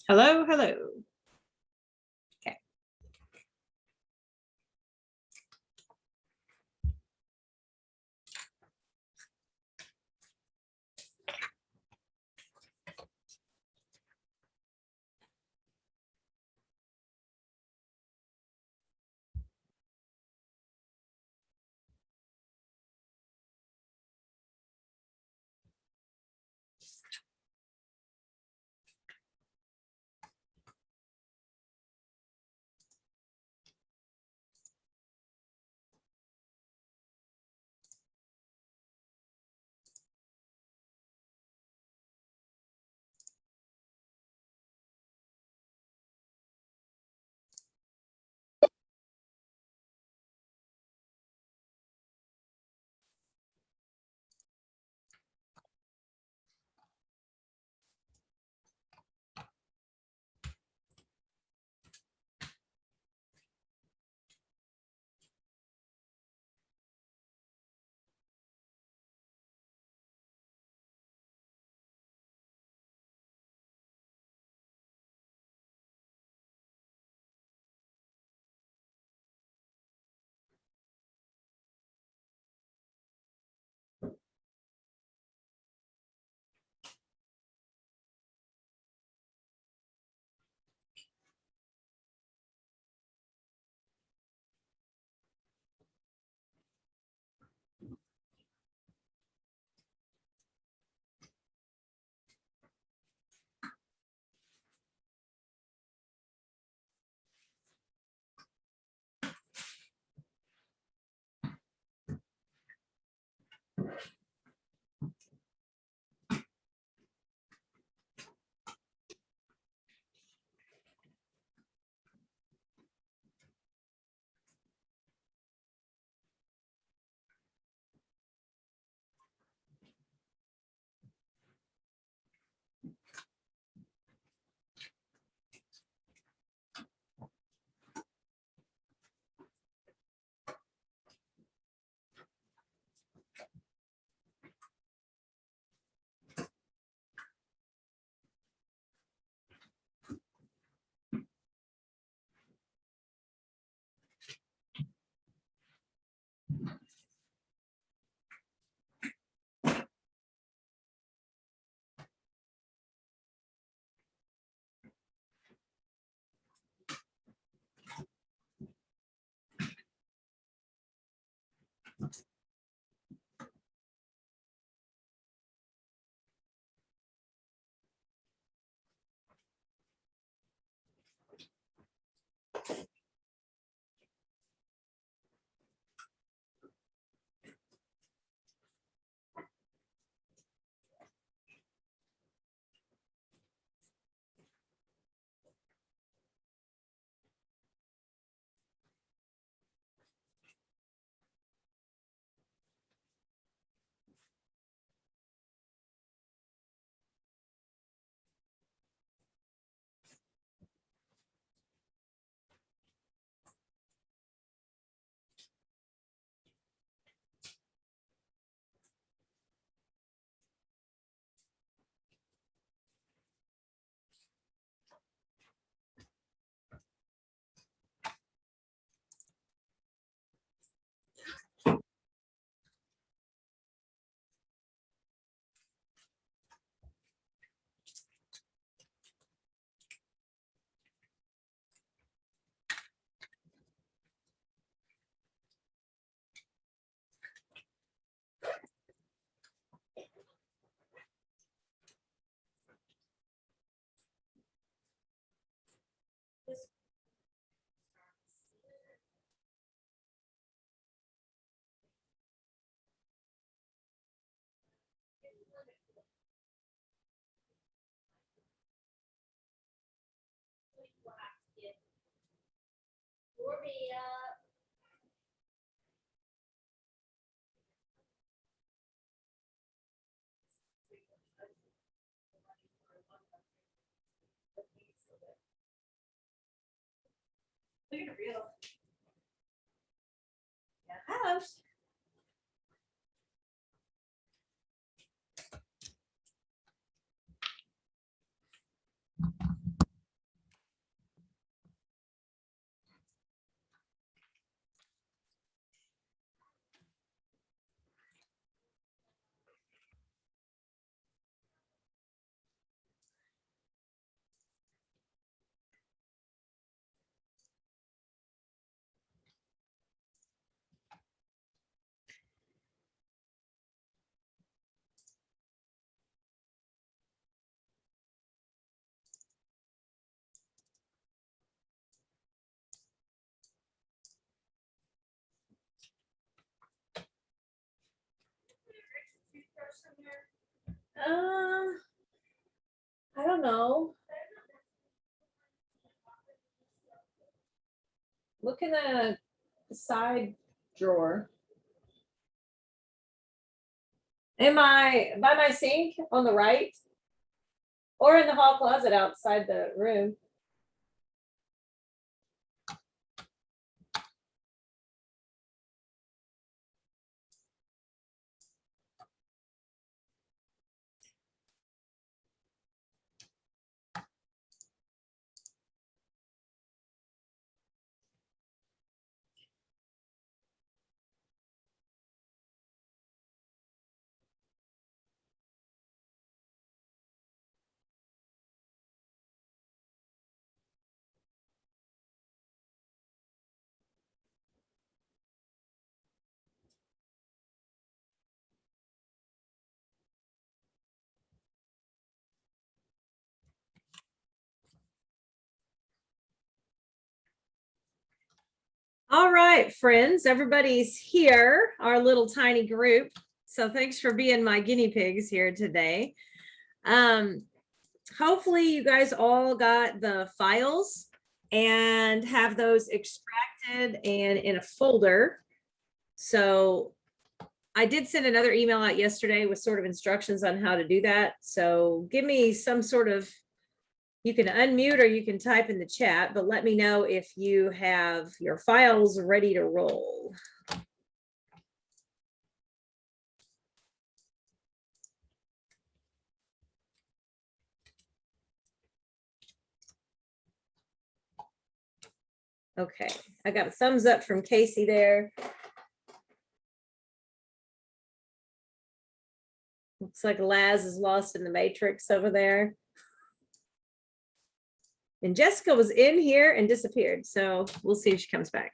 Hello, hello. Okay. Look at the real. Yeah, house. I don't know. Look in the side drawer. Am I by my sink on the right? Or in the hall closet outside the room? All right, friends, everybody's here, our little tiny group. So thanks for being my guinea pigs here today. Hopefully you guys all got the files and have those extracted and in a folder. So I did send another email out yesterday with sort of instructions on how to do that. So give me some sort of, you can unmute or you can type in the chat, but let me know if you have your files ready to roll. Okay, I got a thumbs up from Casey there. Looks like Laz is lost in the matrix over there. And Jessica was in here and disappeared, so we'll see if she comes back.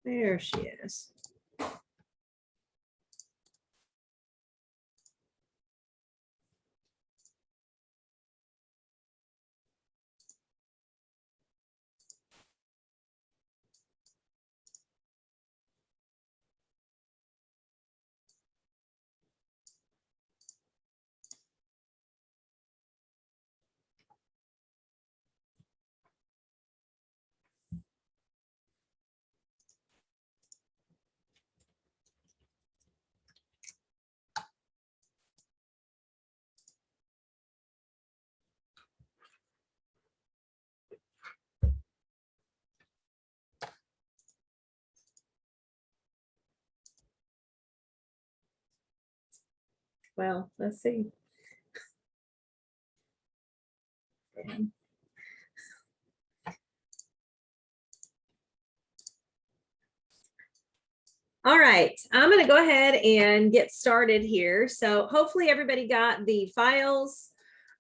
There she is. Well, let's see. All right, I'm going to go ahead and get started here. So hopefully everybody got the files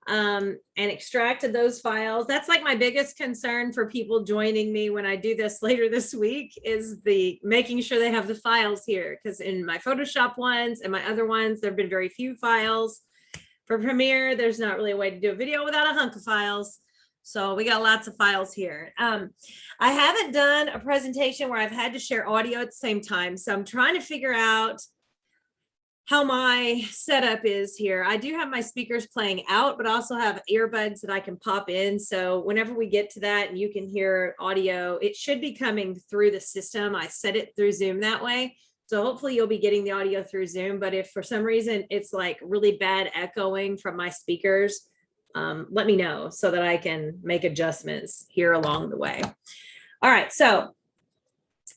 and extracted those files. That's like my biggest concern for people joining me when I do this later this week is the making sure they have the files here, because in my Photoshop ones and my other ones, there have been very few files. For Premiere, there's not really a way to do a video without a hunk of files. So we got lots of files here. I haven't done a presentation where I've had to share audio at the same time. So I'm trying to figure out how my setup is here. I do have my speakers playing out, but also have earbuds that I can pop in. So whenever we get to that and you can hear audio, it should be coming through the system. I set it through Zoom that way. So hopefully you'll be getting the audio through Zoom. But if for some reason it's like really bad echoing from my speakers, let me know so that I can make adjustments here along the way. All right, so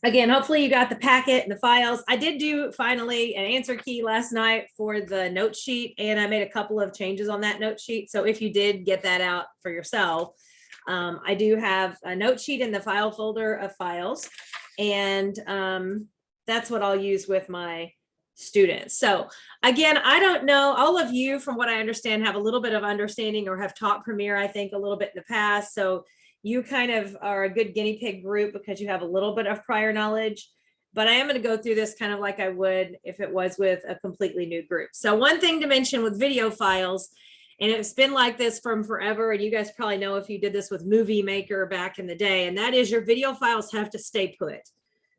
again, hopefully you got the packet and the files. I did do finally an answer key last night for the note sheet, and I made a couple of changes on that note sheet. So if you did get that out for yourself, I do have a note sheet in the file folder of files, and that's what I'll use with my students. So again, I don't know, all of you, from what I understand, have a little bit of understanding or have taught Premiere, I think, a little bit in the past. So you kind of are a good guinea pig group because you have a little bit of prior knowledge, but I am going to go through this kind of like I would if it was with a completely new group. So one thing to mention with video files, and it's been like this from forever, and you guys probably know if you did this with Movie Maker back in the day, and that is your video files have to stay put.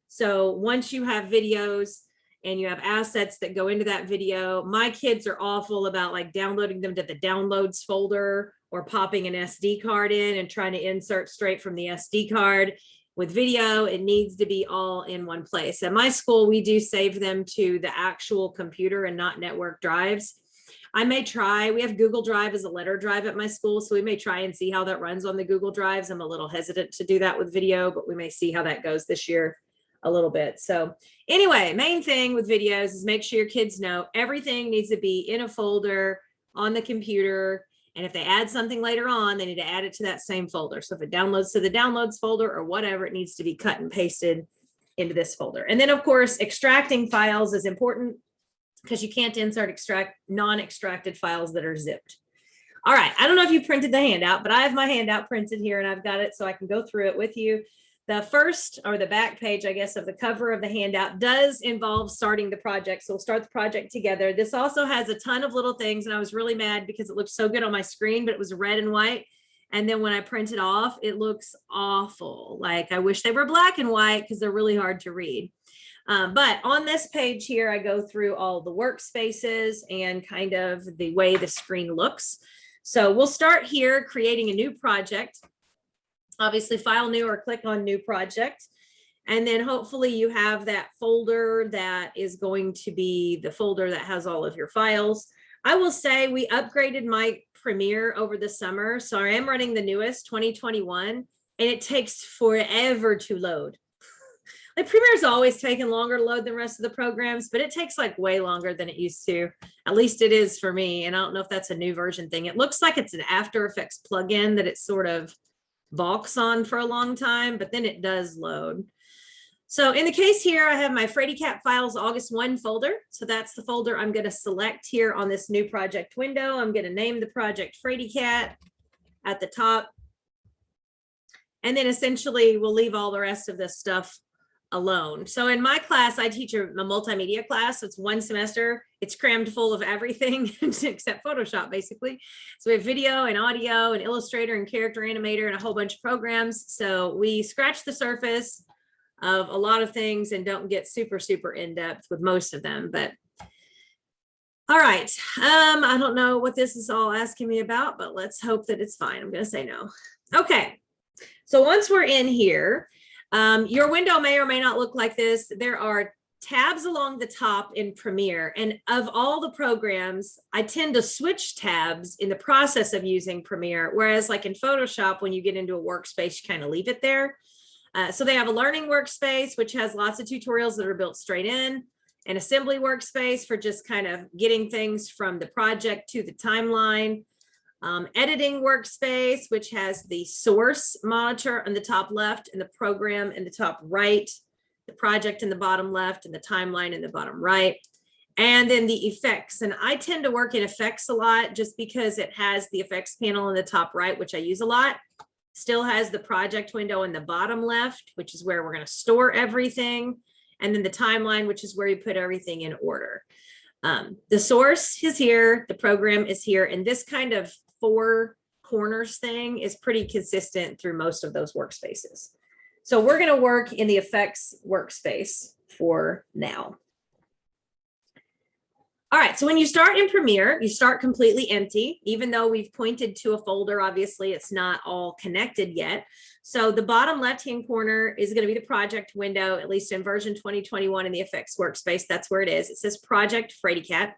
So once you have videos and you have assets that go into that video, my kids are awful about like downloading them to the downloads folder or popping an SD card in and trying to insert straight from the SD card. With video, it needs to be all in one place. At my school, we do save them to the actual computer and not network drives. I may try, we have Google Drive as a letter drive at my school, so we may try and see how that runs on the Google Drives. I'm a little hesitant to do that with video, but we may see how that goes this year a little bit. So anyway, main thing with videos is make sure your kids know everything needs to be in a folder on the computer. And if they add something later on, they need to add it to that same folder. So if it downloads to the downloads folder or whatever, it needs to be cut and pasted into this folder. And then of course, extracting files is important because you can't extract non-extracted files that are zipped. All right, I don't know if you printed the handout, but I have my handout printed here and I've got it so I can go through it with you. The first, or the back page, I guess, of the cover of the handout does involve starting the project. So we'll start the project together. This also has a ton of little things, and I was really mad because it looked so good on my screen, but it was red and white. And then when I print it off, it looks awful. Like I wish they were black and white because they're really hard to read. But on this page here, I go through all the workspaces and kind of the way the screen looks. So we'll start here creating a new project. Obviously, file new or click on new project. And then hopefully you have that folder that is going to be the folder that has all of your files. I will say we upgraded my Premiere over the summer. So I am running the newest 2021, and it takes forever to load. Like Premiere's always taken longer to load than the rest of the programs, but it takes like way longer than it used to. At least it is for me. And I don't know if that's a new version thing. It looks like it's an After Effects plugin that it's sort of balks on for a long time, but then it does load. So in the case here, I have my FradyCat Files August 1 folder. So that's the folder I'm going to select here on this new project window. I'm going to name the project FradyCat at the top. And then essentially we'll leave all the rest of this stuff alone. So in my class, I teach a multimedia class. So it's one semester. It's crammed full of everything except Photoshop, basically. So we have video and audio and Illustrator and Character Animator and a whole bunch of programs. So we scratch the surface of a lot of things and don't get super, super in-depth with most of them. But all right. I don't know what this is all asking me about, but let's hope that it's fine. I'm going to say no. Okay. So once we're in here, your window may or may not look like this. There are tabs along the top in Premiere, and of all the programs, I tend to switch tabs in the process of using Premiere, whereas like in Photoshop, when you get into a workspace, you kind of leave it there. So they have a learning workspace, which has lots of tutorials that are built straight in, an assembly workspace for just kind of getting things from the project to the timeline. Editing workspace, which has the source monitor in the top left and the program in the top right, the project in the bottom left and the timeline in the bottom right, and then the effects. And I tend to work in effects a lot just because it has the effects panel in the top right, which I use a lot. Still has the project window in the bottom left, which is where we're going to store everything. And then the timeline, which is where you put everything in order. The source is here, the program is here, and this kind of 4 corners thing is pretty consistent through most of those workspaces. So we're going to work in the effects workspace for now. All right, so when you start in Premiere, you start completely empty, even though we've pointed to a folder. Obviously, it's not all connected yet. So the bottom left-hand corner is going to be the project window, at least in version 2021 in the effects workspace. That's where it is. It says Project FradyCat.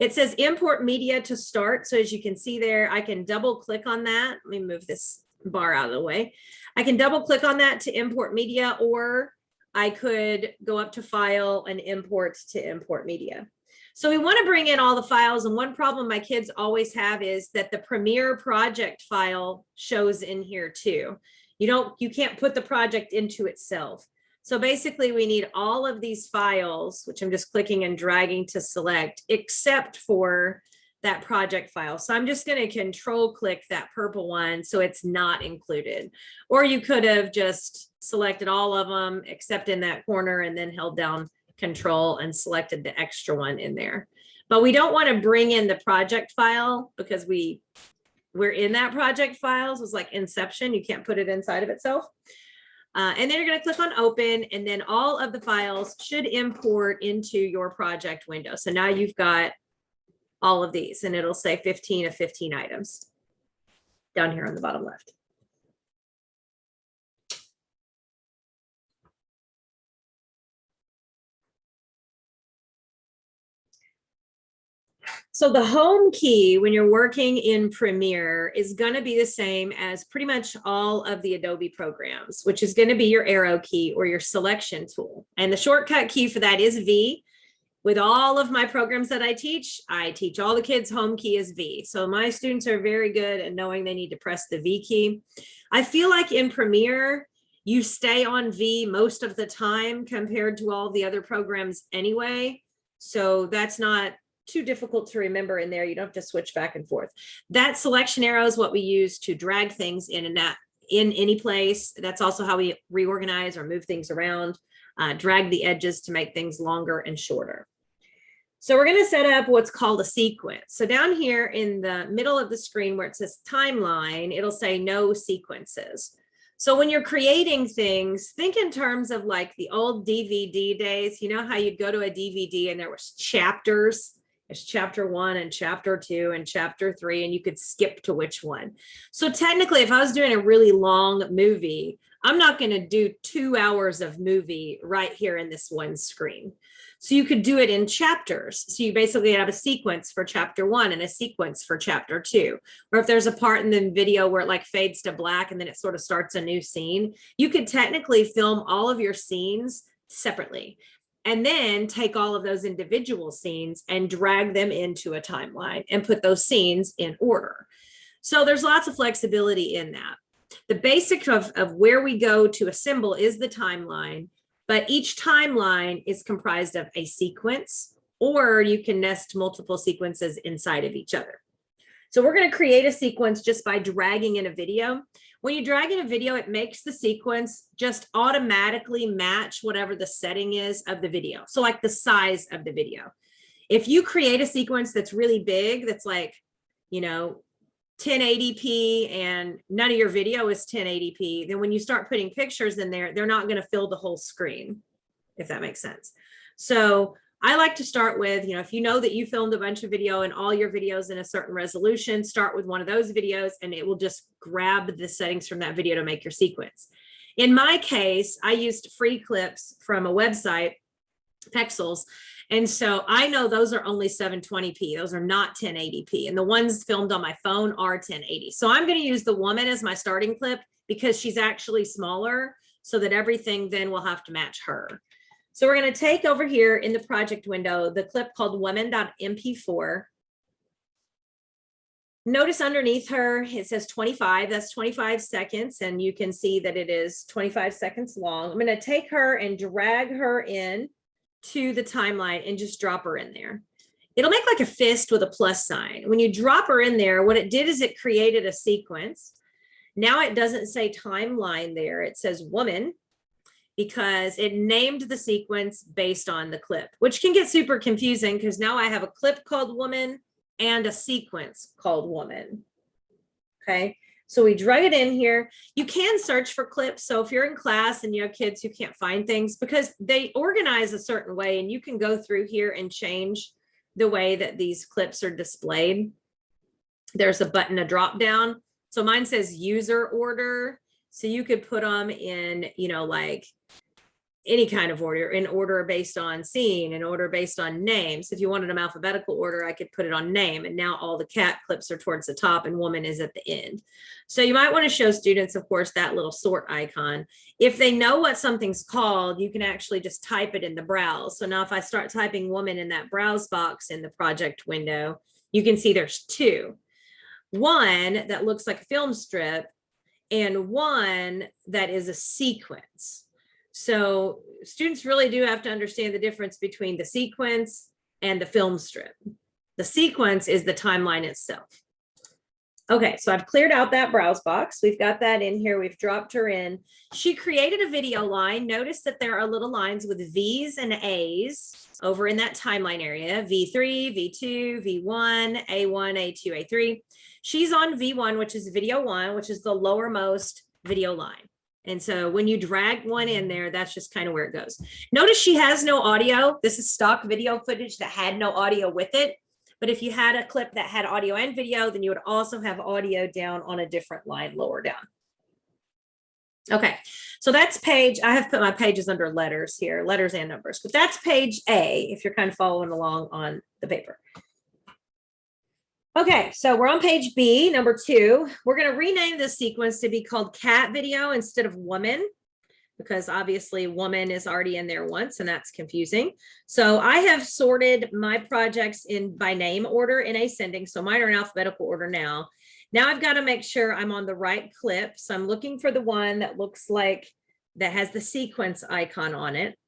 It says import media to start. So as you can see there, I can double click on that. Let me move this bar out of the way. I can double click on that to import media, or I could go up to File and Import to import media. So we want to bring in all the files. And one problem my kids always have is that the Premiere project file shows in here too. You can't put the project into itself. So basically we need all of these files, which I'm just clicking and dragging to select, except for that project file. So I'm just going to control click that purple one so it's not included. Or you could have just selected all of them except in that corner and then held down control and selected the extra one in there. But we don't want to bring in the project file because we're in that project files. It was like Inception. You can't put it inside of itself. And then you're going to click on open, and then all of the files should import into your project window. So now you've got all of these, and it'll say 15 of 15 items down here on the bottom left. So the home key when you're working in Premiere is going to be the same as pretty much all of the Adobe programs, which is going to be your arrow key or your selection tool. And the shortcut key for that is V. With all of my programs that I teach all the kids home key is V. So my students are very good at knowing they need to press the V key. I feel like in Premiere, you stay on V most of the time compared to all the other programs anyway. So that's not too difficult to remember in there. You don't have to switch back and forth. That selection arrow is what we use to drag things in and out in any place. That's also how we reorganize or move things around, drag the edges to make things longer and shorter. So we're going to set up what's called a sequence. So down here in the middle of the screen where it says timeline, it'll say no sequences. So when you're creating things, think in terms of like the old DVD days. You know how you'd go to a DVD and there was chapters. There's chapter 1 and chapter 2 and chapter 3, and you could skip to which one. So technically, if I was doing a really long movie, I'm not going to do 2 hours of movie right here in this one screen. So you could do it in chapters. So you basically have a sequence for chapter 1 and a sequence for chapter 2. Or if there's a part in the video where it like fades to black and then it sort of starts a new scene, you could technically film all of your scenes separately and then take all of those individual scenes and drag them into a timeline and put those scenes in order. So there's lots of flexibility in that. The basic of where we go to assemble is the timeline, but each timeline is comprised of a sequence, or you can nest multiple sequences inside of each other. So we're going to create a sequence just by dragging in a video. When you drag in a video, it makes the sequence just automatically match whatever the setting is of the video. So like the size of the video. If you create a sequence that's really big, that's like, 1080p and none of your video is 1080p, then when you start putting pictures in there, they're not going to fill the whole screen, if that makes sense. So I like to start with, if you know that you filmed a bunch of video and all your videos in a certain resolution, start with one of those videos and it will just grab the settings from that video to make your sequence. In my case, I used free clips from a website, Pexels. And so I know those are only 720p. Those are not 1080p. And the ones filmed on my phone are 1080. So I'm going to use the woman as my starting clip because she's actually smaller so that everything then will have to match her. So we're going to take over here in the project window, the clip called woman.mp4. Notice underneath her, it says 25. That's 25 seconds. And you can see that it is 25 seconds long. I'm going to take her and drag her in to the timeline and just drop her in there. It'll make like a fist with a plus sign. When you drop her in there, what it did is it created a sequence. Now it doesn't say timeline there. It says woman because it named the sequence based on the clip, which can get super confusing because now I have a clip called woman and a sequence called woman. Okay, so we drug it in here. You can search for clips. So if you're in class and you have kids who can't find things, because they organize a certain way, and you can go through here and change the way that these clips are displayed. There's a button, a drop down. So mine says user order. So you could put them in, you know, like any kind of order, in order based on scene, in order based on names. If you wanted them alphabetical order, I could put it on name. And now all the cat clips are towards the top and woman is at the end. So you might want to show students, of course, that little sort icon. If they know what something's called, you can actually just type it in the browse. So now if I start typing woman in that browse box in the project window, you can see there's two. One that looks like a film strip and one that is a sequence. So students really do have to understand the difference between the sequence and the film strip. The sequence is the timeline itself. Okay, so I've cleared out that browse box. We've got that in here. We've dropped her in. She created a video line. Notice that there are little lines with V's and A's over in that timeline area. V3, V2, V1, A1, A2, A3. She's on V1, which is video one, which is the lowermost video line. And so when you drag one in there, that's just kind of where it goes. Notice she has no audio. This is stock video footage that had no audio with it. But if you had a clip that had audio and video, then you would also have audio down on a different line lower down. Okay, so that's page, I have put my pages under letters here, letters and numbers, but that's page A if you're kind of following along on the paper. Okay, so we're on page B, number 2. We're going to rename this sequence to be called cat video instead of woman, because obviously woman is already in there once and that's confusing. So I have sorted my projects in by name order in ascending. So mine are in alphabetical order now. Now I've got to make sure I'm on the right clip. So I'm looking for the one that looks like, that has the sequence icon on it.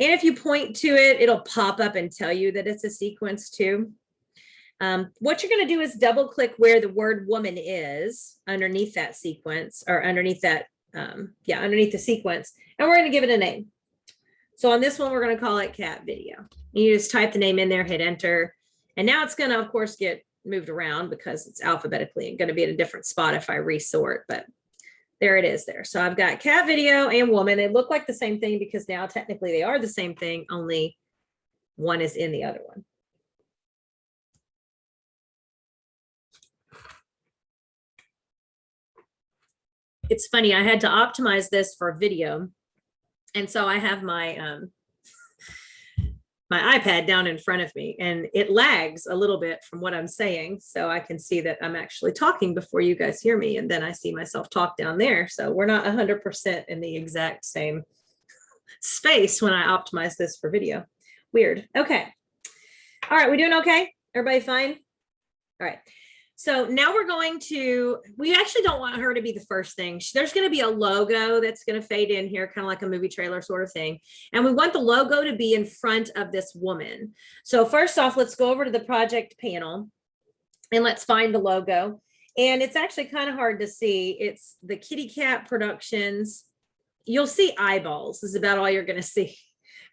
And if you point to it, it'll pop up and tell you that it's a sequence too. What you're going to do is double click where the word woman is underneath that sequence, or underneath that, underneath the sequence, and we're going to give it a name. So on this one, we're going to call it cat video. You just type the name in there, hit enter, and now it's going to, of course, get moved around because it's alphabetically going to be at a different spot if I resort, but there it is there. So I've got cat video and woman. They look like the same thing because now technically they are the same thing, only one is in the other one. It's funny, I had to optimize this for video. And so I have my my iPad down in front of me and it lags a little bit from what I'm saying. So I can see that I'm actually talking before you guys hear me. And then I see myself talk down there. So we're not 100% in the exact same space when I optimize this for video. Weird. Okay. All right. We doing okay? Everybody fine? All right. So now we're going to, we actually don't want her to be the first thing. There's going to be a logo that's going to fade in here, kind of like a movie trailer sort of thing. And we want the logo to be in front of this woman. So first off, let's go over to the project panel and let's find the logo. And it's actually kind of hard to see. It's the Kitty Cat Productions. You'll see eyeballs is about all you're going to see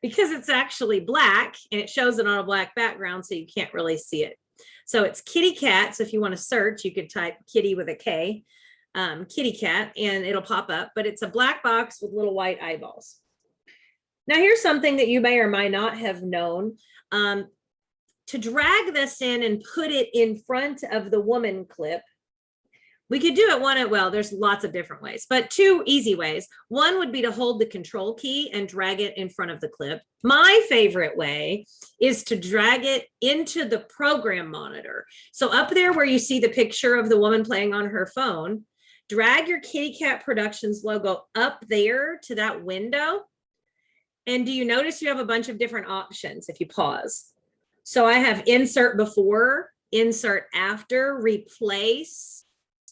because it's actually black and it shows it on a black background. So you can't really see it. So it's Kitty Cat. So if you want to search, you could type kitty with a K, Kitty Cat, and it'll pop up, but it's a black box with little white eyeballs. Now here's something that you may or might not have known. To drag this in and put it in front of the woman clip, we could do it well, there's lots of different ways, but 2 easy ways. One would be to hold the control key and drag it in front of the clip. My favorite way is to drag it into the program monitor. So up there where you see the picture of the woman playing on her phone, drag your Kitty Cat Productions logo up there to that window. And do you notice you have a bunch of different options if you pause? So I have insert before, insert after, replace,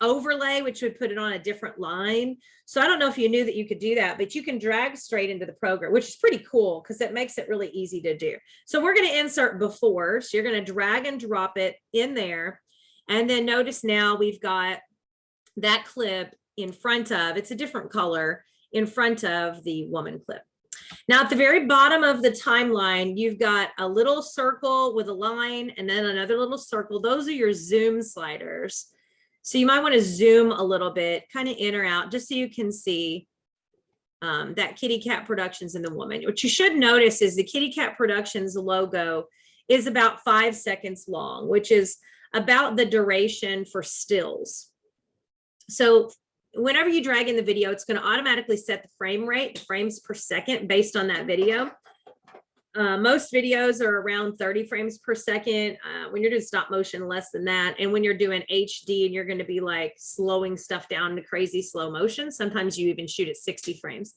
overlay, which would put it on a different line. So I don't know if you knew that you could do that, but you can drag straight into the program, which is pretty cool because it makes it really easy to do. So we're going to insert before. So you're going to drag and drop it in there. And then notice now we've got that clip in front of, it's a different color, in front of the woman clip. Now at the very bottom of the timeline, you've got a little circle with a line and then another little circle. Those are your zoom sliders. So you might want to zoom a little bit, kind of in or out, just so you can see that Kitty Cat Productions and the woman. What you should notice is the Kitty Cat Productions logo is about 5 seconds long, which is about the duration for stills. So whenever you drag in the video, it's going to automatically set the frame rate, frames per second, based on that video. Most videos are around 30 frames per second. When you're doing stop motion, less than that. And when you're doing HD and you're going to be like slowing stuff down to crazy slow motion, sometimes you even shoot at 60 frames.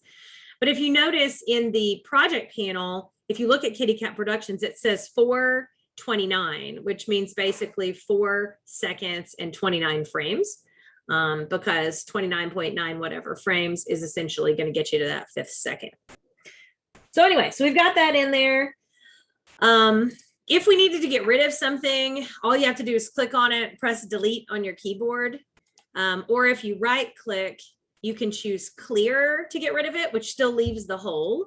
But if you notice in the project panel, if you look at Kitty Cat Productions, it says 429, which means basically 4 seconds and 29 frames, because 29.9 whatever frames is essentially going to get you to that 5th second. So anyway, so we've got that in there. If we needed to get rid of something, all you have to do is click on it, press delete on your keyboard. Or if you right click, you can choose clear to get rid of it, which still leaves the hole,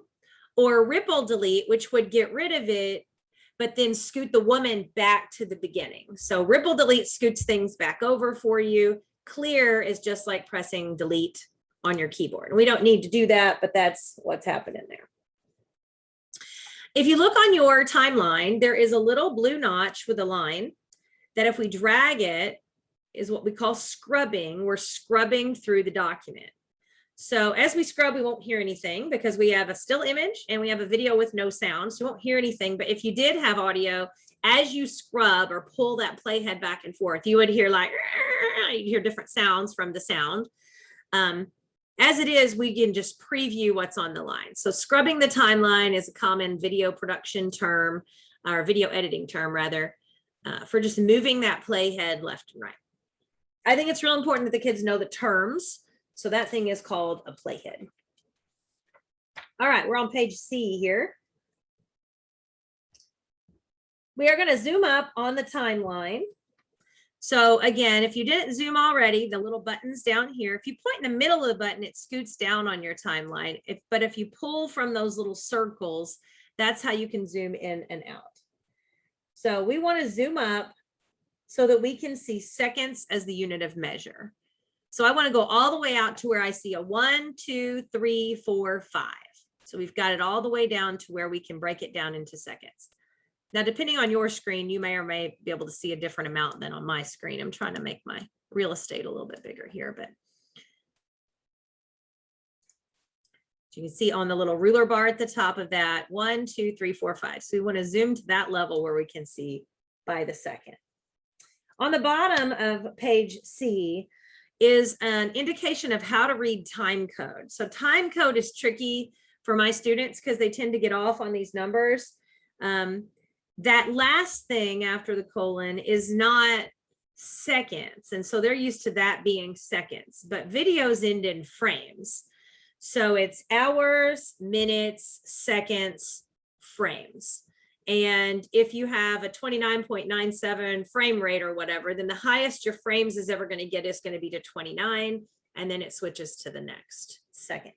or ripple delete, which would get rid of it, but then scoot the woman back to the beginning. So ripple delete scoots things back over for you. Clear is just like pressing delete on your keyboard. We don't need to do that, but that's what's happening there. If you look on your timeline, there is a little blue notch with a line that if we drag it is what we call scrubbing. We're scrubbing through the document. So as we scrub, we won't hear anything because we have a still image and we have a video with no sound. So you won't hear anything. But if you did have audio, as you scrub or pull that playhead back and forth, you would hear like, you'd hear different sounds from the sound. As it is, we can just preview what's on the line. So scrubbing the timeline is a common video production term, or video editing term rather, for just moving that playhead left and right. I think it's real important that the kids know the terms. So that thing is called a playhead. All right, we're on page C here. We are going to zoom up on the timeline. So again, if you didn't zoom already, the little button's down here. If you point in the middle of the button, it scoots down on your timeline. But if you pull from those little circles, that's how you can zoom in and out. So we want to zoom up so that we can see seconds as the unit of measure. So I want to go all the way out to where I see a 1, 2, 3, 4, 5. So we've got it all the way down to where we can break it down into seconds. Now, depending on your screen, you may or may be able to see a different amount than on my screen. I'm trying to make my real estate a little bit bigger here, but you can see on the little ruler bar at the top of that, 1, 2, 3, 4, 5. So we want to zoom to that level where we can see by the second. On the bottom of page C is an indication of how to read time code. So time code is tricky for my students because they tend to get off on these numbers. That last thing after the colon is not seconds. And so they're used to that being seconds, but videos end in frames. So it's hours, minutes, seconds, frames. And if you have a 29.97 frame rate or whatever, then the highest your frames is ever going to get is going to be to 29. And then it switches to the next second.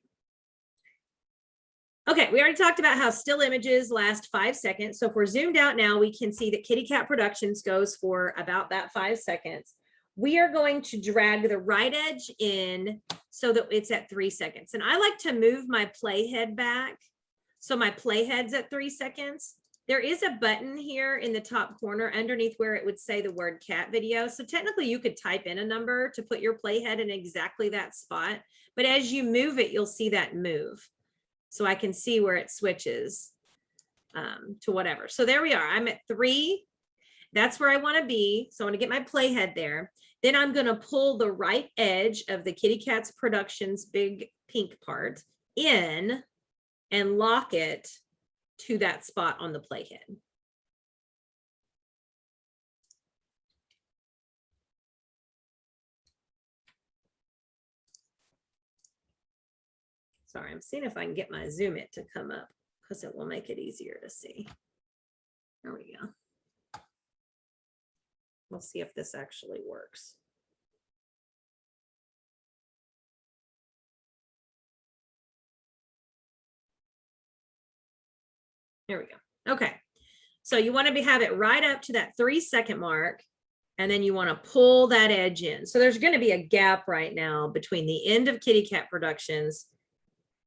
Okay, we already talked about how still images last 5 seconds. So if we're zoomed out now, we can see that Kitty Cat Productions goes for about that 5 seconds. We are going to drag the right edge in so that it's at 3 seconds. And I like to move my playhead back. So my playhead's at 3 seconds. There is a button here in the top corner underneath where it would say the word cat video. So technically you could type in a number to put your playhead in exactly that spot. But as you move it, you'll see that move. So I can see where it switches to whatever. So there we are. I'm at 3. That's where I want to be. So I want to get my playhead there. Then I'm going to pull the right edge of the Kitty Cats Productions big pink part in and lock it to that spot on the playhead. Sorry, I'm seeing if I can get my zoom it to come up because it will make it easier to see. There we go. We'll see if this actually works. There we go. Okay. So you want to have it right up to that 3 second mark. And then you want to pull that edge in. So there's going to be a gap right now between the end of Kitty Cat Productions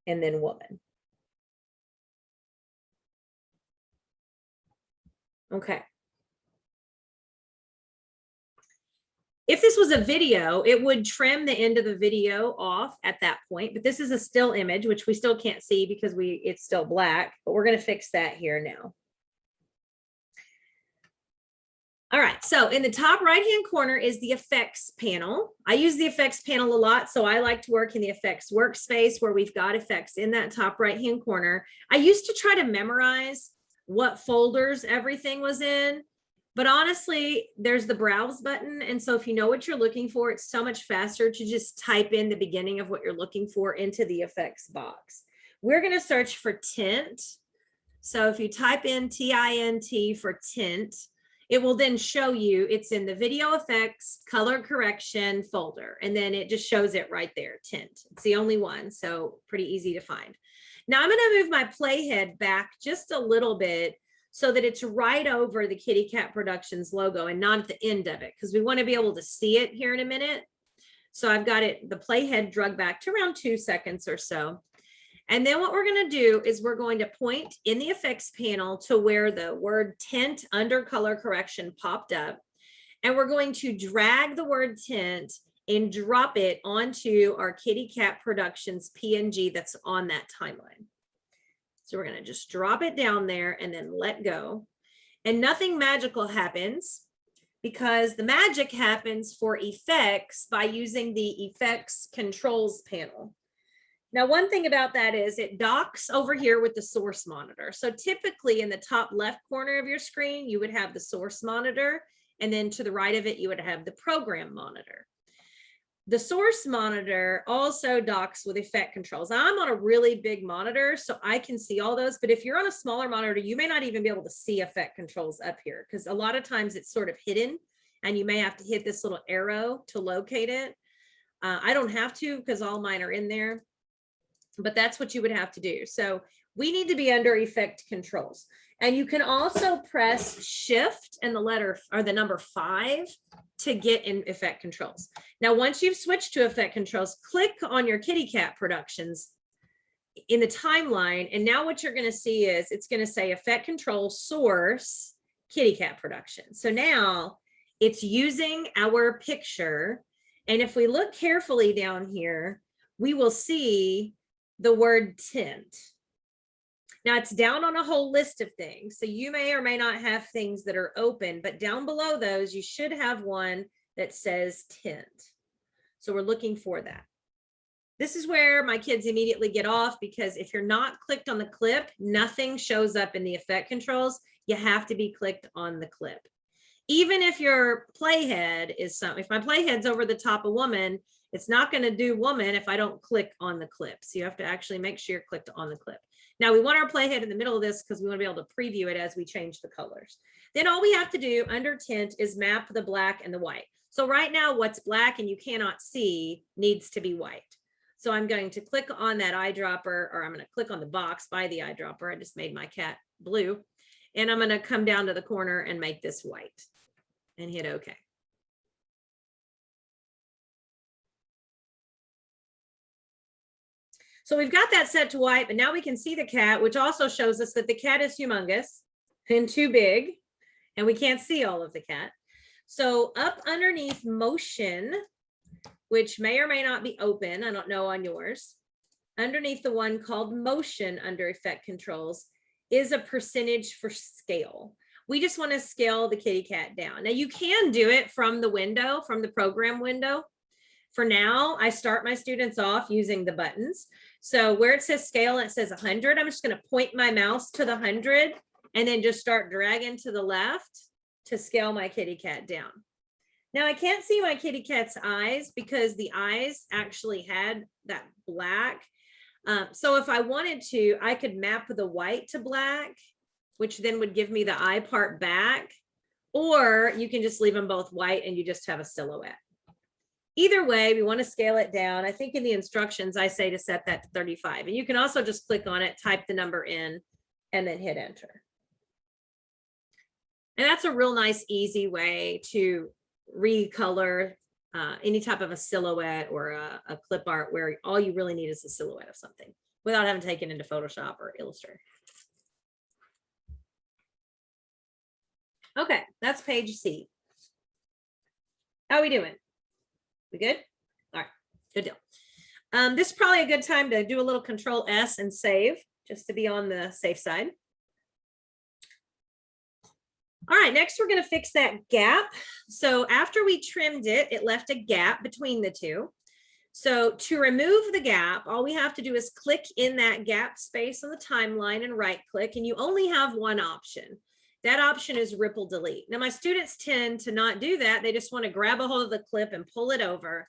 and then Woman. Okay. If this was a video, it would trim the end of the video off at that point, but this is a still image, which we still can't see because it's still black, but we're going to fix that here now. All right, so in the top right-hand corner is the effects panel. I use the effects panel a lot, so I like to work in the effects workspace where we've got effects in that top right-hand corner. I used to try to memorize what folders everything was in, but honestly, there's the browse button. And so if you know what you're looking for, it's so much faster to just type in the beginning of what you're looking for into the effects box. We're gonna search for tint. So if you type in TINT for tint, it will then show you it's in the video effects color correction folder. And then it just shows it right there, tint. It's the only one, so pretty easy to find. Now I'm gonna move my playhead back just a little bit so that it's right over the Kitty Cat Productions logo and not at the end of it, because we wanna be able to see it here in a minute. So I've got it, the playhead drug back to around 2 seconds or so. And then what we're going to do is we're going to point in the effects panel to where the word tint under color correction popped up. And we're going to drag the word tint and drop it onto our Kitty Cat Productions PNG that's on that timeline. So we're going to just drop it down there and then let go. And nothing magical happens because the magic happens for effects by using the effects controls panel. Now, one thing about that is it docks over here with the source monitor. So typically in the top left corner of your screen, you would have the source monitor, and then to the right of it, you would have the program monitor. The source monitor also docks with effect controls. Now, I'm on a really big monitor, so I can see all those, but if you're on a smaller monitor, you may not even be able to see effect controls up here because a lot of times it's sort of hidden and you may have to hit this little arrow to locate it. I don't have to because all mine are in there. But that's what you would have to do. So we need to be under effect controls. And you can also press shift and the letter or the number 5 to get in effect controls. Now, once you've switched to effect controls, click on your Kitty Cat Productions in the timeline. And now what you're going to see is it's going to say effect control source Kitty Cat Productions. So now it's using our picture. And if we look carefully down here, we will see the word tint. Now it's down on a whole list of things. So you may or may not have things that are open, but down below those, you should have one that says tint. So we're looking for that. This is where my kids immediately get off because if you're not clicked on the clip, nothing shows up in the effect controls. You have to be clicked on the clip. Even if your playhead is something, if my playhead's over the top of Woman, it's not going to do Woman if I don't click on the clip. So you have to actually make sure you're clicked on the clip. Now we want our playhead in the middle of this because we want to be able to preview it as we change the colors. Then all we have to do under tint is map the black and the white. So right now what's black and you cannot see needs to be white. So I'm going to click on that eyedropper, or I'm going to click on the box by the eyedropper. I just made my cat blue. And I'm going to come down to the corner and make this white and hit OK. So we've got that set to white, but now we can see the cat, which also shows us that the cat is humongous and too big, and we can't see all of the cat. So up underneath motion, which may or may not be open, I don't know on yours, underneath the one called motion under effect controls is a percentage for scale. We just want to scale the kitty cat down. Now you can do it from the window, from the program window. For now, I start my students off using the buttons. So where it says scale, it says 100. I'm just going to point my mouse to the 100 and then just start dragging to the left to scale my kitty cat down. Now I can't see my kitty cat's eyes because the eyes actually had that black. So if I wanted to, I could map the white to black, which then would give me the eye part back, or you can just leave them both white and you just have a silhouette. Either way, we want to scale it down. I think in the instructions, I say to set that to 35. And you can also just click on it, type the number in, and then hit enter. And that's a real nice, easy way to recolor any type of a silhouette or a clip art where all you really need is a silhouette of something without having to take it into Photoshop or Illustrator. Okay, that's page C. How are we doing? We good? All right, good deal. This is probably a good time to do a little Control S and save, just to be on the safe side. All right, next we're going to fix that gap. So after we trimmed it, it left a gap between the two. So to remove the gap, all we have to do is click in that gap space on the timeline and right click, and you only have one option. That option is ripple delete. Now my students tend to not do that. They just want to grab a hold of the clip and pull it over.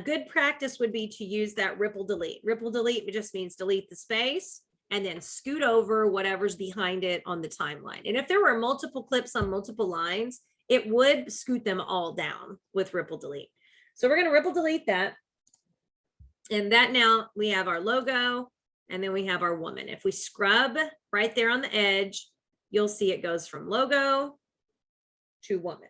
Good practice would be to use that ripple delete. Ripple delete just means delete the space and then scoot over whatever's behind it on the timeline. And if there were multiple clips on multiple lines, it would scoot them all down with ripple delete. So we're going to ripple delete that. And that now we have our logo and then we have our woman. If we scrub right there on the edge, you'll see it goes from logo to woman.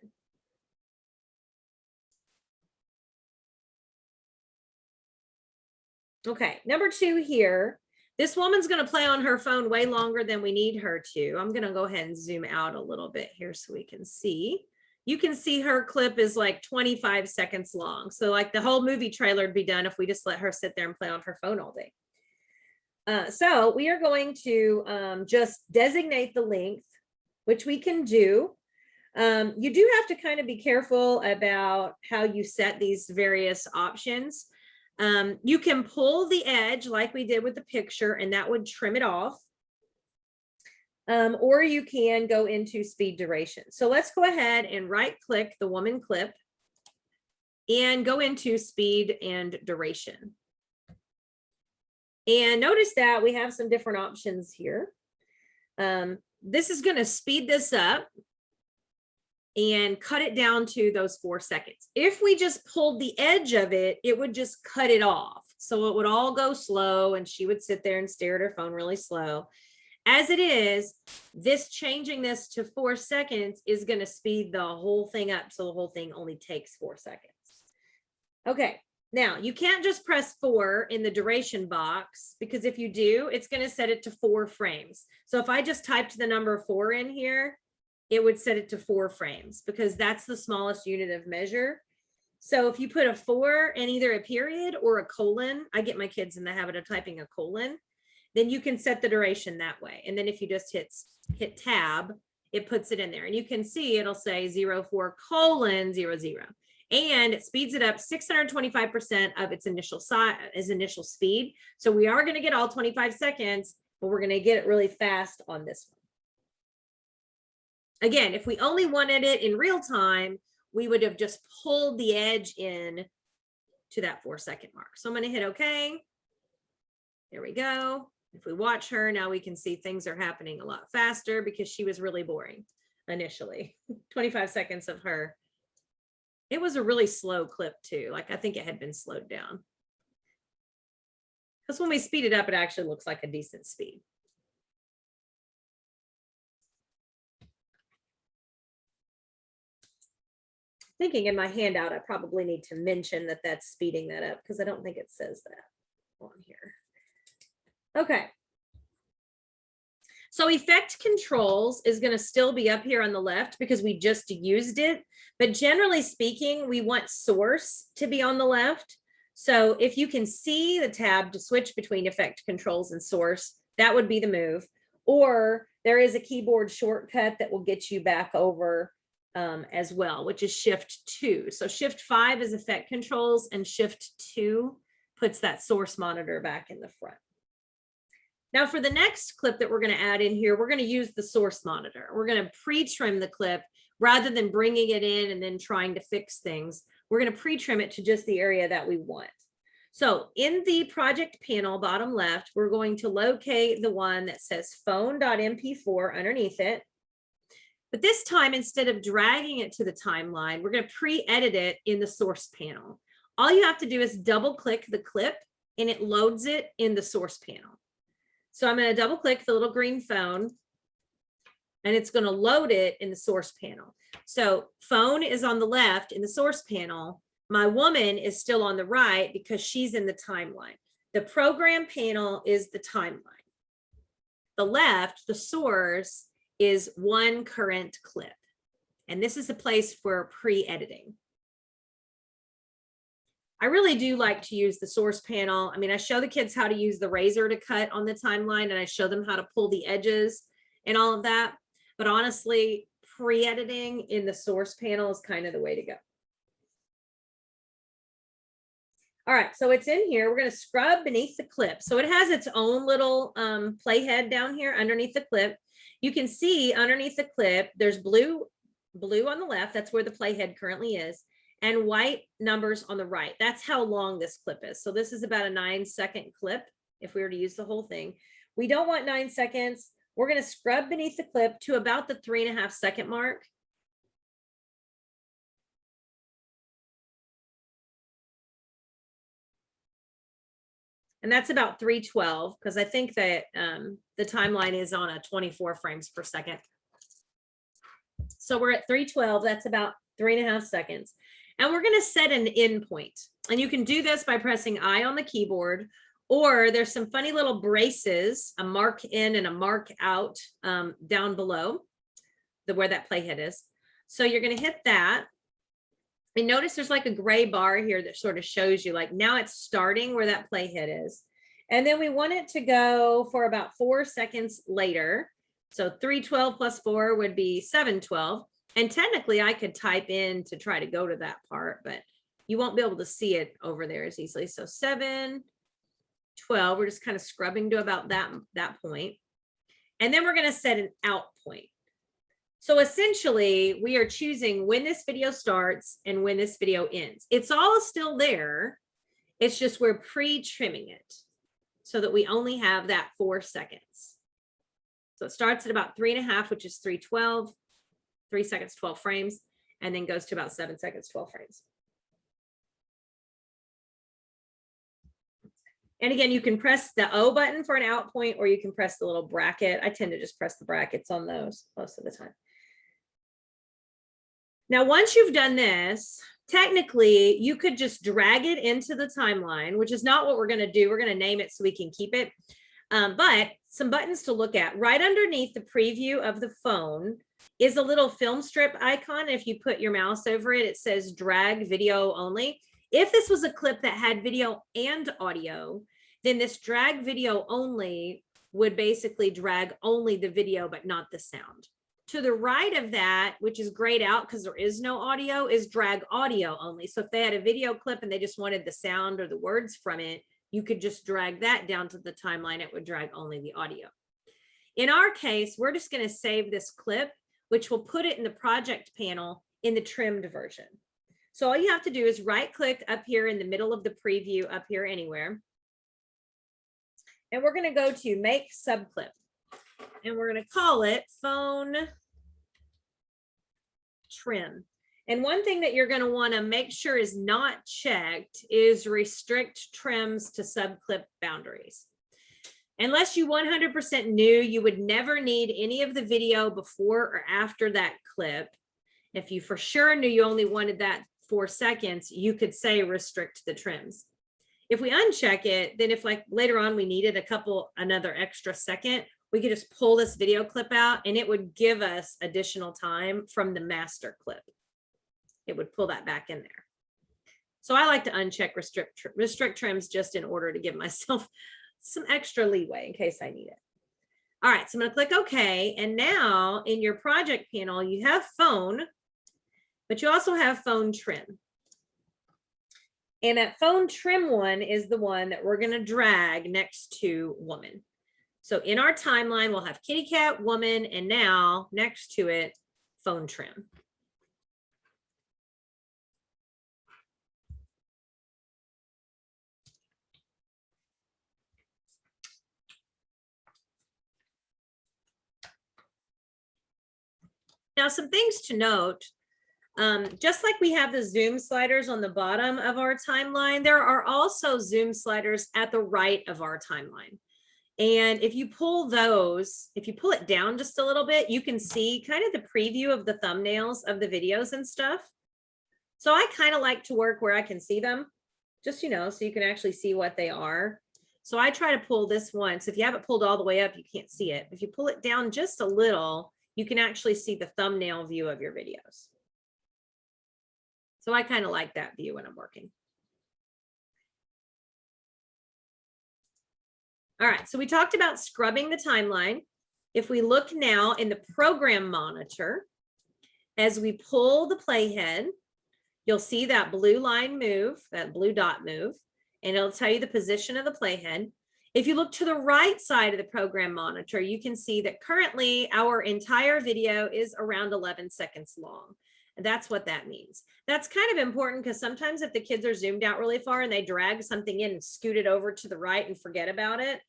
Okay, number 2 here. This woman's going to play on her phone way longer than we need her to. I'm going to go ahead and zoom out a little bit here so we can see. You can see her clip is like 25 seconds long. So like the whole movie trailer would be done if we just let her sit there and play on her phone all day. So we are going to just designate the length, which we can do. You do have to kind of be careful about how you set these various options. You can pull the edge like we did with the picture, and that would trim it off. Or you can go into speed duration. So let's go ahead and right click the woman clip and go into speed and duration. And notice that we have some different options here. This is going to speed this up and cut it down to those 4 seconds. If we just pulled the edge of it, it would just cut it off. So it would all go slow and she would sit there and stare at her phone really slow. As it is, this changing this to 4 seconds is going to speed the whole thing up. So the whole thing only takes 4 seconds. Okay. Now you can't just press 4 in the duration box, because if you do, it's going to set it to 4 frames. So if I just typed the number 4 in here, it would set it to 4 frames because that's the smallest unit of measure. So if you put a 4 in either a period or a colon, I get my kids in the habit of typing a colon, then you can set the duration that way. And then if you just hit tab, it puts it in there. And you can see it'll say 04:00. And it speeds it up 625% of its initial size, initial speed. So we are going to get all 25 seconds, but we're going to get it really fast on this one. Again, if we only wanted it in real time, we would have just pulled the edge in to that 4 second mark. So I'm going to hit OK. There we go. If we watch her, now we can see things are happening a lot faster because she was really boring initially. 25 seconds of her. It was a really slow clip too. Like I think it had been slowed down. Because when we speed it up, it actually looks like a decent speed. Thinking in my handout, I probably need to mention that that's speeding that up because I don't think it says that on here. Okay. So effect controls is going to still be up here on the left because we just used it. But generally speaking, we want source to be on the left. So if you can see the tab to switch between effect controls and source, that would be the move. Or there is a keyboard shortcut that will get you back over as well, which is Shift 2. So Shift 5 is effect controls and Shift 2 puts that source monitor back in the front. Now for the next clip that we're going to add in here, we're going to use the source monitor. We're going to pre-trim the clip rather than bringing it in and then trying to fix things. We're going to pre-trim it to just the area that we want. So in the project panel, bottom left, we're going to locate the one that says phone.mp4 underneath it. But this time, instead of dragging it to the timeline, we're going to pre-edit it in the source panel. All you have to do is double click the clip and it loads it in the source panel. So I'm going to double click the little green phone and it's going to load it in the source panel. So phone is on the left in the source panel. My woman is still on the right because she's in the timeline. The program panel is the timeline. The left, the source, is one current clip. And this is a place for pre-editing. I really do like to use the source panel. I mean, I show the kids how to use the razor to cut on the timeline, and I show them how to pull the edges and all of that. But honestly, pre-editing in the source panel is kind of the way to go. All right, so it's in here. We're going to scrub beneath the clip. So it has its own little playhead down here underneath the clip. You can see underneath the clip, there's blue on the left. That's where the playhead currently is. And white numbers on the right. That's how long this clip is. So this is about a 9-second clip if we were to use the whole thing. We don't want 9 seconds. We're going to scrub beneath the clip to about the 3.5-second mark. And that's about 312 because I think that the timeline is on a 24 frames per second. So we're at 312. That's about 3.5 seconds. And we're going to set an end point. And you can do this by pressing I on the keyboard, or there's some funny little braces, a mark in and a mark out down below where that playhead is. So you're going to hit that. And notice there's like a gray bar here that sort of shows you like now it's starting where that playhead is. And then we want it to go for about 4 seconds later. So 312 plus 4 would be 712. And technically I could type in to try to go to that part, but you won't be able to see it over there as easily. So 712, we're just kind of scrubbing to about that point. And then we're going to set an out point. So essentially we are choosing when this video starts and when this video ends. It's all still there. It's just we're pre-trimming it so that we only have that 4 seconds. So it starts at about 3.5, which is 312, 3 seconds, 12 frames, and then goes to about 7 seconds, 12 frames. And again, you can press the O button for an out point, or you can press the little bracket. I tend to just press the brackets on those most of the time. Now, once you've done this, technically you could just drag it into the timeline, which is not what we're going to do. We're going to name it so we can keep it. But some buttons to look at right underneath the preview of the phone is a little film strip icon. If you put your mouse over it, it says drag video only. If this was a clip that had video and audio, then this drag video only would basically drag only the video, but not the sound. To the right of that, which is grayed out because there is no audio, is drag audio only. So if they had a video clip and they just wanted the sound or the words from it, you could just drag that down to the timeline. It would drag only the audio. In our case, we're just going to save this clip, which will put it in the project panel in the trimmed version. So all you have to do is right click up here in the middle of the preview up here anywhere. And we're going to go to make subclip. And we're going to call it phone trim. And one thing that you're going to want to make sure is not checked is restrict trims to subclip boundaries. Unless you 100% knew you would never need any of the video before or after that clip, if you for sure knew you only wanted that 4 seconds, you could say restrict the trims. If we uncheck it, then if like later on we needed another extra second, we could just pull this video clip out and it would give us additional time from the master clip. It would pull that back in there. So I like to uncheck restrict trims just in order to give myself some extra leeway in case I need it. All right, so I'm going to click OK. And now in your project panel, you have phone, but you also have phone trim. And that phone trim one is the one that we're going to drag next to woman. So in our timeline, we'll have kitty cat, woman, and now next to it, phone trim. Now, some things to note, just like we have the zoom sliders on the bottom of our timeline, there are also zoom sliders at the right of our timeline. And if you pull those, if you pull it down just a little bit, you can see kind of the preview of the thumbnails of the videos and stuff. So I kind of like to work where I can see them, just, you know, so you can actually see what they are. So I try to pull this one. So if you have it pulled all the way up, you can't see it. If you pull it down just a little, you can actually see the thumbnail view of your videos. So I kind of like that view when I'm working. All right, so we talked about scrubbing the timeline. If we look now in the program monitor, as we pull the playhead, you'll see that blue line move, that blue dot move, and it'll tell you the position of the playhead. If you look to the right side of the program monitor, you can see that currently our entire video is around 11 seconds long. And that's what that means. That's kind of important because sometimes if the kids are zoomed out really far and they drag something in and scoot it over to the right and forget about it,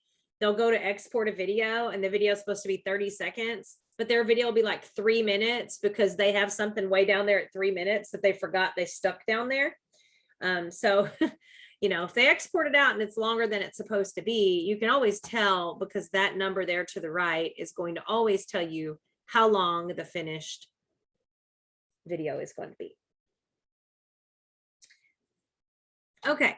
they'll go to export a video and the video is supposed to be 30 seconds, but their video will be like 3 minutes because they have something way down there at 3 minutes that they forgot they stuck down there. So, you know, if they export it out and it's longer than it's supposed to be, you can always tell because that number there to the right is going to always tell you how long the finished video is going to be. Okay,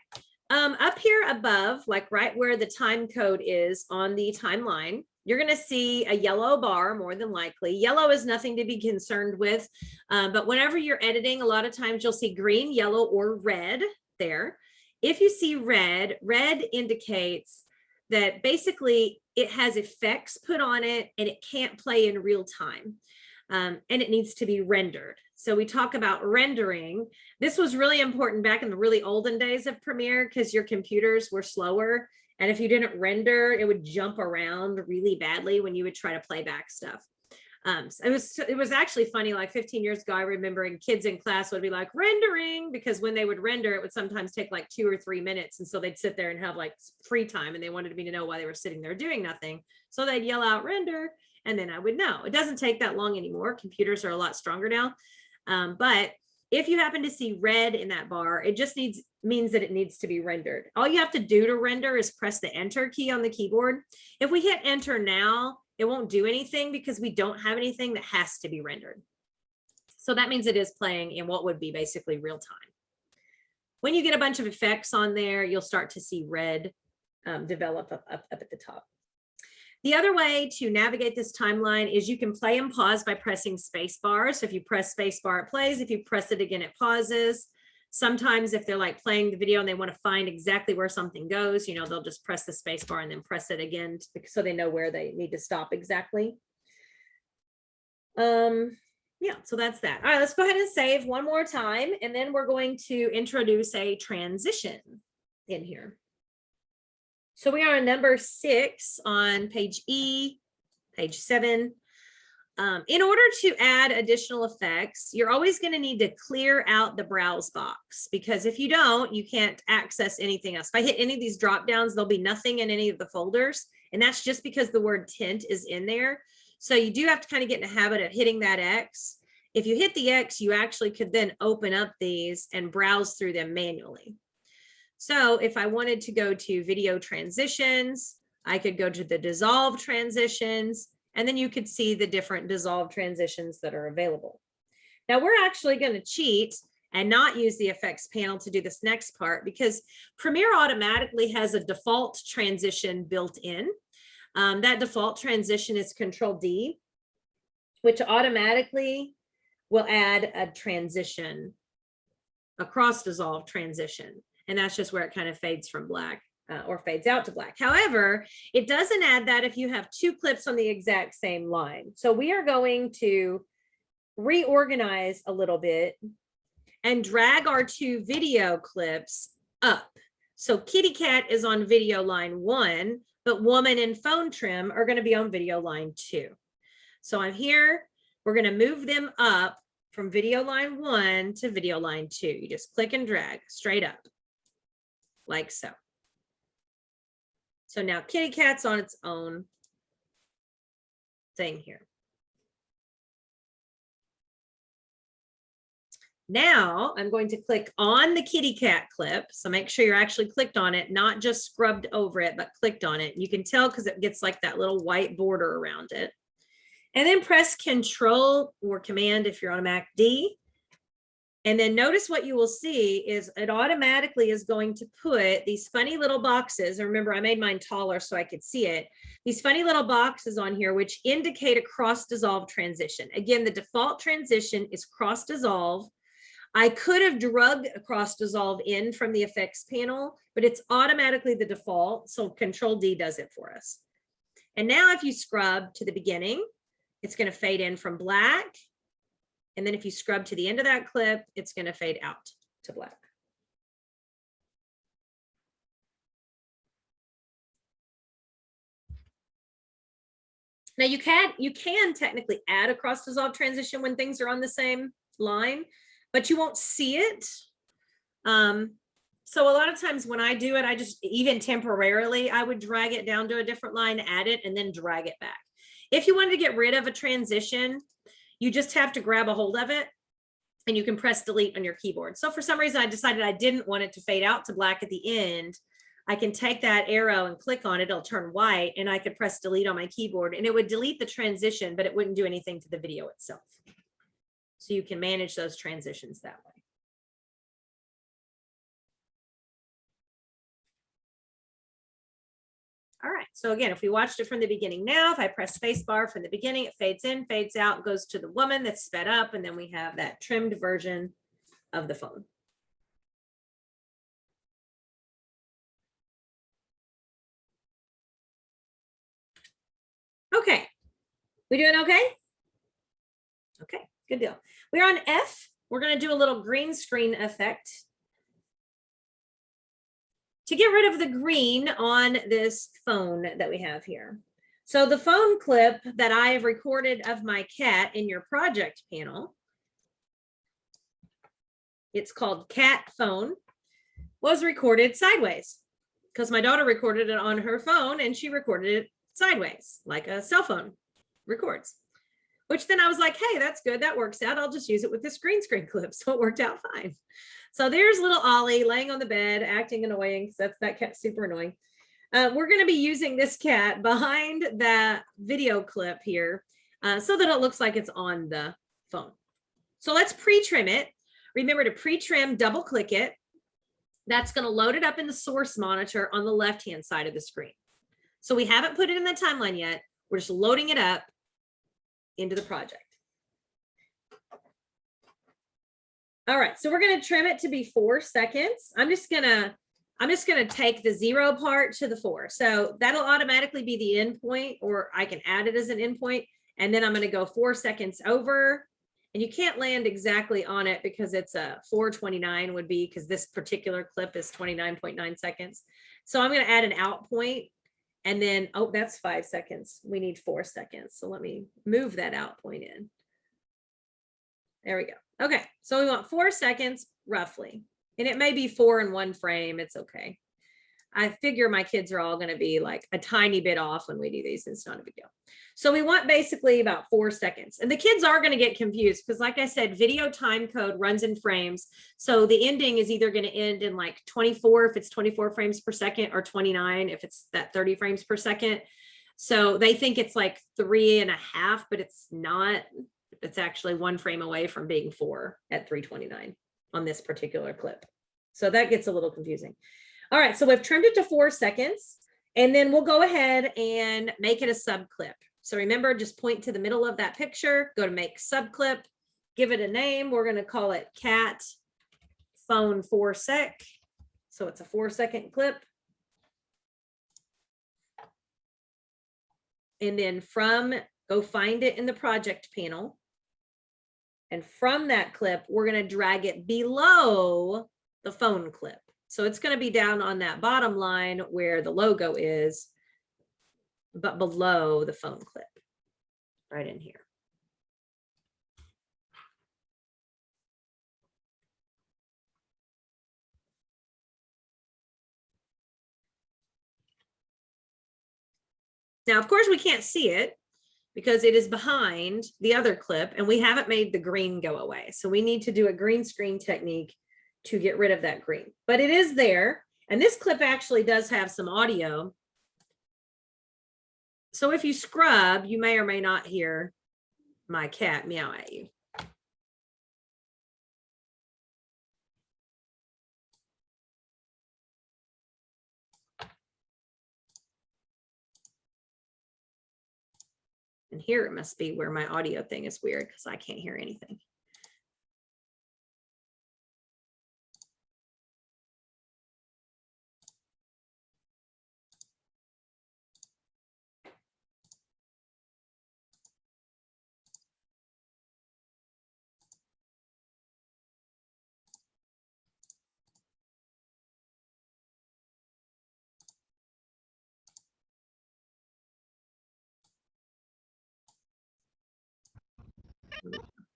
up here above, like right where the time code is on the timeline, you're going to see a yellow bar more than likely. Yellow is nothing to be concerned with, but whenever you're editing, a lot of times you'll see green, yellow, or red there. If you see red, red indicates that basically it has effects put on it and it can't play in real time. And it needs to be rendered. So we talk about rendering. This was really important back in the really olden days of Premiere because your computers were slower. And if you didn't render, it would jump around really badly when you would try to play back stuff. So it was actually funny, like 15 years ago, I remember kids in class would be like rendering, because when they would render, it would sometimes take like 2 or 3 minutes. And so they'd sit there and have like free time and they wanted me to know why they were sitting there doing nothing. So they'd yell out render. And then I would know. It doesn't take that long anymore. Computers are a lot stronger now. But if you happen to see red in that bar, it just means that it needs to be rendered. All you have to do to render is press the enter key on the keyboard. If we hit enter now, it won't do anything because we don't have anything that has to be rendered. So that means it is playing in what would be basically real time. When you get a bunch of effects on there, you'll start to see red develop up at the top. The other way to navigate this timeline is you can play and pause by pressing space bar. So if you press space bar, it plays. If you press it again, it pauses. Sometimes if they're like playing the video and they want to find exactly where something goes, you know, they'll just press the space bar and then press it again so they know where they need to stop exactly. Yeah, so that's that. All right, let's go ahead and save one more time. And then we're going to introduce a transition in here. So we are on number 6 on page E, page 7. In order to add additional effects, you're always going to need to clear out the browse box, because if you don't, you can't access anything else. If I hit any of these drop downs, there'll be nothing in any of the folders. And that's just because the word tint is in there. So you do have to kind of get in the habit of hitting that X. If you hit the X, you actually could then open up these and browse through them manually. So if I wanted to go to video transitions, I could go to the dissolve transitions, and then you could see the different dissolve transitions that are available. Now we're actually going to cheat and not use the effects panel to do this next part, because Premiere automatically has a default transition built in. That default transition is Control-D, which automatically will add a transition, a cross dissolve transition. And that's just where it kind of fades from black or fades out to black. However, it doesn't add that if you have 2 clips on the exact same line. So we are going to reorganize a little bit and drag our 2 video clips up. So Kitty Cat is on video line 1, but Woman and Phone Trim are going to be on video line 2. So I'm here. We're going to move them up from video line 1 to video line 2. You just click and drag straight up, like so. So now Kitty Cat's on its own thing here. Now I'm going to click on the kitty cat clip. So make sure you're actually clicked on it, not just scrubbed over it, but clicked on it. You can tell because it gets like that little white border around it. And then press Control or Command if you're on a Mac D. And then notice what you will see is it automatically is going to put these funny little boxes. Remember, I made mine taller so I could see it. These funny little boxes on here, which indicate a cross dissolve transition. Again, the default transition is cross dissolve. I could have drug a cross dissolve in from the effects panel, but it's automatically the default. So Control D does it for us. And now if you scrub to the beginning, it's going to fade in from black. And then if you scrub to the end of that clip, it's going to fade out to black. Now you can technically add a cross dissolve transition when things are on the same line, but you won't see it. So a lot of times when I do it, I just, even temporarily, I would drag it down to a different line, add it, and then drag it back. If you wanted to get rid of a transition, you just have to grab a hold of it and you can press delete on your keyboard. So for some reason, I decided I didn't want it to fade out to black at the end. I can take that arrow and click on it, it'll turn white, and I could press delete on my keyboard and it would delete the transition, but it wouldn't do anything to the video itself. So you can manage those transitions that way. All right, so again, if we watched it from the beginning now, if I press spacebar from the beginning, it fades in, fades out, goes to the woman that's sped up, and then we have that trimmed version of the phone. Okay, we doing okay? Okay, good deal. We're on F. We're going to do a little green screen effect to get rid of the green on this phone that we have here. So the phone clip that I have recorded of my cat in your project panel, it's called Cat Phone, was recorded sideways because my daughter recorded it on her phone and she recorded it sideways like a cell phone records, which then I was like, hey, that's good. That works out. I'll just use it with this green screen clip. So it worked out fine. So there's little Ollie laying on the bed, acting annoying because that cat's super annoying. We're going to be using this cat behind that video clip here so that it looks like it's on the phone. So let's pre-trim it. Remember to pre-trim, double click it. That's going to load it up in the source monitor on the left-hand side of the screen. So we haven't put it in the timeline yet. We're just loading it up into the project. All right, so we're going to trim it to be 4 seconds. I'm just going to take the 0 part to the 4. So that'll automatically be the endpoint, or I can add it as an endpoint. And then I'm going to go 4 seconds over. And you can't land exactly on it because it's a 4:29 would be, because this particular clip is 29.9 seconds. So I'm going to add an out point. And then, oh, that's 5 seconds. We need 4 seconds. So let me move that out point in. There we go. Okay, so we want 4 seconds roughly, and it may be 4 in one frame. It's okay. I figure my kids are all going to be like a tiny bit off when we do these. It's not a big deal. So we want basically about 4 seconds, and the kids are going to get confused because, like I said, video time code runs in frames. So the ending is either going to end in like 24 if it's 24 frames per second, or 29 if it's that 30 frames per second. So they think it's like 3.5, but it's not. It's actually 1 frame away from being 4 at 3:29 on this particular clip. So that gets a little confusing. All right, so we've trimmed it to 4 seconds, and then we'll go ahead and make it a sub clip. So remember, just point to the middle of that picture, go to make sub clip, give it a name. We're going to call it Cat Phone 4 Sec. So it's a 4 second clip. And then go find it in the project panel. And from that clip, we're going to drag it below the phone clip. So it's going to be down on that bottom line where the logo is, but below the phone clip, right in here. Now, of course, we can't see it because it is behind the other clip and we haven't made the green go away. So we need to do a green screen technique to get rid of that green, but it is there. And this clip actually does have some audio. So if you scrub, you may or may not hear my cat meow at you. And here it must be where my audio thing is weird because I can't hear anything.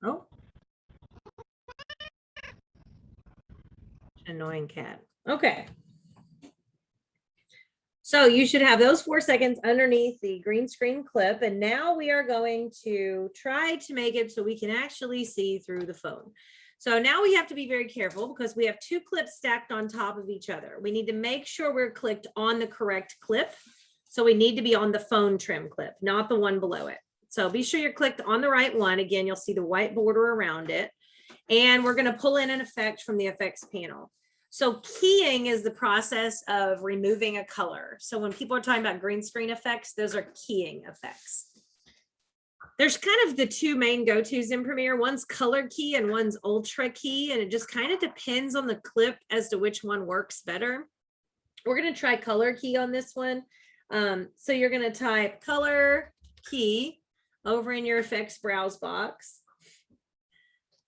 Oh. Annoying cat. Okay. So you should have those 4 seconds underneath the green screen clip. And now we are going to try to make it so we can actually see through the phone. So now we have to be very careful because we have 2 clips stacked on top of each other. We need to make sure we're clicked on the correct clip. So we need to be on the phone trim clip, not the one below it. So be sure you're clicked on the right one. Again, you'll see the white border around it. And we're going to pull in an effect from the effects panel. So keying is the process of removing a color. So when people are talking about green screen effects, those are keying effects. There's kind of the 2 main go-tos in Premiere. One's color key and one's ultra key. And it just kind of depends on the clip as to which one works better. We're going to try color key on this one. So you're going to type color key over in your effects browse box.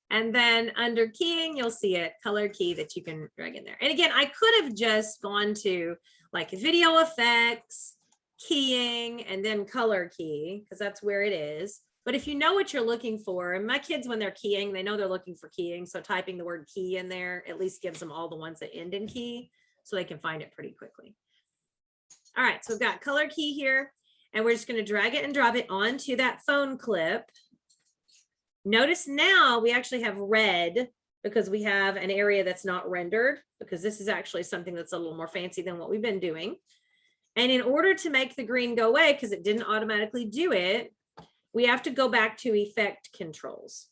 And then under keying, you'll see it, color key that you can drag in there. And again, I could have just gone to like video effects, keying, and then color key, because that's where it is. But if you know what you're looking for, and my kids, when they're keying, they know they're looking for keying. So typing the word key in there at least gives them all the ones that end in key so they can find it pretty quickly. All right, so we've got color key here, and we're just going to drag it and drop it onto that phone clip. Notice now we actually have red because we have an area that's not rendered, because this is actually something that's a little more fancy than what we've been doing. And in order to make the green go away, because it didn't automatically do it, we have to go back to effect controls.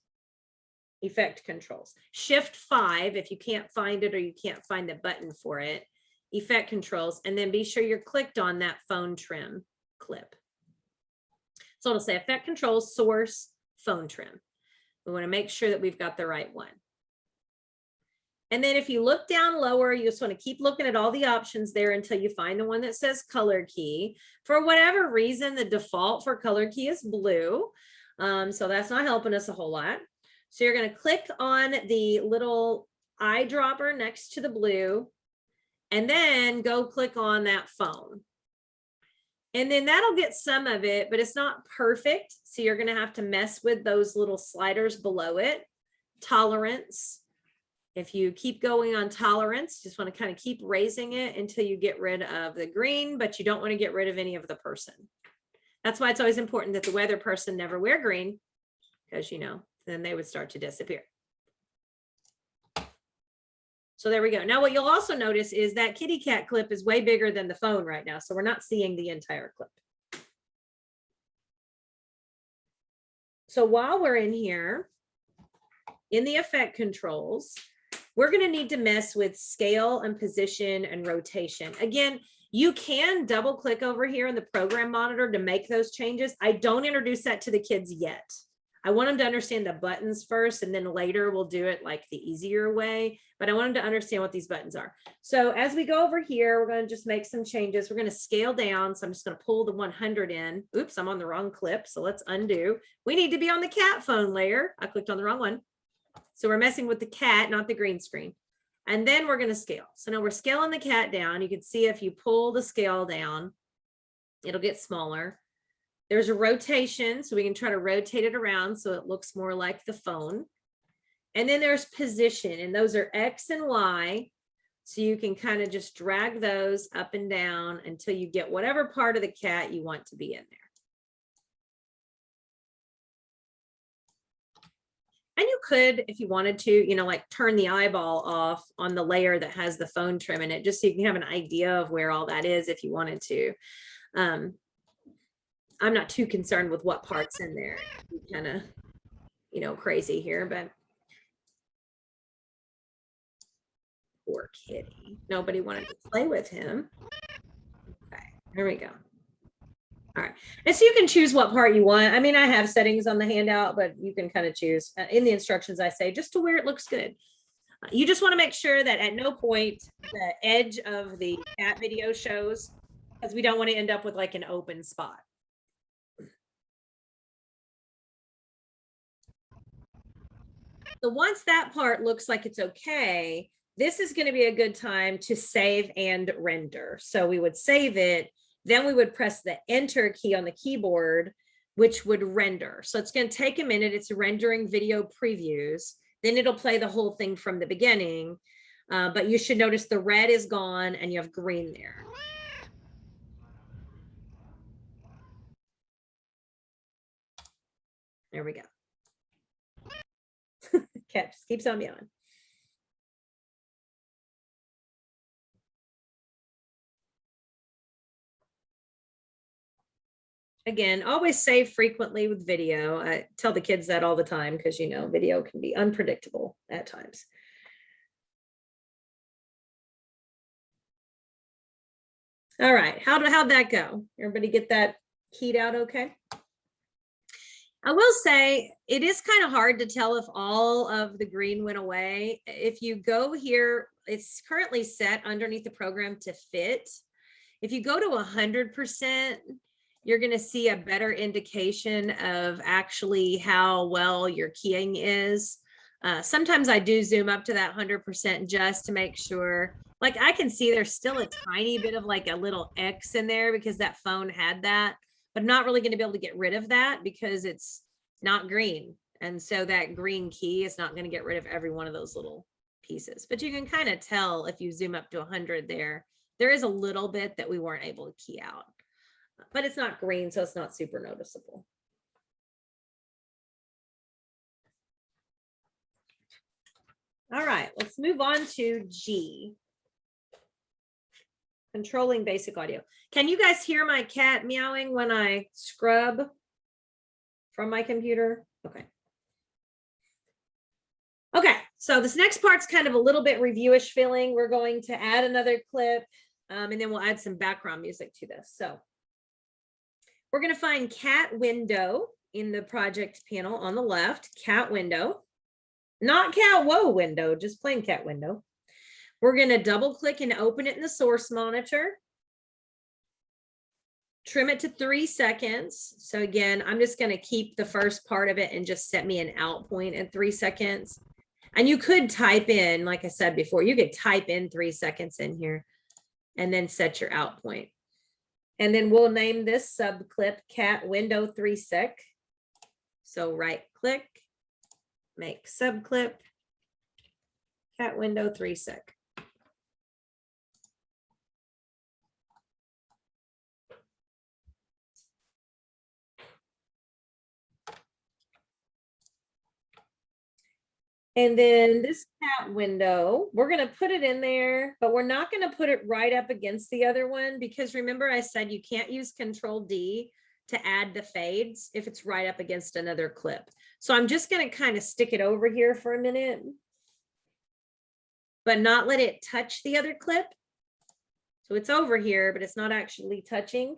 Effect controls. Shift 5 if you can't find it or you can't find the button for it. Effect controls, and then be sure you're clicked on that phone trim clip. So it'll say effect controls, source, phone trim. We want to make sure that we've got the right one. And then if you look down lower, you just want to keep looking at all the options there until you find the one that says color key. For whatever reason, the default for color key is blue. So that's not helping us a whole lot. So you're going to click on the little eyedropper next to the blue, and then go click on that phone. And then that'll get some of it, but it's not perfect. So you're going to have to mess with those little sliders below it. Tolerance. If you keep going on tolerance, just want to kind of keep raising it until you get rid of the green, but you don't want to get rid of any of the person. That's why it's always important that the weather person never wear green, because, you know, then they would start to disappear. So there we go. Now, what you'll also notice is that kitty cat clip is way bigger than the phone right now. So we're not seeing the entire clip. So while we're in here, in the effect controls, we're going to need to mess with scale and position and rotation. Again, you can double click over here in the program monitor to make those changes. I don't introduce that to the kids yet. I want them to understand the buttons first, and then later we'll do it like the easier way, but I want them to understand what these buttons are. So as we go over here, we're going to just make some changes. We're going to scale down. So I'm just going to pull the 100 in. Oops, I'm on the wrong clip. So let's undo. We need to be on the cat phone layer. I clicked on the wrong one. So we're messing with the cat, not the green screen. And then we're going to scale. So now we're scaling the cat down. You can see if you pull the scale down, it'll get smaller. There's a rotation, so we can try to rotate it around so it looks more like the phone. And then there's position, and those are X and Y. So you can kind of just drag those up and down until you get whatever part of the cat you want to be in there. And you could, if you wanted to, you know, like turn the eyeball off on the layer that has the phone trim in it, just so you can have an idea of where all that is if you wanted to. I'm not too concerned with what part's in there. Kind of, you know, crazy here, but poor kitty. Nobody wanted to play with him. Okay, here we go. All right, and so you can choose what part you want. I mean, I have settings on the handout, but you can kind of choose in the instructions. I say just to where it looks good. You just want to make sure that at no point the edge of the cat video shows, because we don't want to end up with like an open spot. So once that part looks like it's okay, this is going to be a good time to save and render. So we would save it, then we would press the enter key on the keyboard, which would render. So it's going to take a minute. It's rendering video previews. Then it'll play the whole thing from the beginning. But you should notice the red is gone and you have green there. There we go. Cat just keeps on meowing. Again, always save frequently with video. I tell the kids that all the time because, you know, video can be unpredictable at times. All right, how'd that go? Everybody get that keyed out okay? I will say it is kind of hard to tell if all of the green went away. If you go here, it's currently set underneath the program to fit. If you go to 100%, you're going to see a better indication of actually how well your keying is. Sometimes I do zoom up to that 100% just to make sure. Like I can see there's still a tiny bit of like a little X in there because that phone had that, but I'm not really going to be able to get rid of that because it's not green. And so that green key is not going to get rid of every one of those little pieces. But you can kind of tell if you zoom up to 100 there is a little bit that we weren't able to key out. But it's not green, so it's not super noticeable. All right, let's move on to G. Controlling basic audio. Can you guys hear my cat meowing when I scrub from my computer? Okay. Okay, so this next part's kind of a little bit reviewish feeling. We're going to add another clip, and then we'll add some background music to this. So we're going to find cat window in the project panel on the left, cat window, not cat whoa window, just plain cat window. We're going to double click and open it in the source monitor. Trim it to 3 seconds. So again, I'm just going to keep the first part of it and just set me an out point at 3 seconds. And you could type in, like I said before, you could type in 3 seconds in here and then set your out point. And then we'll name this subclip cat window 3 sec. So right click, make subclip, cat window 3 sec. And then this cat window, we're going to put it in there, but we're not going to put it right up against the other one because remember I said you can't use Control D to add the fades if it's right up against another clip. So I'm just going to kind of stick it over here for a minute, but not let it touch the other clip. So it's over here, but it's not actually touching.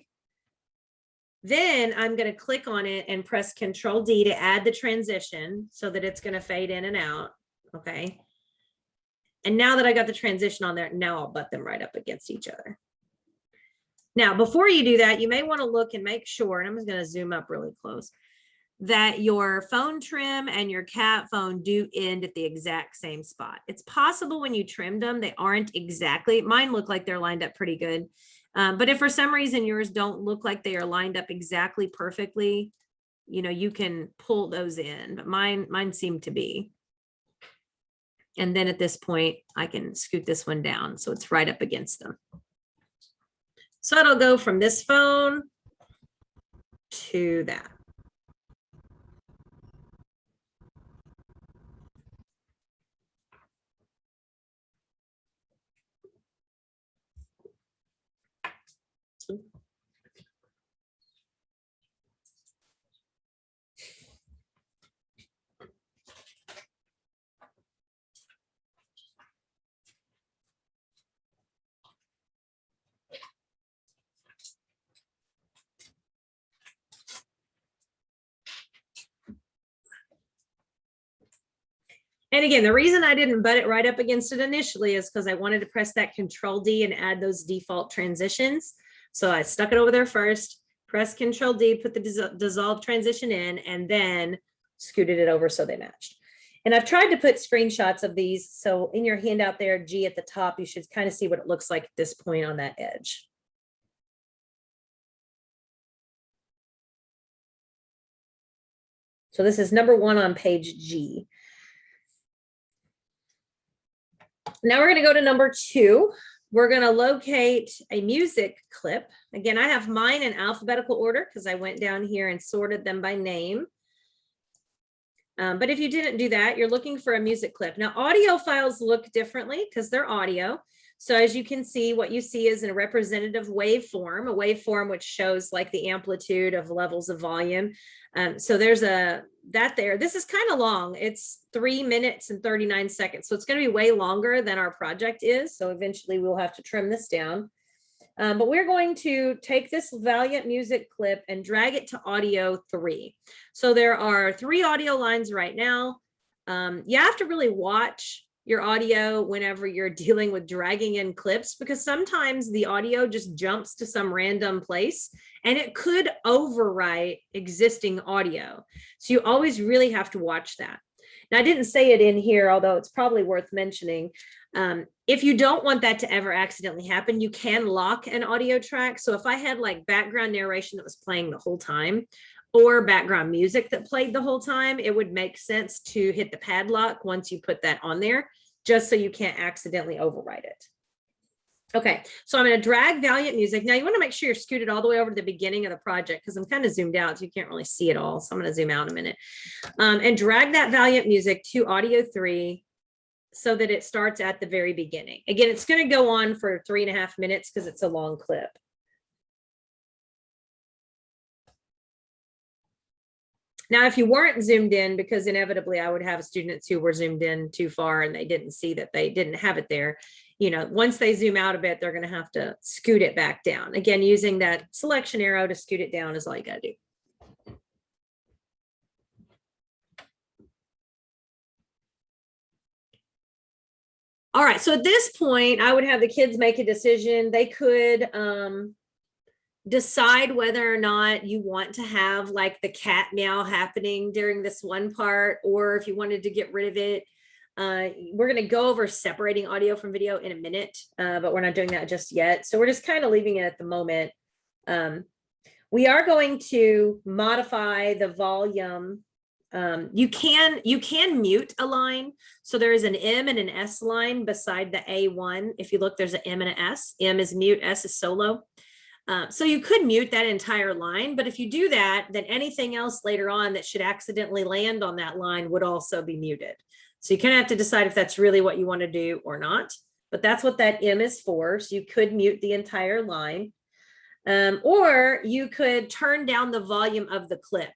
Then I'm going to click on it and press Control D to add the transition so that it's going to fade in and out. Okay. And now that I got the transition on there, now I'll butt them right up against each other. Now, before you do that, you may want to look and make sure, and I'm just going to zoom up really close, that your phone trim and your cat phone do end at the exact same spot. It's possible when you trimmed them, they aren't exactly, mine look like they're lined up pretty good. But if for some reason yours don't look like they are lined up exactly perfectly, you know, you can pull those in, but mine seem to be. And then at this point, I can scoot this one down so it's right up against them. So it'll go from this phone to that. And again, the reason I didn't butt it right up against it initially is because I wanted to press that Control D and add those default transitions. So I stuck it over there first, press Control D, put the dissolve transition in, and then scooted it over so they matched. And I've tried to put screenshots of these. So in your handout there, G at the top, you should kind of see what it looks like at this point on that edge. So this is number 1 on page G. Now we're going to go to number 2. We're going to locate a music clip. Again, I have mine in alphabetical order because I went down here and sorted them by name. But if you didn't do that, you're looking for a music clip. Now, audio files look differently because they're audio. So as you can see, what you see is in a representative waveform, a waveform which shows like the amplitude of levels of volume. So there's that there. This is kind of long. It's 3 minutes and 39 seconds. So it's going to be way longer than our project is. So eventually we'll have to trim this down. But we're going to take this Valiant music clip and drag it to audio 3. So there are 3 audio lines right now. You have to really watch your audio whenever you're dealing with dragging in clips, because sometimes the audio just jumps to some random place and it could overwrite existing audio. So you always really have to watch that. Now, I didn't say it in here, although it's probably worth mentioning. If you don't want that to ever accidentally happen, you can lock an audio track. So if I had like background narration that was playing the whole time, or background music that played the whole time, it would make sense to hit the padlock once you put that on there, just so you can't accidentally overwrite it. Okay, so I'm going to drag Valiant music. Now you want to make sure you're scooted all the way over to the beginning of the project because I'm kind of zoomed out, so you can't really see it all. So I'm going to zoom out in a minute and drag that Valiant music to audio 3 so that it starts at the very beginning. Again, it's going to go on for 3.5 minutes because it's a long clip. Now, if you weren't zoomed in, because inevitably I would have students who were zoomed in too far and they didn't see that they didn't have it there, you know, once they zoom out a bit, they're going to have to scoot it back down. Again, using that selection arrow to scoot it down is all you got to do. All right, so at this point, I would have the kids make a decision. They could decide whether or not you want to have like the cat meow happening during this one part, or if you wanted to get rid of it. We're going to go over separating audio from video in a minute, but we're not doing that just yet. So we're just kind of leaving it at the moment. We are going to modify the volume. You can mute a line. So there is an M and an S line beside the A1. If you look, there's an M and an S. M is mute, S is solo. So you could mute that entire line, but if you do that, then anything else later on that should accidentally land on that line would also be muted. So you kind of have to decide if that's really what you want to do or not, but that's what that M is for. So you could mute the entire line, or you could turn down the volume of the clip.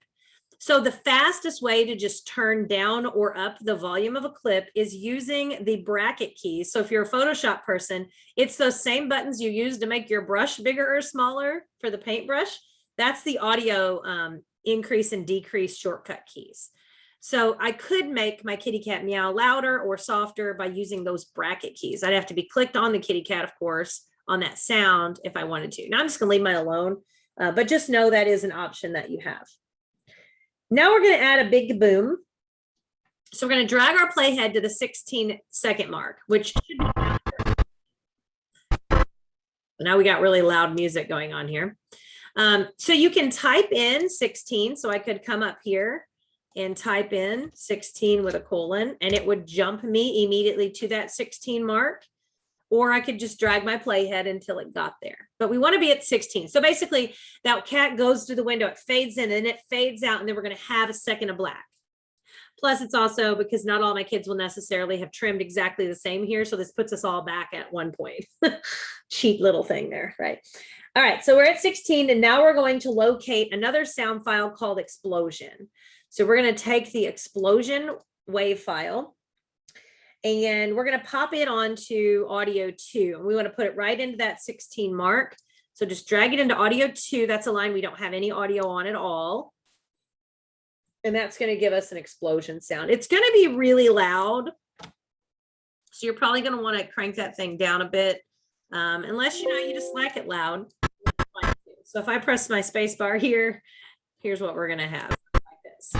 So the fastest way to just turn down or up the volume of a clip is using the bracket keys. So if you're a Photoshop person, it's those same buttons you use to make your brush bigger or smaller for the paintbrush. That's the audio increase and decrease shortcut keys. So I could make my kitty cat meow louder or softer by using those bracket keys. I'd have to be clicked on the kitty cat, of course, on that sound if I wanted to. Now I'm just gonna leave mine alone, but just know that is an option that you have. Now we're going to add a big boom. So we're going to drag our playhead to the 16-second mark, which should be after. Now we got really loud music going on here. So you can type in 16. So I could come up here and type in 16 with a colon, and it would jump me immediately to that 16 mark. Or I could just drag my playhead until it got there. But we want to be at 16. So basically that cat goes through the window, it fades in and it fades out, and then we're going to have a second of black. Plus it's also because not all my kids will necessarily have trimmed exactly the same here. So this puts us all back at one point. Cheap little thing there, right? All right, so we're at 16 and now we're going to locate another sound file called explosion. So we're going to take the explosion wave file, and we're going to pop it onto audio 2. And we want to put it right into that 16 mark. So just drag it into audio 2. That's a line we don't have any audio on at all. And that's going to give us an explosion sound. It's going to be really loud. So you're probably going to want to crank that thing down a bit. Unless, you just like it loud. So if I press my space bar here, here's what we're going to have like this.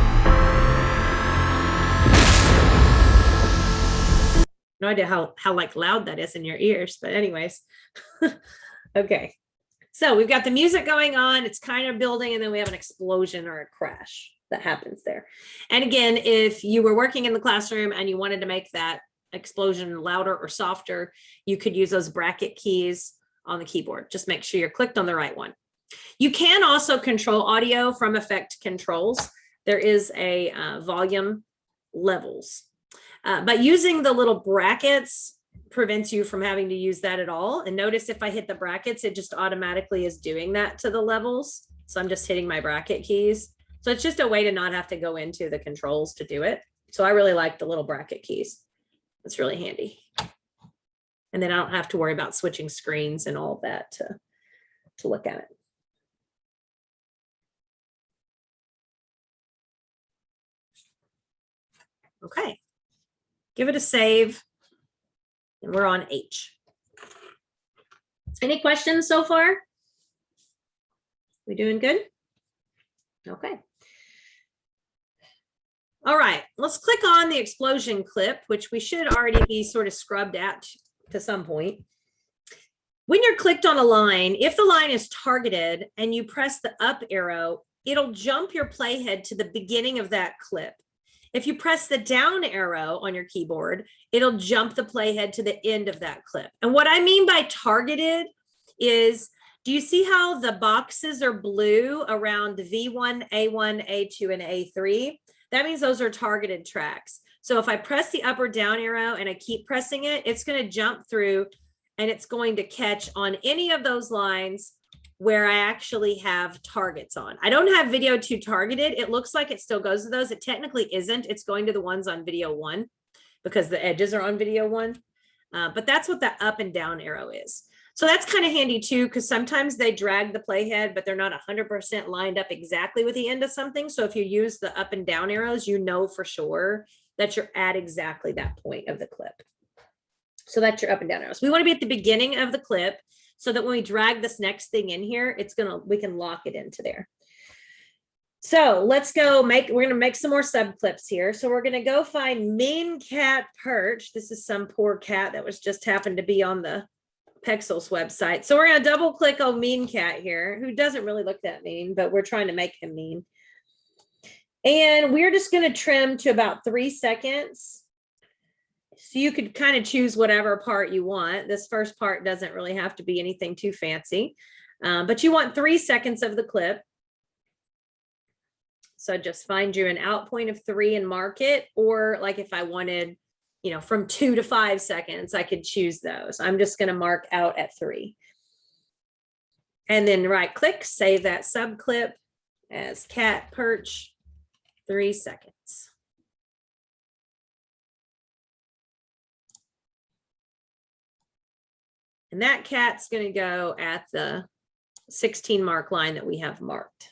No idea how like loud that is in your ears, but anyways. Okay. So we've got the music going on. It's kind of building, and then we have an explosion or a crash that happens there. And again, if you were working in the classroom and you wanted to make that explosion louder or softer, you could use those bracket keys on the keyboard. Just make sure you're clicked on the right one. You can also control audio from Effect Controls. There is a volume levels, but using the little brackets prevents you from having to use that at all. And notice if I hit the brackets, it just automatically is doing that to the levels. So I'm just hitting my bracket keys. So it's just a way to not have to go into the controls to do it. So I really like the little bracket keys. It's really handy. And then I don't have to worry about switching screens and all of that to look at it. Okay, give it a save. And we're on H. Any questions so far? We doing good? Okay. All right, let's click on the explosion clip, which we should already be sort of scrubbed at to some point. When you're clicked on a line, if the line is targeted and you press the up arrow, it'll jump your playhead to the beginning of that clip. If you press the down arrow on your keyboard, it'll jump the playhead to the end of that clip. And what I mean by targeted is, do you see how the boxes are blue around V1, A1, A2, and A3? That means those are targeted tracks. So if I press the up or down arrow and I keep pressing it, it's going to jump through and it's going to catch on any of those lines where I actually have targets on. I don't have video 2 targeted. It looks like it still goes to those. It technically isn't. It's going to the ones on video 1 because the edges are on video 1. But that's what the up and down arrow is. So that's kind of handy too, because sometimes they drag the playhead, but they're not 100% lined up exactly with the end of something. So if you use the up and down arrows, you know for sure that you're at exactly that point of the clip. So that's your up and down arrows. We want to be at the beginning of the clip, so that when we drag this next thing in here, we can lock it into there. So let's go we're gonna make some more sub clips here. So we're gonna go find Mean Cat Perch. This is some poor cat that was just happened to be on the Pexels website. So we're gonna double click on Mean Cat here, who doesn't really look that mean, but we're trying to make him mean. And we're just gonna trim to about 3 seconds. So you could kind of choose whatever part you want. This first part doesn't really have to be anything too fancy, but you want 3 seconds of the clip. So just find you an out point of 3 and mark it. Or like if I wanted, from 2 to 5 seconds, I could choose those. I'm just going to mark out at 3. And then right click, save that sub clip as Cat Perch, 3 seconds. And that cat's going to go at the 16 mark line that we have marked.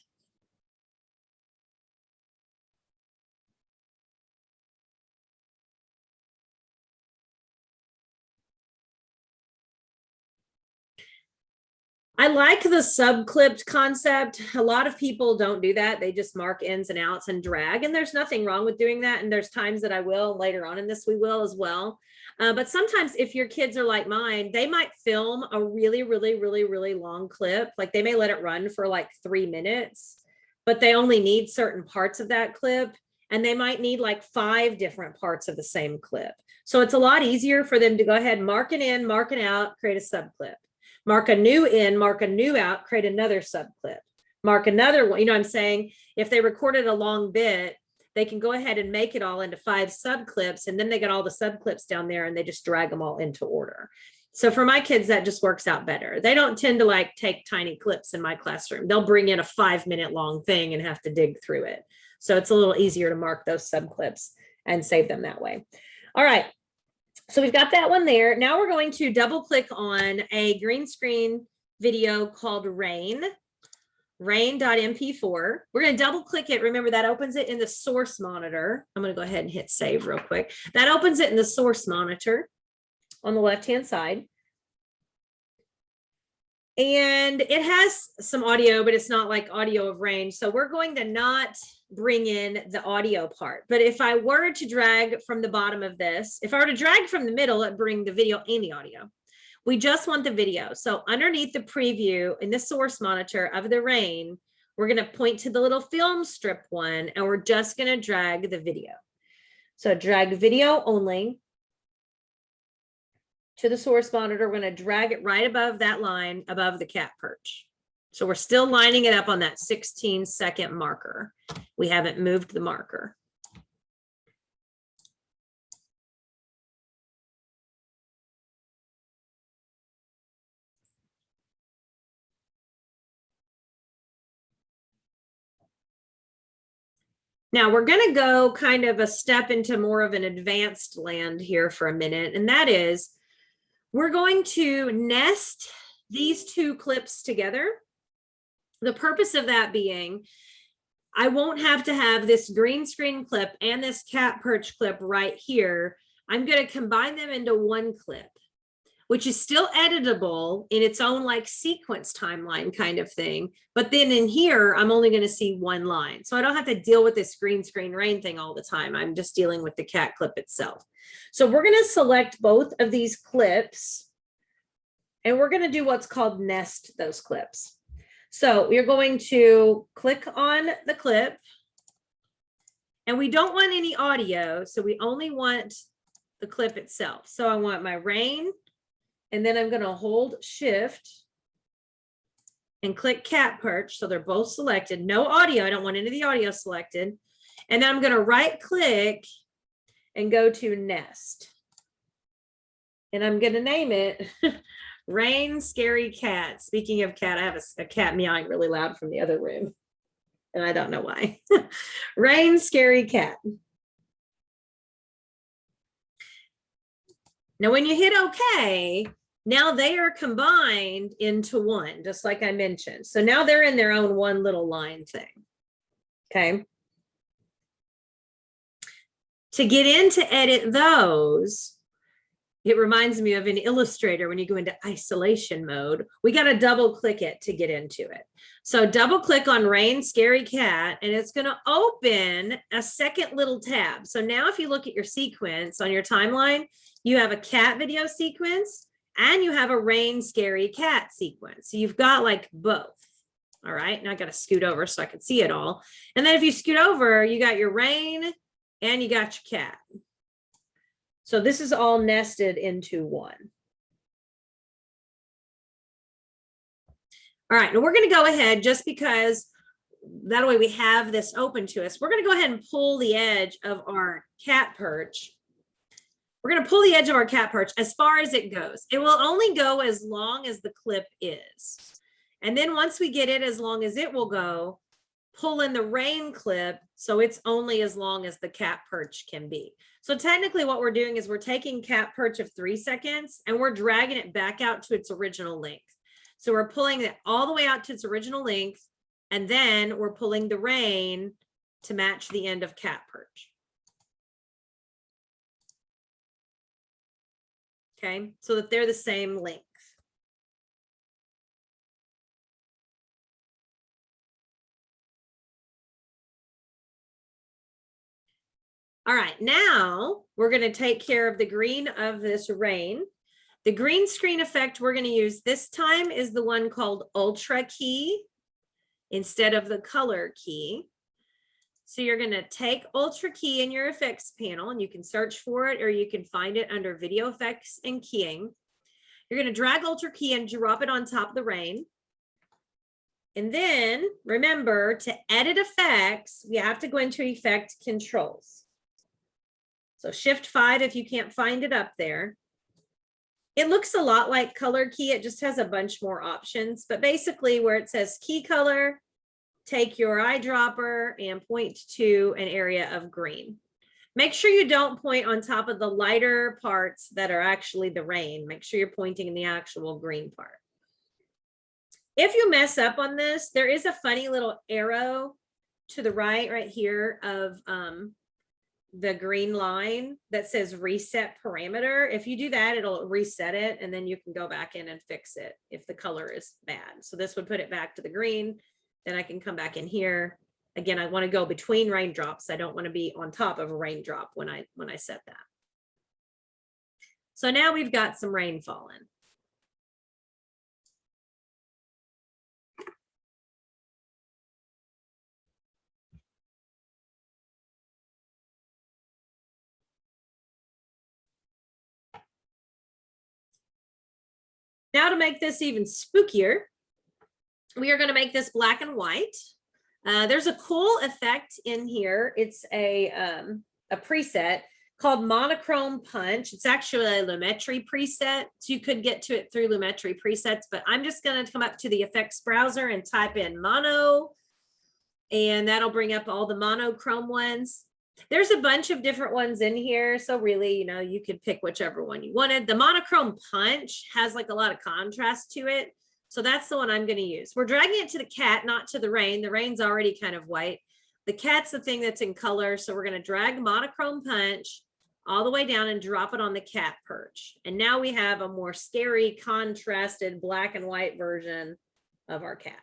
I like the sub-clipped concept. A lot of people don't do that. They just mark ins and outs and drag, and there's nothing wrong with doing that. And there's times that I will, later on in this, we will as well. But sometimes if your kids are like mine, they might film a really, really, really, really long clip. Like they may let it run for like 3 minutes, but they only need certain parts of that clip. And they might need like 5 different parts of the same clip. So it's a lot easier for them to go ahead, mark it in, mark it out, create a sub clip. Mark a new in, mark a new out, create another sub clip. Mark another one. You know what I'm saying? If they recorded a long bit, they can go ahead and make it all into 5 sub clips, and then they got all the sub clips down there and they just drag them all into order. So for my kids, that just works out better. They don't tend to like take tiny clips in my classroom. They'll bring in a 5-minute long thing and have to dig through it. So it's a little easier to mark those sub clips and save them that way. All right. So we've got that one there. Now we're going to double click on a green screen video called Rain. rain.mp4. We're going to double click it. Remember that opens it in the source monitor. I'm going to go ahead and hit save real quick. That opens it in the source monitor on the left-hand side. And it has some audio, but it's not like audio of rain. So we're going to not bring in the audio part. But if I were to drag from the bottom of this, if I were to drag from the middle, it'd bring the video and the audio. We just want the video. So underneath the preview in the source monitor of the rain, we're going to point to the little film strip one, and we're just going to drag the video. So drag video only to the source monitor. We're going to drag it right above that line above the cat perch. So we're still lining it up on that 16-second marker. We haven't moved the marker. Now we're going to go kind of a step into more of an advanced land here for a minute, and that is we're going to nest these two clips together. The purpose of that being, I won't have to have this green screen clip and this cat perch clip right here. I'm going to combine them into one clip, which is still editable in its own like sequence timeline kind of thing. But then in here, I'm only going to see one line. So I don't have to deal with this green screen rain thing all the time. I'm just dealing with the cat clip itself. So we're going to select both of these clips, and we're going to do what's called nest those clips. So we're going to click on the clip, and we don't want any audio. So we only want the clip itself. So I want my rain, and then I'm going to hold shift and click cat perch. So they're both selected. No audio. I don't want any of the audio selected. And then I'm going to right click and go to nest. And I'm going to name it Rain Scary Cat. Speaking of cat, I have a cat meowing really loud from the other room, and I don't know why. Rain Scary Cat. Now, when you hit OK, now they are combined into one, just like I mentioned. So now they're in their own one little line thing. Okay. To get in to edit those, it reminds me of an Illustrator. When you go into isolation mode, we got to double click it to get into it. So double click on Rain Scary Cat, and it's going to open a second little tab. So now if you look at your sequence on your timeline, you have a cat video sequence and you have a Rain Scary Cat sequence. So you've got like both. All right. Now I got to scoot over so I can see it all. And then if you scoot over, you got your rain and you got your cat. So this is all nested into one. All right, now we're going to go ahead, just because that way we have this open to us. We're going to go ahead and pull the edge of our cat perch. We're going to pull the edge of our cat perch as far as it goes. It will only go as long as the clip is. And then once we get it as long as it will go, pull in the rain clip so it's only as long as the cat perch can be. So technically what we're doing is we're taking cat perch of 3 seconds and we're dragging it back out to its original length. So we're pulling it all the way out to its original length, and then we're pulling the rain to match the end of cat perch. Okay, so that they're the same length. All right, now we're going to take care of the green of this rain. The green screen effect we're going to use this time is the one called Ultra Key instead of the color key. So you're going to take Ultra Key in your effects panel, and you can search for it or you can find it under video effects and keying. You're going to drag Ultra Key and drop it on top of the rain. And then remember, to edit effects, we have to go into effect controls. So Shift 5 if you can't find it up there. It looks a lot like color key. It just has a bunch more options, but basically where it says key color, take your eyedropper and point to an area of green. Make sure you don't point on top of the lighter parts that are actually the rain. Make sure you're pointing in the actual green part. If you mess up on this, there is a funny little arrow to the right here of the green line that says reset parameter. If you do that, it'll reset it, and then you can go back in and fix it if the color is bad. So this would put it back to the green. Then I can come back in here. Again, I want to go between raindrops. I don't want to be on top of a raindrop when I set that. So now we've got some rain falling. Now to make this even spookier, we are going to make this black and white. There's a cool effect in here. It's a preset called Monochrome Punch. It's actually a Lumetri preset, so you could get to it through Lumetri presets, but I'm just going to come up to the effects browser and type in mono, and that'll bring up all the monochrome ones. There's a bunch of different ones in here, so really, you could pick whichever one you wanted. The Monochrome Punch has like a lot of contrast to it, so that's the one I'm going to use. We're dragging it to the cat, not to the rain. The rain's already kind of white. The cat's the thing that's in color, so we're going to drag Monochrome Punch all the way down and drop it on the cat perch. And now we have a more scary, contrasted black and white version of our cat.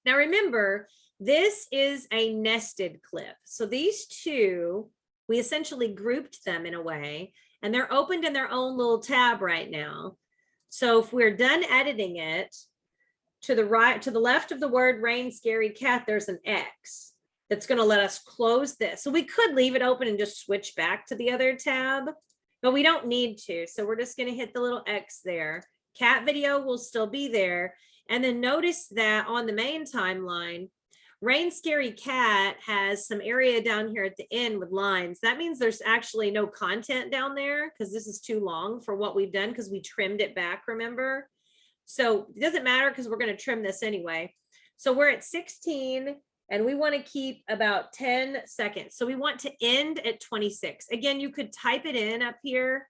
Now remember, this is a nested clip. So these two, we essentially grouped them in a way, and they're opened in their own little tab right now. So if we're done editing it, to the right, to the left of the word rain scary cat, there's an X that's going to let us close this. So we could leave it open and just switch back to the other tab, but we don't need to. So we're just going to hit the little X there. Cat video will still be there. And then notice that on the main timeline, Rain Scary Cat has some area down here at the end with lines. That means there's actually no content down there because this is too long for what we've done because we trimmed it back, remember? So it doesn't matter because we're going to trim this anyway. So we're at 16 and we want to keep about 10 seconds. So we want to end at 26. Again, you could type it in up here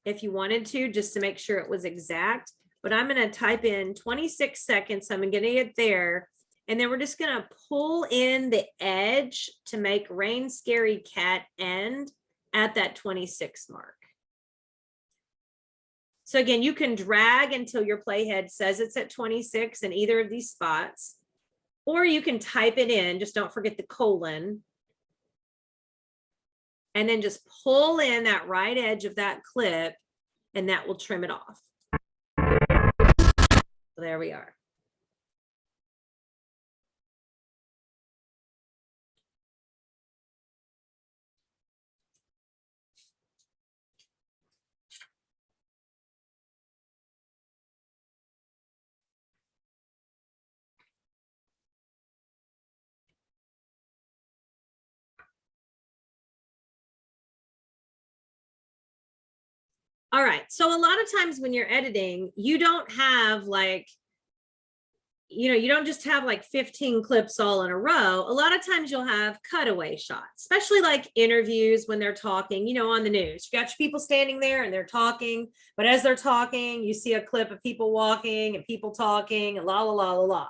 if you wanted to, just to make sure it was exact. But I'm going to type in 26 seconds. I'm going to get there. And then we're just going to pull in the edge to make Rain Scary Cat end at that 26 mark. So again, you can drag until your playhead says it's at 26 in either of these spots, or you can type it in. Just don't forget the colon. And then just pull in that right edge of that clip, and that will trim it off. There we are. All right. So a lot of times when you're editing, you don't have like, you don't just have like 15 clips all in a row. A lot of times you'll have cutaway shots, especially like interviews when they're talking, on the news. You got your people standing there and they're talking, but as they're talking, you see a clip of people walking and people talking and la, la, la, la, la.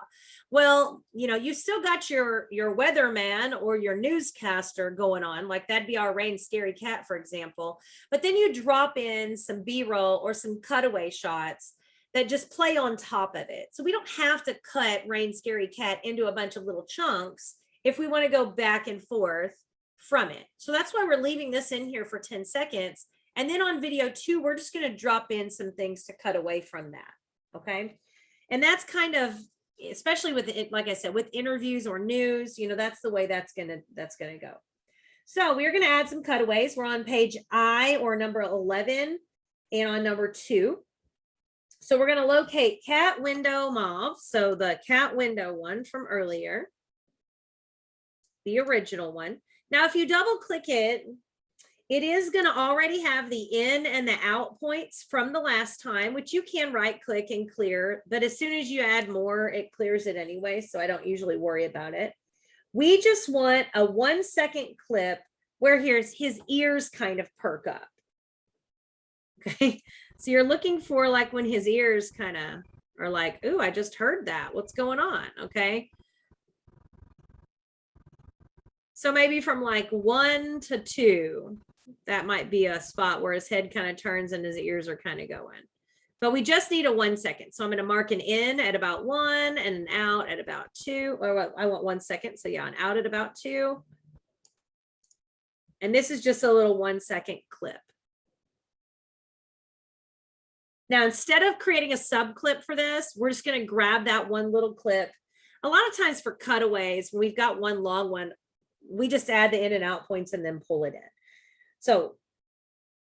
Well, you still got your weatherman or your newscaster going on, like that'd be our Rain Scary Cat, for example. But then you drop in some B-roll or some cutaway shots that just play on top of it. So we don't have to cut Rain Scary Cat into a bunch of little chunks if we want to go back and forth from it. So that's why we're leaving this in here for 10 seconds. And then on video 2, we're just going to drop in some things to cut away from that. Okay. And that's kind of, especially with it, like I said, with interviews or news, that's the way that's going to go. So we're going to add some cutaways. We're on page I, or number 11, and on number 2. So we're going to locate cat window mauve. So the cat window one from earlier, the original one. Now, if you double click it, It is going to already have the in and the out points from the last time, which you can right click and clear, but as soon as you add more, it clears it anyway. So I don't usually worry about it. We just want a 1 second clip where here's his ears kind of perk up. Okay. So you're looking for like when his ears kind of are like, ooh, I just heard that. What's going on? Okay. So maybe from like 1 to 2, that might be a spot where his head kind of turns and his ears are kind of going. But we just need a 1 second. So I'm going to mark an in at about 1 and an out at about 2. Or I want 1 second. So yeah, an out at about 2. And this is just a little 1 second clip. Now, instead of creating a sub clip for this, we're just going to grab that one little clip. A lot of times for cutaways, when we've got one long one, we just add the in and out points and then pull it in. So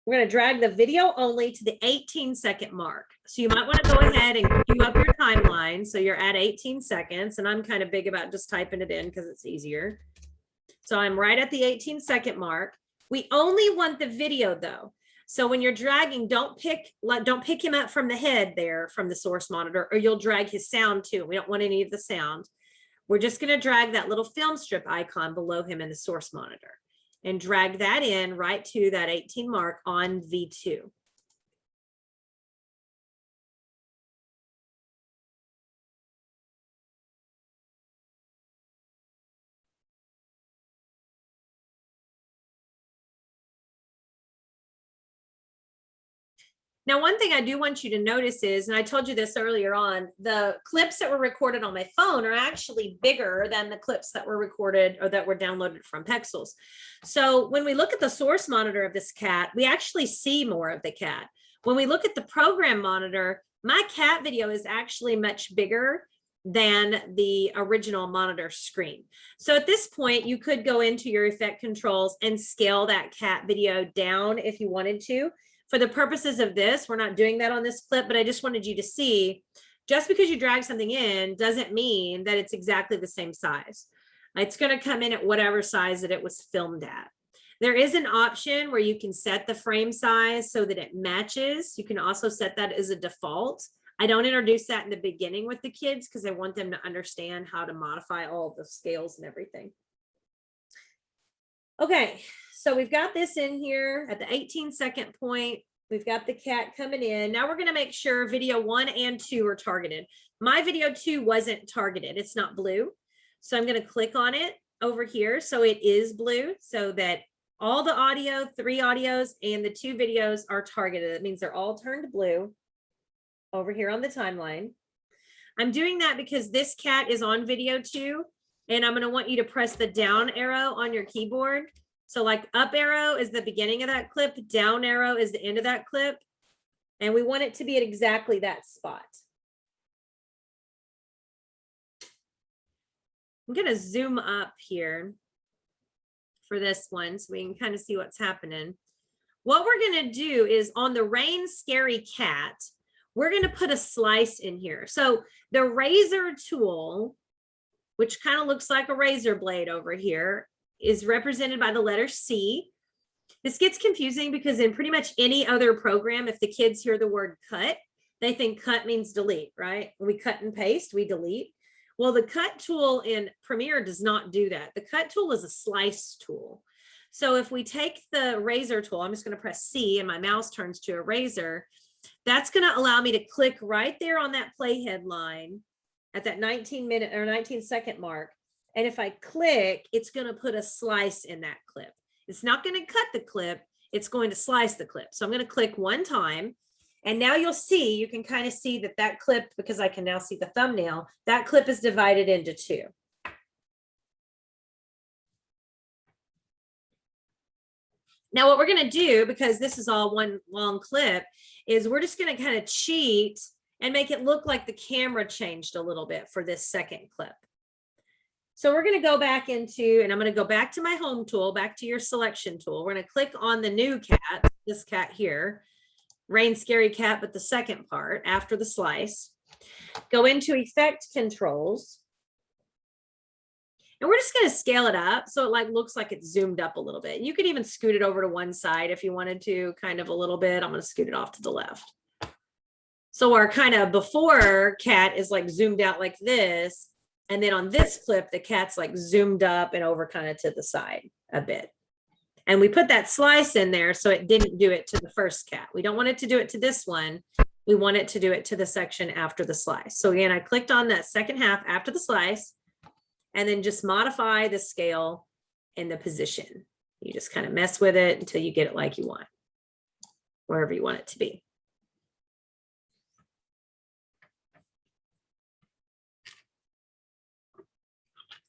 we're going to drag the video only to the 18-second mark. So you might want to go ahead and queue up your timeline. So you're at 18 seconds, and I'm kind of big about just typing it in because it's easier. So I'm right at the 18-second mark. We only want the video though. So when you're dragging, don't pick him up from the head there from the source monitor, or you'll drag his sound too. We don't want any of the sound. We're just going to drag that little film strip icon below him in the source monitor and drag that in right to that 18 mark on V2. Now, one thing I do want you to notice is, and I told you this earlier on, the clips that were recorded on my phone are actually bigger than the clips that were recorded or that were downloaded from Pexels. So when we look at the source monitor of this cat, we actually see more of the cat. When we look at the program monitor, my cat video is actually much bigger than the original monitor screen. So at this point, you could go into your effect controls and scale that cat video down if you wanted to. For the purposes of this, we're not doing that on this clip, but I just wanted you to see, just because you drag something in doesn't mean that it's exactly the same size. It's going to come in at whatever size that it was filmed at. There is an option where you can set the frame size so that it matches. You can also set that as a default. I don't introduce that in the beginning with the kids because I want them to understand how to modify all the scales and everything. Okay. So we've got this in here at the 18-second point. We've got the cat coming in. Now we're going to make sure video 1 and 2 are targeted. My video 2 wasn't targeted. It's not blue. So I'm going to click on it over here. So it is blue so that all the audio, 3 audios and the 2 videos are targeted. That means they're all turned blue over here on the timeline. I'm doing that because this cat is on video 2, and I'm going to want you to press the down arrow on your keyboard. So like up arrow is the beginning of that clip, down arrow is the end of that clip. And we want it to be at exactly that spot. I'm going to zoom up here for this one so we can kind of see what's happening. What we're going to do is on the Rain Scary Cat, we're going to put a slice in here. So the razor tool, which kind of looks like a razor blade over here, is represented by the letter C. This gets confusing because in pretty much any other program, if the kids hear the word cut, they think cut means delete, right? When we cut and paste, we delete. Well, the cut tool in Premiere does not do that. The cut tool is a slice tool. So if we take the razor tool, I'm just going to press C and my mouse turns to a razor. That's going to allow me to click right there on that playhead line at that 19-minute or 19-second mark. And if I click, it's going to put a slice in that clip. It's not going to cut the clip. It's going to slice the clip. So I'm going to click one time. And now you'll see, you can kind of see that that clip, because I can now see the thumbnail, that clip is divided into 2. Now what we're going to do, because this is all one long clip, is we're just going to kind of cheat and make it look like the camera changed a little bit for this second clip. So we're going to go back into, and I'm going to go back to my home tool, back to your selection tool. We're going to click on the new cat, this cat here, Rain Scary Cat, but the second part after the slice. Go into effect controls. And we're just going to scale it up so it like looks like it's zoomed up a little bit. You could even scoot it over to one side if you wanted to, kind of a little bit. I'm going to scoot it off to the left. So our kind of before cat is like zoomed out like this. And then on this clip, the cat's like zoomed up and over kind of to the side a bit. And we put that slice in there so it didn't do it to the first cat. We don't want it to do it to this one. We want it to do it to the section after the slice. So again, I clicked on that second half after the slice and then just modify the scale and the position. You just kind of mess with it until you get it like you want, wherever you want it to be.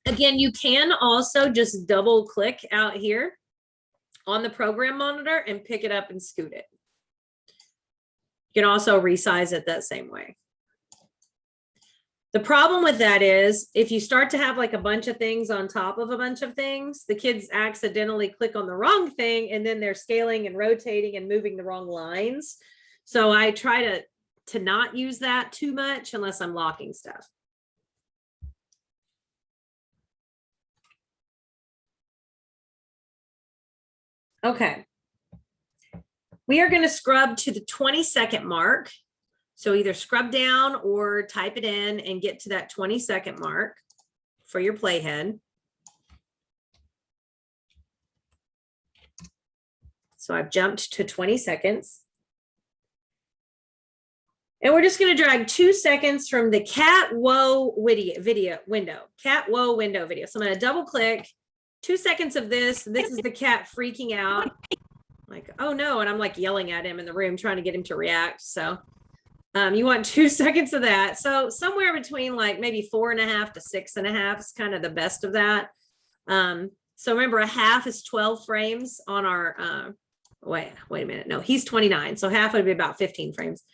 Again, you can also just double click out here on the program monitor and pick it up and scoot it. You can also resize it that same way. The problem with that is if you start to have like a bunch of things on top of a bunch of things, the kids accidentally click on the wrong thing and then they're scaling and rotating and moving the wrong lines. So I try to not use that too much unless I'm locking stuff. Okay. We are going to scrub to the 20-second mark. So either scrub down or type it in and get to that 20-second mark for your playhead. So I've jumped to 20 seconds. And we're just going to drag 2 seconds from the cat whoa window. Cat whoa window video. So I'm going to double click 2 seconds of this. This is the cat freaking out. Like, oh no. And I'm like yelling at him in the room, trying to get him to react. So you want 2 seconds of that. So somewhere between like maybe 4.5 to 6.5 is kind of the best of that. So remember a half is 12 frames on our, wait a minute. No, he's 29. So half would be about 15 frames.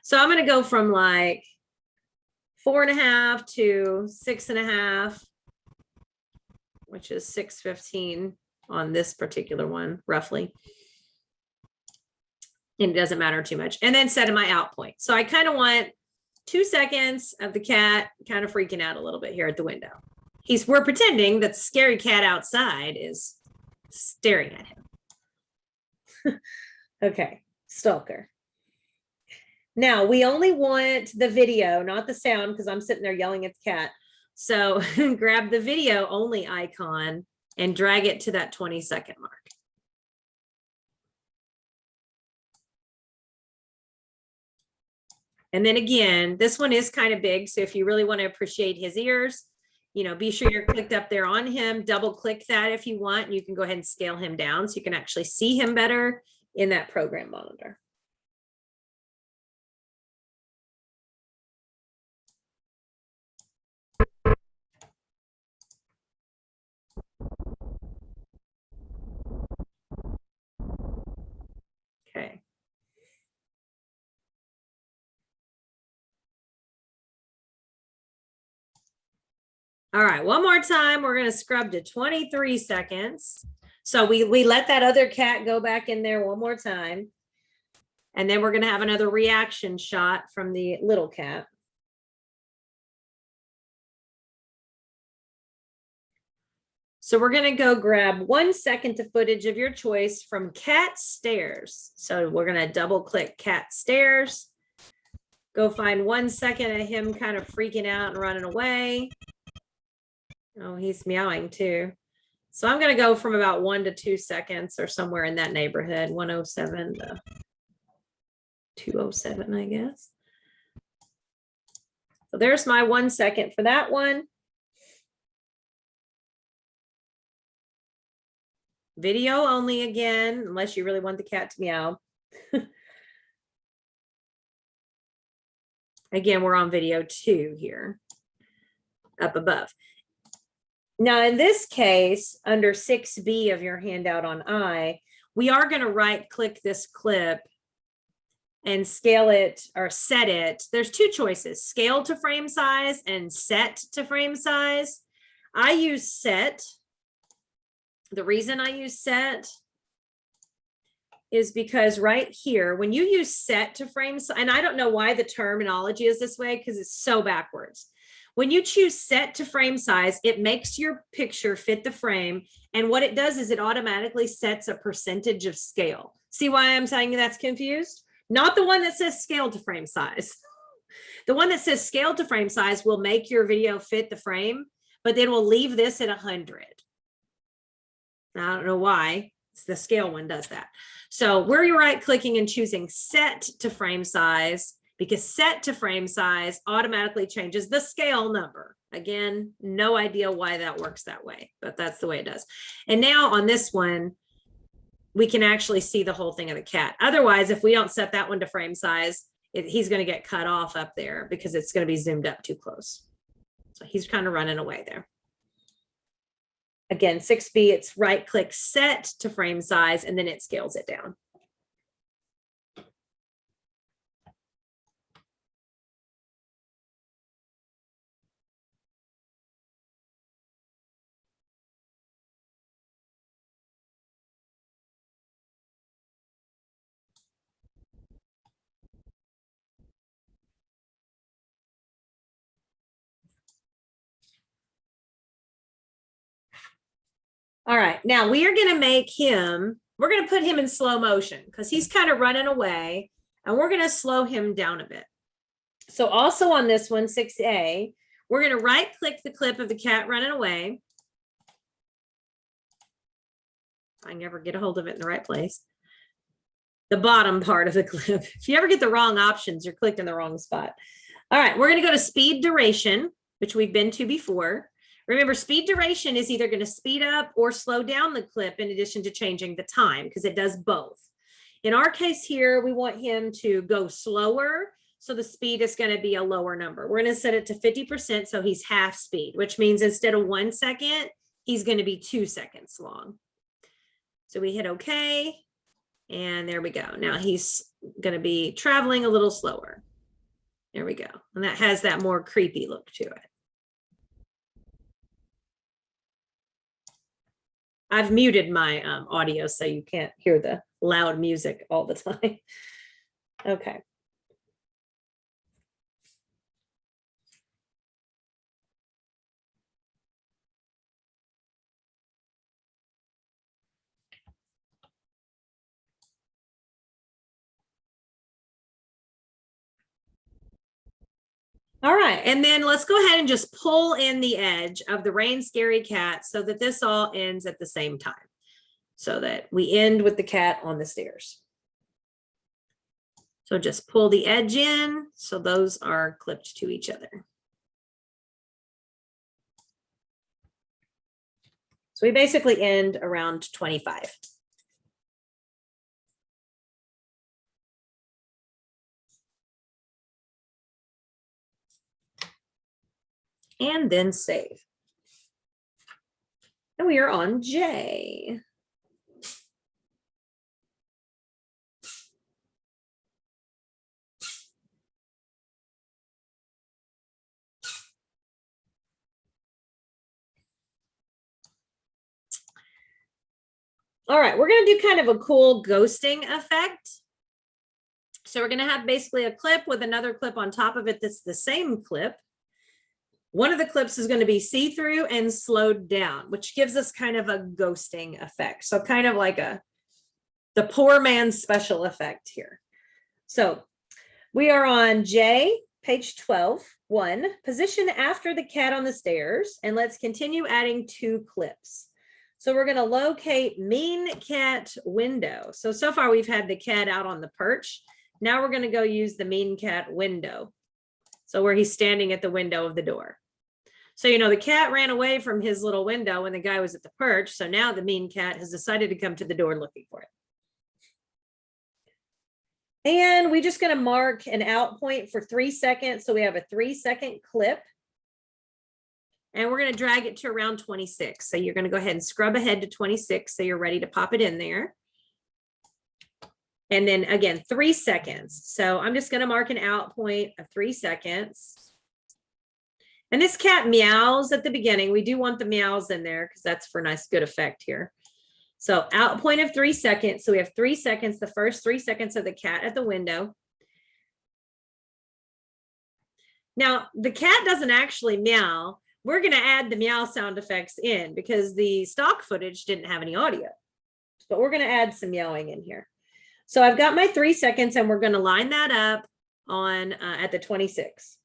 So I'm going to go from like 4.5 to 6.5, which is 6:15 on this particular one, roughly. And it doesn't matter too much. And then set my out point. So I kind of want 2 seconds of the cat kind of freaking out a little bit here at the window. We're pretending that the scary cat outside is staring at him. Okay, stalker. Now we only want the video, not the sound, because I'm sitting there yelling at the cat. So grab the video only icon and drag it to that 20-second mark. And then again, this one is kind of big. So if you really want to appreciate his ears, you know, be sure you're clicked up there on him, double click that if you want. You can go ahead and scale him down so you can actually see him better in that program monitor. Okay. All right, one more time. We're going to scrub to 23 seconds. So we let that other cat go back in there one more time. And then we're going to have another reaction shot from the little cat. So we're going to go grab 1 second of footage of your choice from cat stairs. So we're going to double click cat stairs. Go find 1 second of him kind of freaking out and running away. Oh, he's meowing too. So I'm going to go from about 1 to 2 seconds or somewhere in that neighborhood, 107 to 207, I guess. So there's my 1 second for that one. Video only again, unless you really want the cat to meow. Again, we're on video 2 here, up above. Now, in this case, under 6B of your handout on I, we are going to right click this clip and scale it or set it. There's 2 choices, scale to frame size and set to frame size. I use set. The reason I use set is because right here, when you use set to frame size, and I don't know why the terminology is this way because it's so backwards. When you choose set to frame size, it makes your picture fit the frame. And what it does is it automatically sets a percentage of scale. See why I'm saying that's confused? Not the one that says scale to frame size. The one that says scale to frame size will make your video fit the frame, but then we'll leave this at 100. I don't know why. The scale one does that. So we're right clicking and choosing set to frame size, because set to frame size automatically changes the scale number. Again, no idea why that works that way, but that's the way it does. And now on this one, we can actually see the whole thing of the cat. Otherwise, if we don't set that one to frame size, he's going to get cut off up there because it's going to be zoomed up too close. So he's kind of running away there. Again, 6B, it's right click set to frame size, and then it scales it down. All right, now we are going to make him, we're going to put him in slow motion because he's kind of running away, and we're going to slow him down a bit. So also on this one, 6A, we're going to right click the clip of the cat running away. I never get a hold of it in the right place. The bottom part of the clip. If you ever get the wrong options, you're clicked in the wrong spot. All right, we're going to go to speed duration, which we've been to before. Remember, speed duration is either going to speed up or slow down the clip in addition to changing the time, because it does both. In our case here, we want him to go slower, so the speed is going to be a lower number. We're going to set it to 50%, so he's half speed, which means instead of 1 second, he's going to be 2 seconds long. So we hit OK, and there we go. Now he's going to be traveling a little slower. There we go. And that has that more creepy look to it. I've muted my audio so you can't hear the loud music all the time. Okay. All right, and then let's go ahead and just pull in the edge of the Rain Scary Cat so that this all ends at the same time, so that we end with the cat on the stairs. So just pull the edge in so those are clipped to each other. So we basically end around 25. And then save. And we are on J. All right, we're going to do kind of a cool ghosting effect. So we're going to have basically a clip with another clip on top of it that's the same clip. One of the clips is going to be see-through and slowed down, which gives us kind of a ghosting effect. So kind of like the poor man's special effect here. So we are on J, page 12, 1, position after the cat on the stairs, and let's continue adding 2 clips. So we're going to locate mean cat window. So far we've had the cat out on the perch. Now we're going to go use the mean cat window. So where he's standing at the window of the door. So, you know, the cat ran away from his little window when the guy was at the perch. So now the mean cat has decided to come to the door looking for it. And we're just going to mark an out point for 3 seconds. So we have a 3-second clip. And we're going to drag it to around 26. So you're going to go ahead and scrub ahead to 26. So you're ready to pop it in there. And then again, 3 seconds. So I'm just going to mark an out point of 3 seconds. And this cat meows at the beginning. We do want the meows in there because that's for nice, good effect here. So out point of 3 seconds. So we have 3 seconds, the first 3 seconds of the cat at the window. Now, the cat doesn't actually meow. We're going to add the meow sound effects in because the stock footage didn't have any audio. But we're going to add some meowing in here. So I've got my 3 seconds and we're going to line that up on at the 26.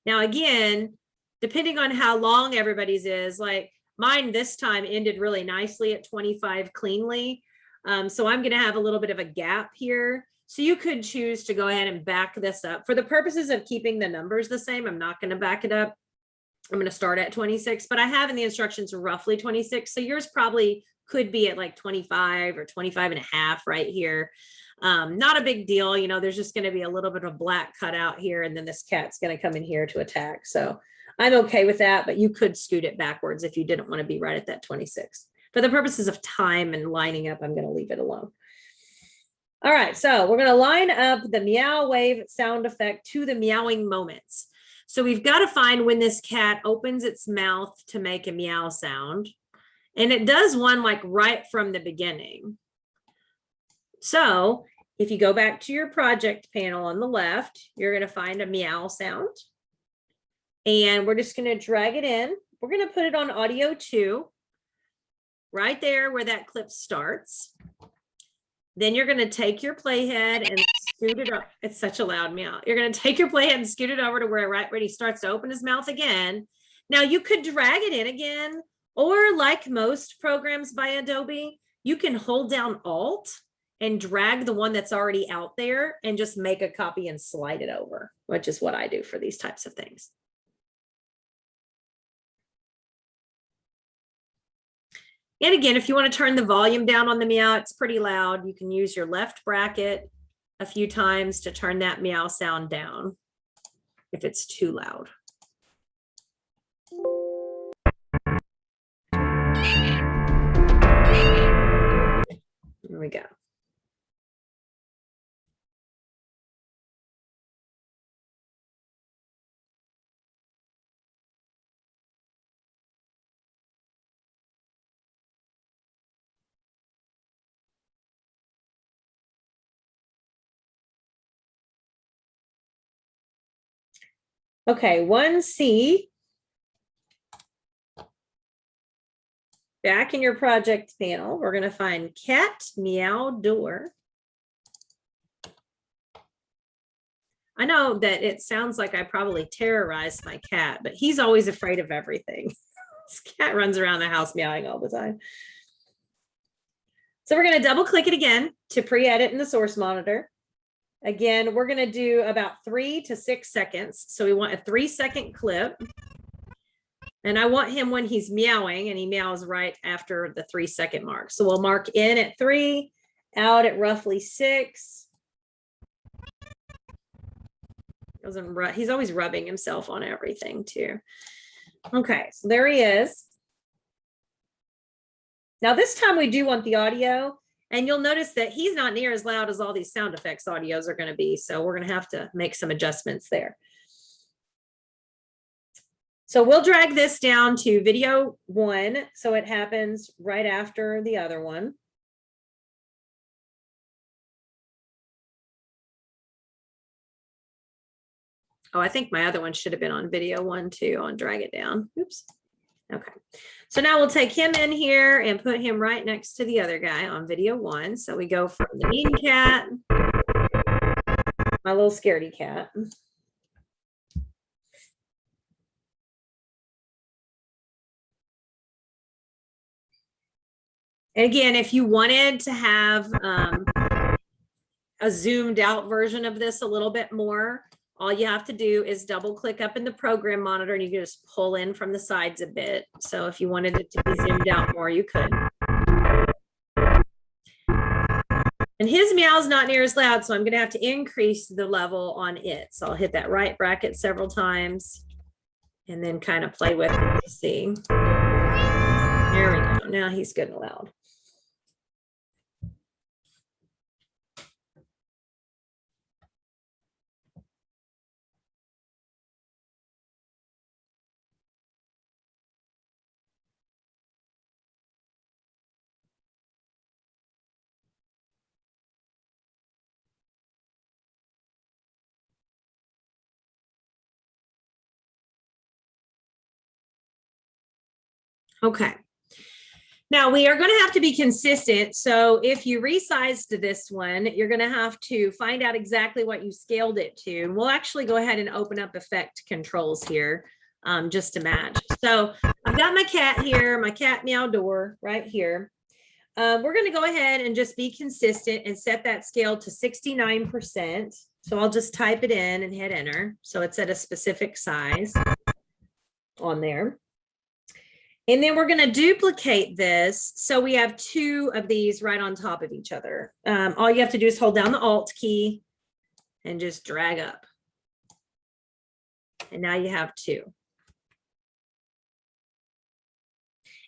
Now, again, depending on how long everybody's is, like mine this time ended really nicely at 25 cleanly. So I'm going to have a little bit of a gap here. So you could choose to go ahead and back this up. For the purposes of keeping the numbers the same, I'm not going to back it up. I'm going to start at 26, but I have in the instructions roughly 26. So yours probably could be at like 25 or 25 and a half right here. Not a big deal. You know, there's just going to be a little bit of black cut out here, and then this cat's going to come in here to attack. So I'm okay with that, but you could scoot it backwards if you didn't want to be right at that 26. For the purposes of time and lining up, I'm going to leave it alone. All right, so we're going to line up the meow wave sound effect to the meowing moments. So we've got to find when this cat opens its mouth to make a meow sound. And it does one like right from the beginning. So if you go back to your project panel on the left, you're going to find a meow sound. And we're just going to drag it in. We're going to put it on audio 2, right there where that clip starts. Then you're going to take your playhead and scoot it up. It's such a loud meow. You're going to take your playhead and scoot it over to where right when he starts to open his mouth again. Now you could drag it in again, or like most programs by Adobe, you can hold down Alt and drag the one that's already out there and just make a copy and slide it over, which is what I do for these types of things. And again, if you want to turn the volume down on the meow, it's pretty loud. You can use your left bracket a few times to turn that meow sound down if it's too loud. There we go. Okay, 1C. Back in your project panel, we're going to find cat meow door. I know that it sounds like I probably terrorized my cat, but he's always afraid of everything. This cat runs around the house meowing all the time. So we're going to double click it again to pre-edit in the source monitor. Again, we're going to do about 3 to 6 seconds. So we want a 3-second clip. And I want him when he's meowing, and he meows right after the 3-second mark. So we'll mark in at 3, out at roughly 6. He's always rubbing himself on everything too. Okay, so there he is. Now this time we do want the audio, and you'll notice that he's not near as loud as all these sound effects audios are going to be. So we're going to have to make some adjustments there. So we'll drag this down to video 1. So it happens right after the other one. Oh, I think my other one should have been on video 1 too. I'll drag it down. Oops. Okay. So now we'll take him in here and put him right next to the other guy on video 1. So we go from the mean cat, my little scaredy cat. And again, if you wanted to have a zoomed out version of this a little bit more, all you have to do is double click up in the program monitor, and you can just pull in from the sides a bit. So if you wanted it to be zoomed out more, you could. And his meow is not near as loud, so I'm going to have to increase the level on it. So I'll hit that right bracket several times and then kind of play with it to see. There we go. Now he's good and loud. Okay. Now we are going to have to be consistent. So if you resized this one, you're going to have to find out exactly what you scaled it to. And we'll actually go ahead and open up effect controls here just to match. So I've got my cat here, my cat meow door right here. We're going to go ahead and just be consistent and set that scale to 69%. So I'll just type it in and hit enter. So it's at a specific size on there. And then we're going to duplicate this. So we have two of these right on top of each other. All you have to do is hold down the Alt key and just drag up. And now you have two.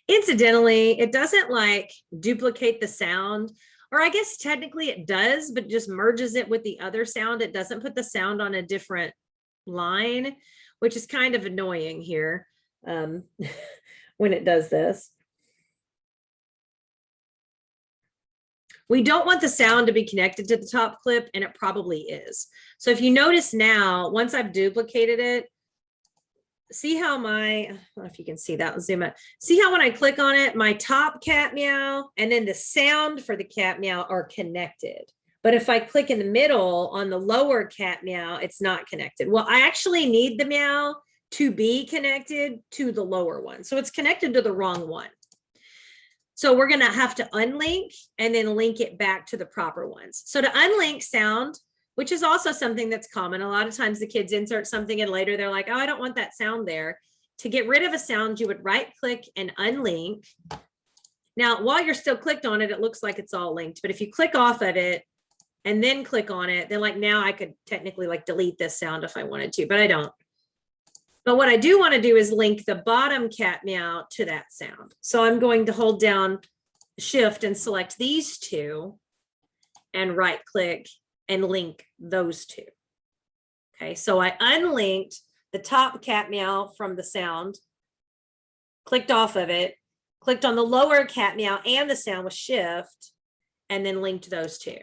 Incidentally, it doesn't like duplicate the sound, or I guess technically it does, but just merges it with the other sound. It doesn't put the sound on a different line, which is kind of annoying here. When it does this. We don't want the sound to be connected to the top clip, and it probably is. So if you notice now, once I've duplicated it, see how I don't know if you can see that, I'll zoom out. See how when I click on it, my top cat meow and then the sound for the cat meow are connected. But if I click in the middle on the lower cat meow, it's not connected. Well, I actually need the meow to be connected to the lower one. So it's connected to the wrong one. So we're going to have to unlink and then link it back to the proper ones. So to unlink sound, which is also something that's common. A lot of times the kids insert something and later they're like, oh, I don't want that sound there. To get rid of a sound, you would right click and unlink. Now, while you're still clicked on it, it looks like it's all linked. But if you click off of it and then click on it, then like now I could technically like delete this sound if I wanted to, but I don't. But what I do want to do is link the bottom cat meow to that sound. So I'm going to hold down Shift and select these two and right click and link those two. Okay, so I unlinked the top cat meow from the sound, clicked off of it, clicked on the lower cat meow and the sound with Shift, and then linked those two.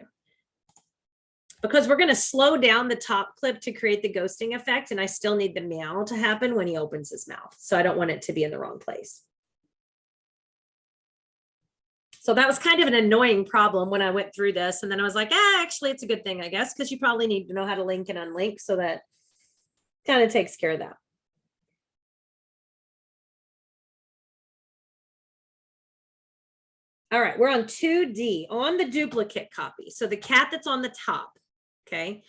Because we're going to slow down the top clip to create the ghosting effect, and I still need the meow to happen when he opens his mouth. So I don't want it to be in the wrong place. So that was kind of an annoying problem when I went through this. And then I was like, actually, it's a good thing, I guess, because you probably need to know how to link and unlink. So that kind of takes care of that. All right, we're on 2D on the duplicate copy. So the cat that's on the top. Okay,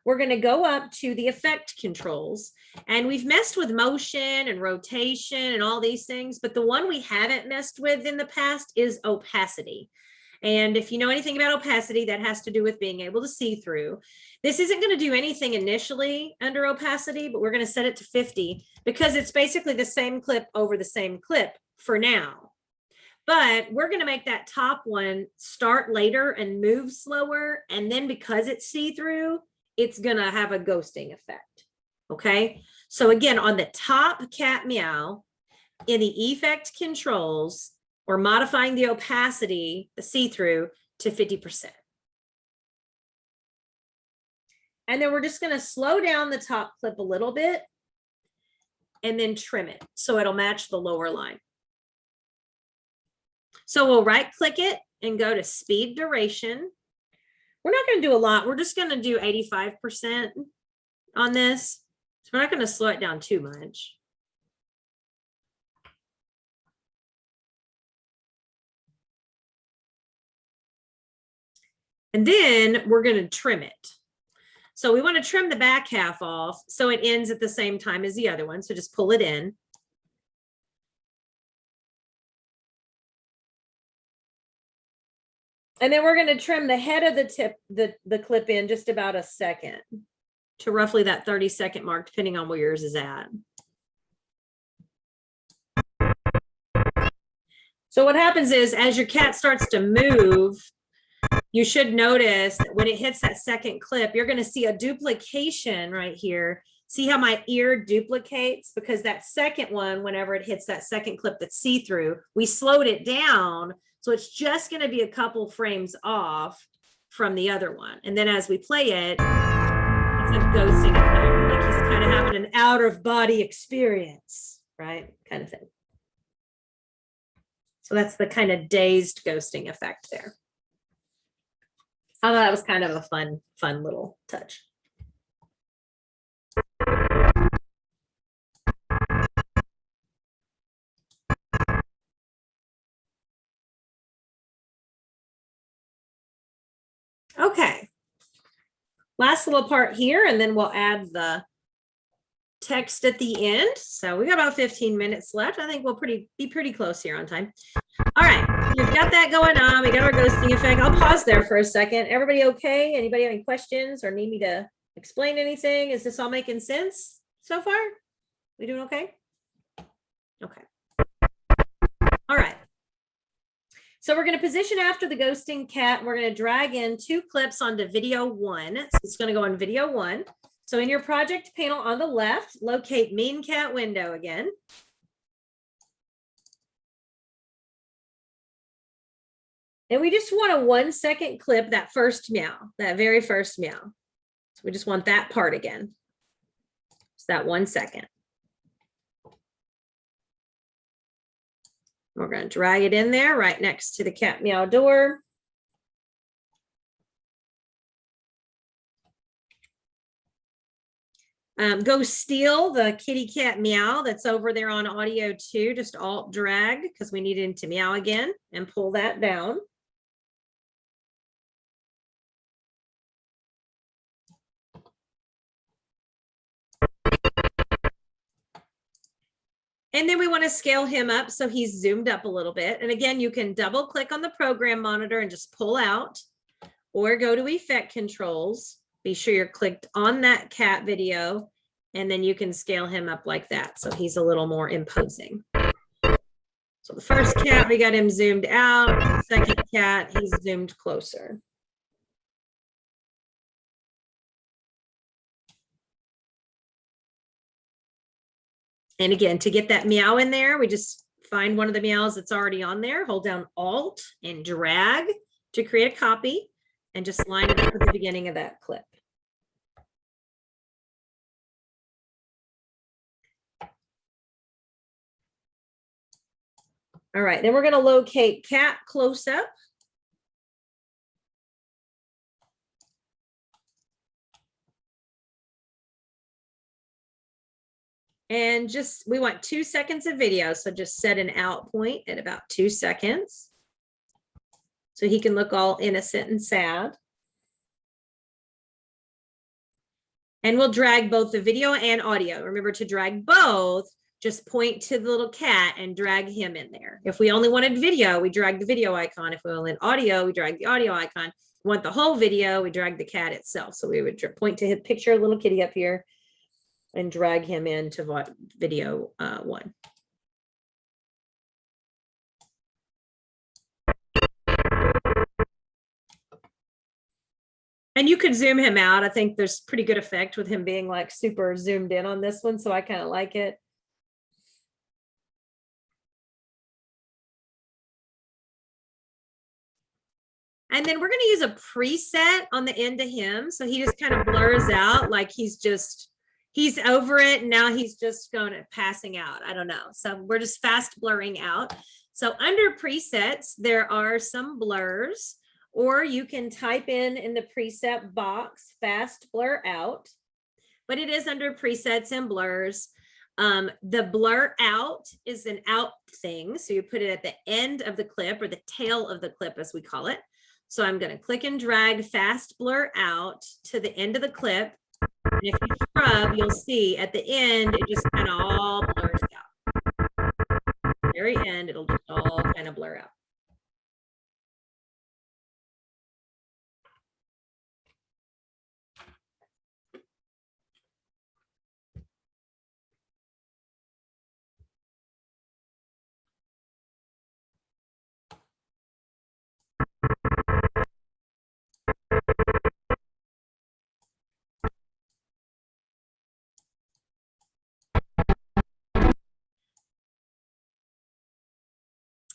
we're going to go up to the effect controls, and we've messed with motion and rotation and all these things, but the one we haven't messed with in the past is opacity. And if you know anything about opacity, that has to do with being able to see through. This isn't going to do anything initially under opacity, but we're going to set it to 50 because it's basically the same clip over the same clip for now. But we're going to make that top one start later and move slower. And then because it's see-through, it's going to have a ghosting effect. Okay. So again, on the top cat meow, in the effect controls, we're modifying the opacity, the see-through, to 50%. And then we're just going to slow down the top clip a little bit and then trim it so it'll match the lower line. So we'll right click it and go to speed duration. We're not going to do a lot. We're just going to do 85% on this. So we're not going to slow it down too much. And then we're going to trim it. So we want to trim the back half off so it ends at the same time as the other one. So just pull it in. And then we're going to trim the head of the tip, the clip in just about a second to roughly that 30-second mark, depending on where yours is at. So what happens is as your cat starts to move, you should notice that when it hits that second clip, you're going to see a duplication right here. See how my ear duplicates? Because that second one, whenever it hits that second clip that's see-through, we slowed it down. So it's just going to be a couple frames off from the other one. And then as we play it, it's a ghosting effect. Like he's kind of having an out-of-body experience, right? Kind of thing. So that's the kind of dazed ghosting effect there. I thought that was kind of a fun little touch. Okay. Last little part here, and then we'll add the text at the end. So we got about 15 minutes left. I think we'll be pretty close here on time. All right, we've got that going on. We got our ghosting effect. I'll pause there for a second. Everybody okay? Anybody have any questions or need me to explain anything? Is this all making sense so far? We doing okay? Okay. All right. So we're going to position after the ghosting cat. We're going to drag in 2 clips onto video 1. So it's going to go on video 1. So in your project panel on the left, locate mean cat window again. And we just want a 1-second clip, that first meow, that very first meow. So we just want that part again. It's that 1 second. We're going to drag it in there right next to the cat meow door. Go steal the kitty cat meow that's over there on audio 2. Just alt drag because we need it to meow again and pull that down. And then we want to scale him up so he's zoomed up a little bit. And again, you can double click on the program monitor and just pull out, or go to effect controls. Be sure you're clicked on that cat video, and then you can scale him up like that so he's a little more imposing. So the first cat, we got him zoomed out. The second cat, he's zoomed closer. And again, to get that meow in there, we just find one of the meows that's already on there, hold down Alt and drag to create a copy, and just line it up at the beginning of that clip. All right, then we're going to locate cat close up. And just, we want 2 seconds of video. So just set an out point at about 2 seconds. So he can look all innocent and sad. And we'll drag both the video and audio. Remember to drag both, just point to the little cat and drag him in there. If we only wanted video, we drag the video icon. If we wanted audio, we drag the audio icon. If we want the whole video, we drag the cat itself. So we would point to his picture, little kitty up here, and drag him into video 1. And you could zoom him out. I think there's pretty good effect with him being like super zoomed in on this one. So I kind of like it. And then we're going to use a preset on the end of him. So he just kind of blurs out like he's over it. And now he's just going to passing out. I don't know. So we're just fast blurring out. So under presets, there are some blurs, or you can type in the preset box, fast blur out, but it is under presets and blurs. The blur out is an out thing. So you put it at the end of the clip, or the tail of the clip, as we call it. So I'm going to click and drag fast blur out to the end of the clip. And if you scrub, you'll see at the end, it just kind of all blurs out. Very end, it'll just all kind of blur out.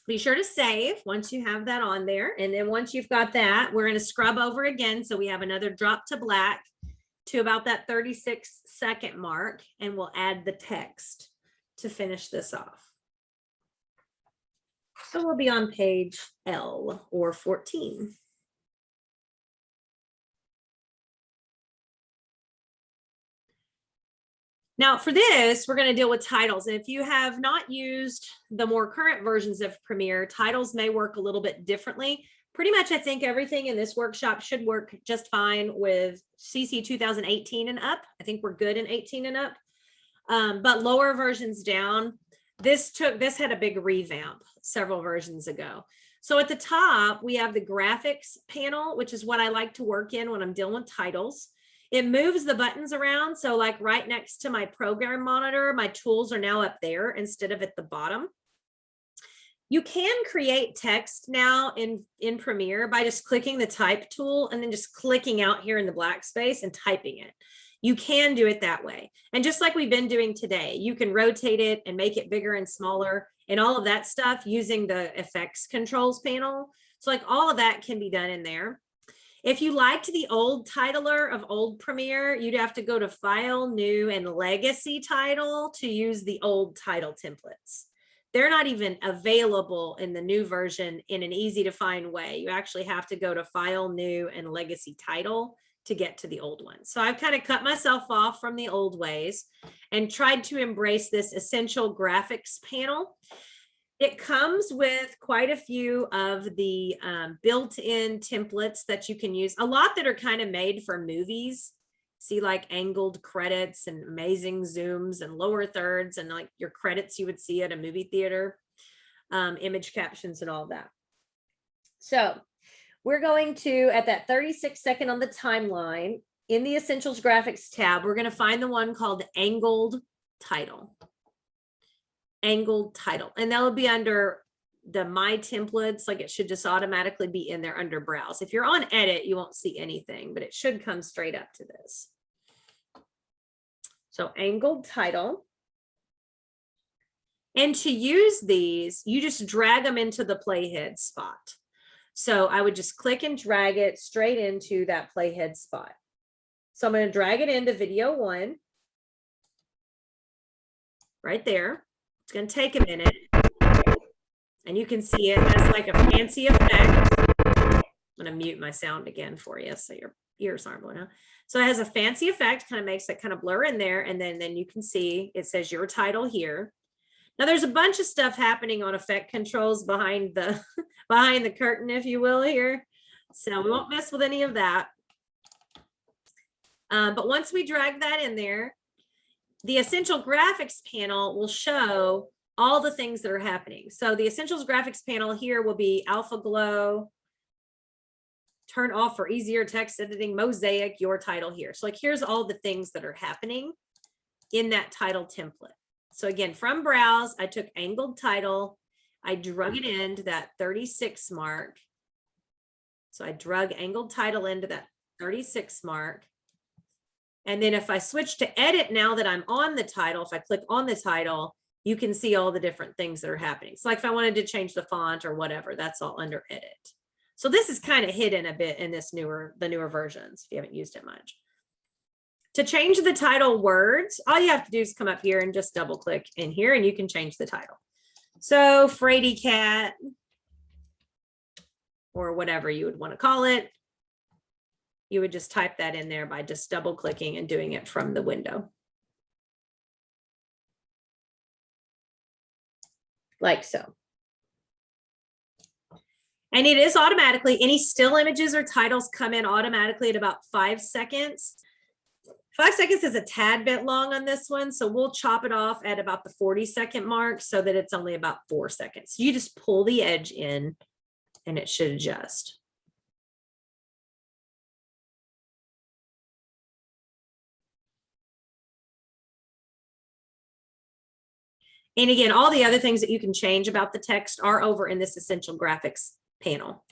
Be sure to save once you have that on there. And then once you've got that, we're going to scrub over again. So we have another drop to black to about that 36-second mark. And we'll add the text to finish this off. So we'll be on page L or 14. Now for this, we're going to deal with titles. And if you have not used the more current versions of Premiere, titles may work a little bit differently. Pretty much, I think everything in this workshop should work just fine with CC 2018 and up. I think we're good in 18 and up. But lower versions down, this had a big revamp several versions ago. So at the top, we have the graphics panel, which is what I like to work in when I'm dealing with titles. It moves the buttons around. So like right next to my program monitor, my tools are now up there instead of at the bottom. You can create text now in Premiere by just clicking the type tool and then just clicking out here in the black space and typing it. You can do it that way. And just like we've been doing today, you can rotate it and make it bigger and smaller and all of that stuff using the effects controls panel. So like all of that can be done in there. If you liked the old titler of old Premiere, you'd have to go to File, New, and Legacy Title to use the old title templates. They're not even available in the new version in an easy to find way. You actually have to go to File, New, and Legacy Title to get to the old ones. So I've kind of cut myself off from the old ways and tried to embrace this essential graphics panel. It comes with quite a few of the built-in templates that you can use, a lot that are kind of made for movies. See like angled credits and amazing zooms and lower thirds and like your credits you would see at a movie theater, image captions and all that. So we're going to, at that 36-second on the timeline, in the Essentials Graphics tab, we're going to find the one called Angled Title. Angled Title. And that will be under the My Templates, like it should just automatically be in there under Browse. If you're on Edit, you won't see anything, but it should come straight up to this. So Angled Title. And to use these, you just drag them into the playhead spot. So I would just click and drag it straight into that playhead spot. So I'm going to drag it into video 1. Right there. It's going to take a minute. And you can see it has like a fancy effect. I'm going to mute my sound again for you so your ears aren't blowing out. So it has a fancy effect, kind of makes it kind of blur in there. And then you can see it says your title here. Now there's a bunch of stuff happening on effect controls behind the behind the curtain, if you will, here. So we won't mess with any of that. But once we drag that in there, the Essential Graphics panel will show all the things that are happening. So the Essentials Graphics panel here will be Alpha Glow, turn off for easier text editing, Mosaic, your title here. So like here's all the things that are happening in that title template. So again, from Browse, I took Angled Title, I drug it into that 36 mark. So I drug Angled Title into that 36 mark. And then if I switch to Edit now that I'm on the title, if I click on the title, you can see all the different things that are happening. So like if I wanted to change the font or whatever, that's all under Edit. So this is kind of hidden a bit in this the newer versions if you haven't used it much. To change the title words, all you have to do is come up here and just double click in here and you can change the title. So Frady Cat or whatever you would want to call it, you would just type that in there by just double clicking and doing it from the window. Like so. And it is automatically, any still images or titles come in automatically at about 5 seconds. 5 seconds is a tad bit long on this one, so we'll chop it off at about the 40-second mark so that it's only about 4 seconds. You just pull the edge in and it should adjust. And again, all the other things that you can change about the text are over in this Essential Graphics panel.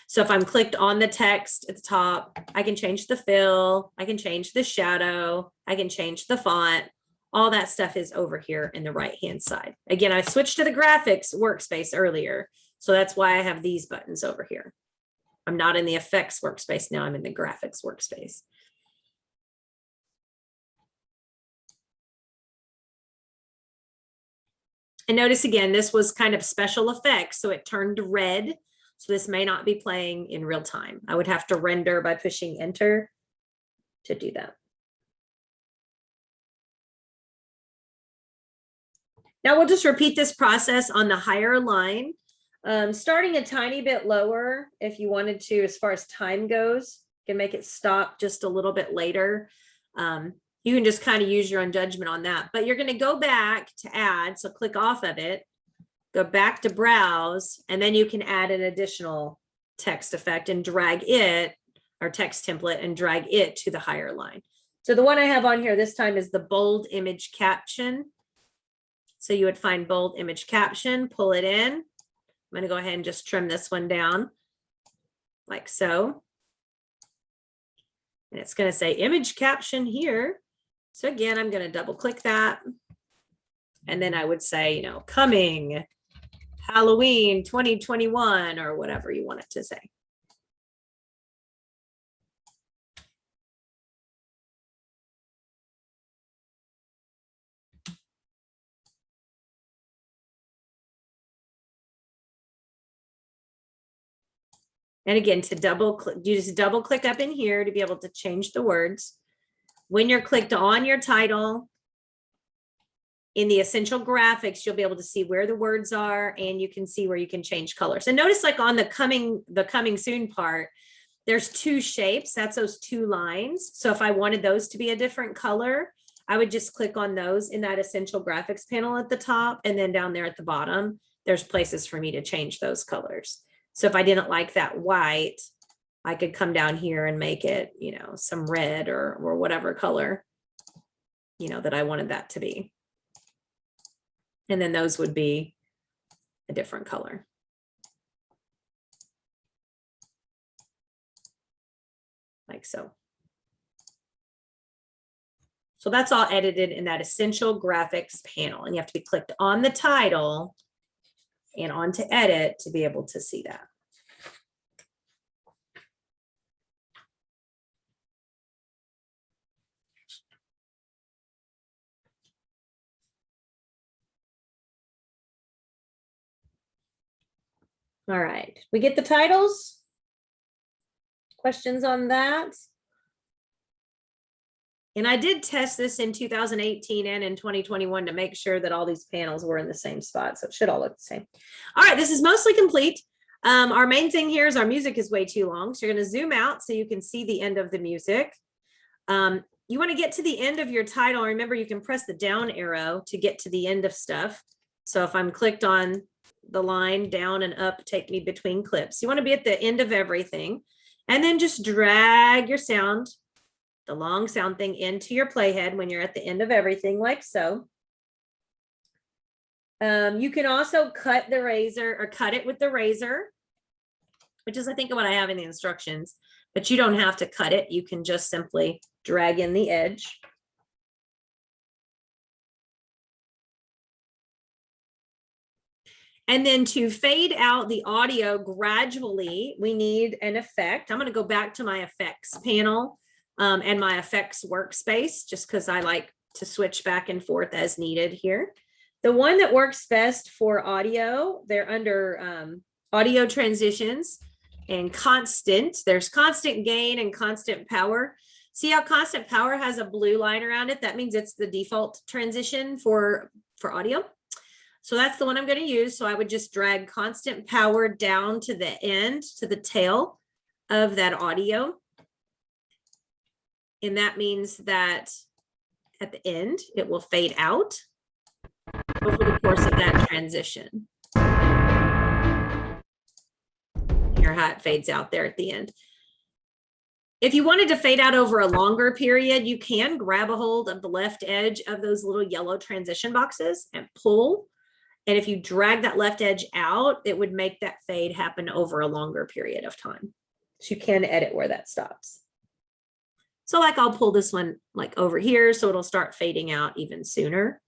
So if I'm clicked on the text at the top, I can change the fill, I can change the shadow, I can change the font. All that stuff is over here in the right-hand side. Again, I switched to the graphics workspace earlier, so that's why I have these buttons over here. I'm not in the effects workspace now, I'm in the graphics workspace. And notice again, this was kind of special effects, so it turned red. So this may not be playing in real time. I would have to render by pushing enter to do that. Now we'll just repeat this process on the higher line, starting a tiny bit lower if you wanted to, as far as time goes. You can make it stop just a little bit later. You can just kind of use your own judgment on that, but you're going to go back to add. So click off of it, go back to browse, and then you can add an additional text effect and drag it, or text template, and drag it to the higher line. So the one I have on here this time is the bold image caption. So you would find bold image caption, pull it in. I'm going to go ahead and just trim this one down like so. And it's going to say image caption here. So again, I'm going to double click that. And then I would say, coming Halloween 2021 or whatever you want it to say. And again, to double click, you just double click up in here to be able to change the words. When you're clicked on your title, in the essential graphics, you'll be able to see where the words are, and you can see where you can change colors. And notice, like on the coming soon part, there's two shapes. That's those two lines. So if I wanted those to be a different color, I would just click on those in that essential graphics panel at the top, and then down there at the bottom, there's places for me to change those colors. So if I didn't like that white, I could come down here and make it, some red or whatever color, that I wanted that to be. And then those would be a different color. Like so. So that's all edited in that essential graphics panel. And you have to be clicked on the title and on to edit to be able to see that. All right, we get the titles. Questions on that? And I did test this in 2018 and in 2021 to make sure that all these panels were in the same spot. So it should all look the same. All right, this is mostly complete. Our main thing here is our music is way too long. So you're going to zoom out so you can see the end of the music. You want to get to the end of your title. Remember, you can press the down arrow to get to the end of stuff. So if I'm clicked on the line down and up, take me between clips. You want to be at the end of everything. And then just drag your sound, the long sound thing, into your playhead when you're at the end of everything, like so. You can also cut the razor, or cut it with the razor, which is, I think, what I have in the instructions, but you don't have to cut it. You can just simply drag in the edge. And then to fade out the audio gradually, we need an effect. I'm going to go back to my effects panel and my effects workspace, just because I like to switch back and forth as needed here. The one that works best for audio, they're under audio transitions and constant. There's constant gain and constant power. See how constant power has a blue line around it? That means it's the default transition for audio. So that's the one I'm going to use. So I would just drag constant power down to the end, to the tail of that audio. And that means that at the end, it will fade out over the course of that transition. Hear how it fades out there at the end. If you wanted to fade out over a longer period, you can grab a hold of the left edge of those little yellow transition boxes and pull. And if you drag that left edge out, it would make that fade happen over a longer period of time. So you can edit where that stops. So like I'll pull this one like over here, so it'll start fading out even sooner.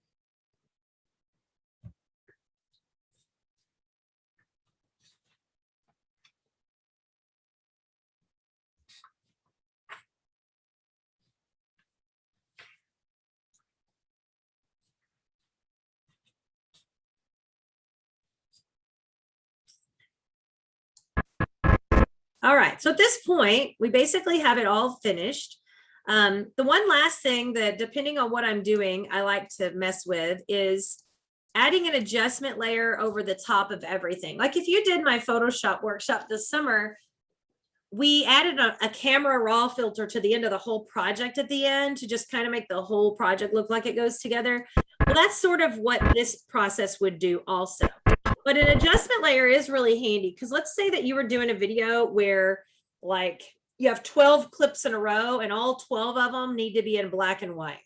All right, so at this point, we basically have it all finished. The one last thing that, depending on what I'm doing, I like to mess with is adding an adjustment layer over the top of everything. Like if you did my Photoshop workshop this summer, we added a camera raw filter to the end of the whole project at the end to just kind of make the whole project look like it goes together. Well, that's sort of what this process would do also. But an adjustment layer is really handy because let's say that you were doing a video where like you have 12 clips in a row and all 12 of them need to be in black and white.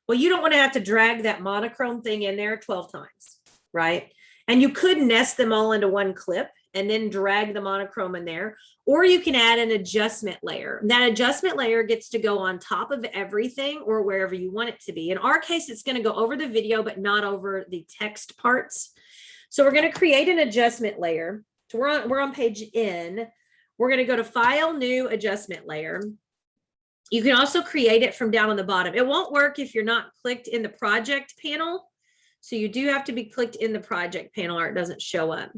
Well, you don't want to have to drag that monochrome thing in there 12 times, right? And you could nest them all into one clip and then drag the monochrome in there, or you can add an adjustment layer. That adjustment layer gets to go on top of everything or wherever you want it to be. In our case, it's going to go over the video, but not over the text parts. So we're going to create an adjustment layer. So we're on page N. We're going to go to File, New Adjustment Layer. You can also create it from down on the bottom. It won't work if you're not clicked in the project panel. So you do have to be clicked in the project panel or it doesn't show up.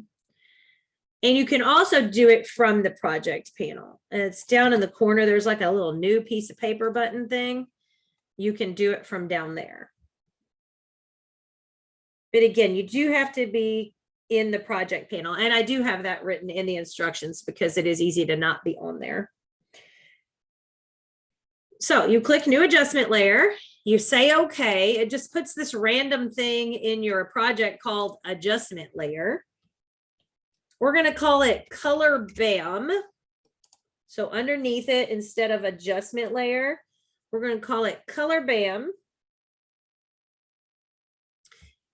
And you can also do it from the project panel. And it's down in the corner. There's like a little new piece of paper button thing. You can do it from down there. But again, you do have to be in the project panel. And I do have that written in the instructions because it is easy to not be on there. So you click New Adjustment Layer. You say okay. It just puts this random thing in your project called Adjustment Layer. We're going to call it Color BAM. So underneath it, instead of Adjustment Layer, we're going to call it Color BAM.